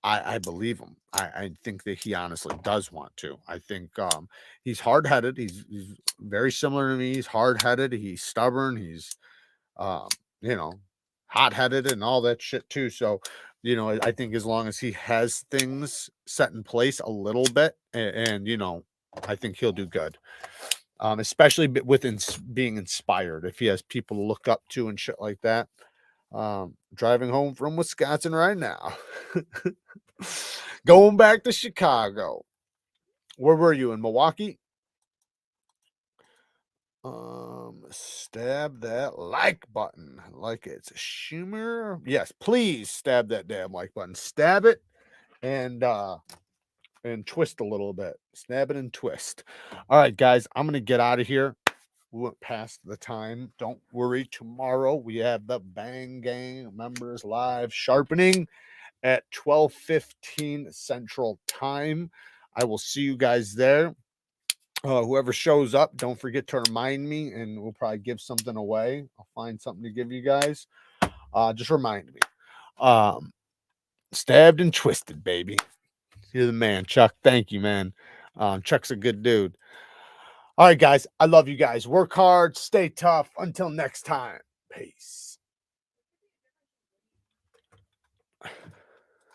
I believe him. I think that he honestly does want to. I think he's hard-headed. He's very similar to me. He's hard-headed. He's stubborn. He's um, you know, hot-headed and all that shit too. So, I think as long as he has things set in place a little bit, and I think he'll do good. Especially with being inspired. If he has people to look up to and shit like that. Driving home from Wisconsin right now. Going back to Chicago. Where were you, in Milwaukee? Stab that like button like it's Schumer. Yes, please stab that damn like button. Stab it and twist a little bit. Stab it and twist. All right, guys, I'm gonna get out of here. We went past the time. Don't worry. Tomorrow we have the Bang Gang members live sharpening at 12:15 Central Time. I will see you guys there. Whoever shows up, don't forget to remind me, and we'll probably give something away. I'll find something to give you guys. Just remind me. Stabbed and twisted, baby. You're the man, Chuck. Thank you, man. Chuck's a good dude. All right, guys. I love you guys. Work hard. Stay tough. Until next time. Peace.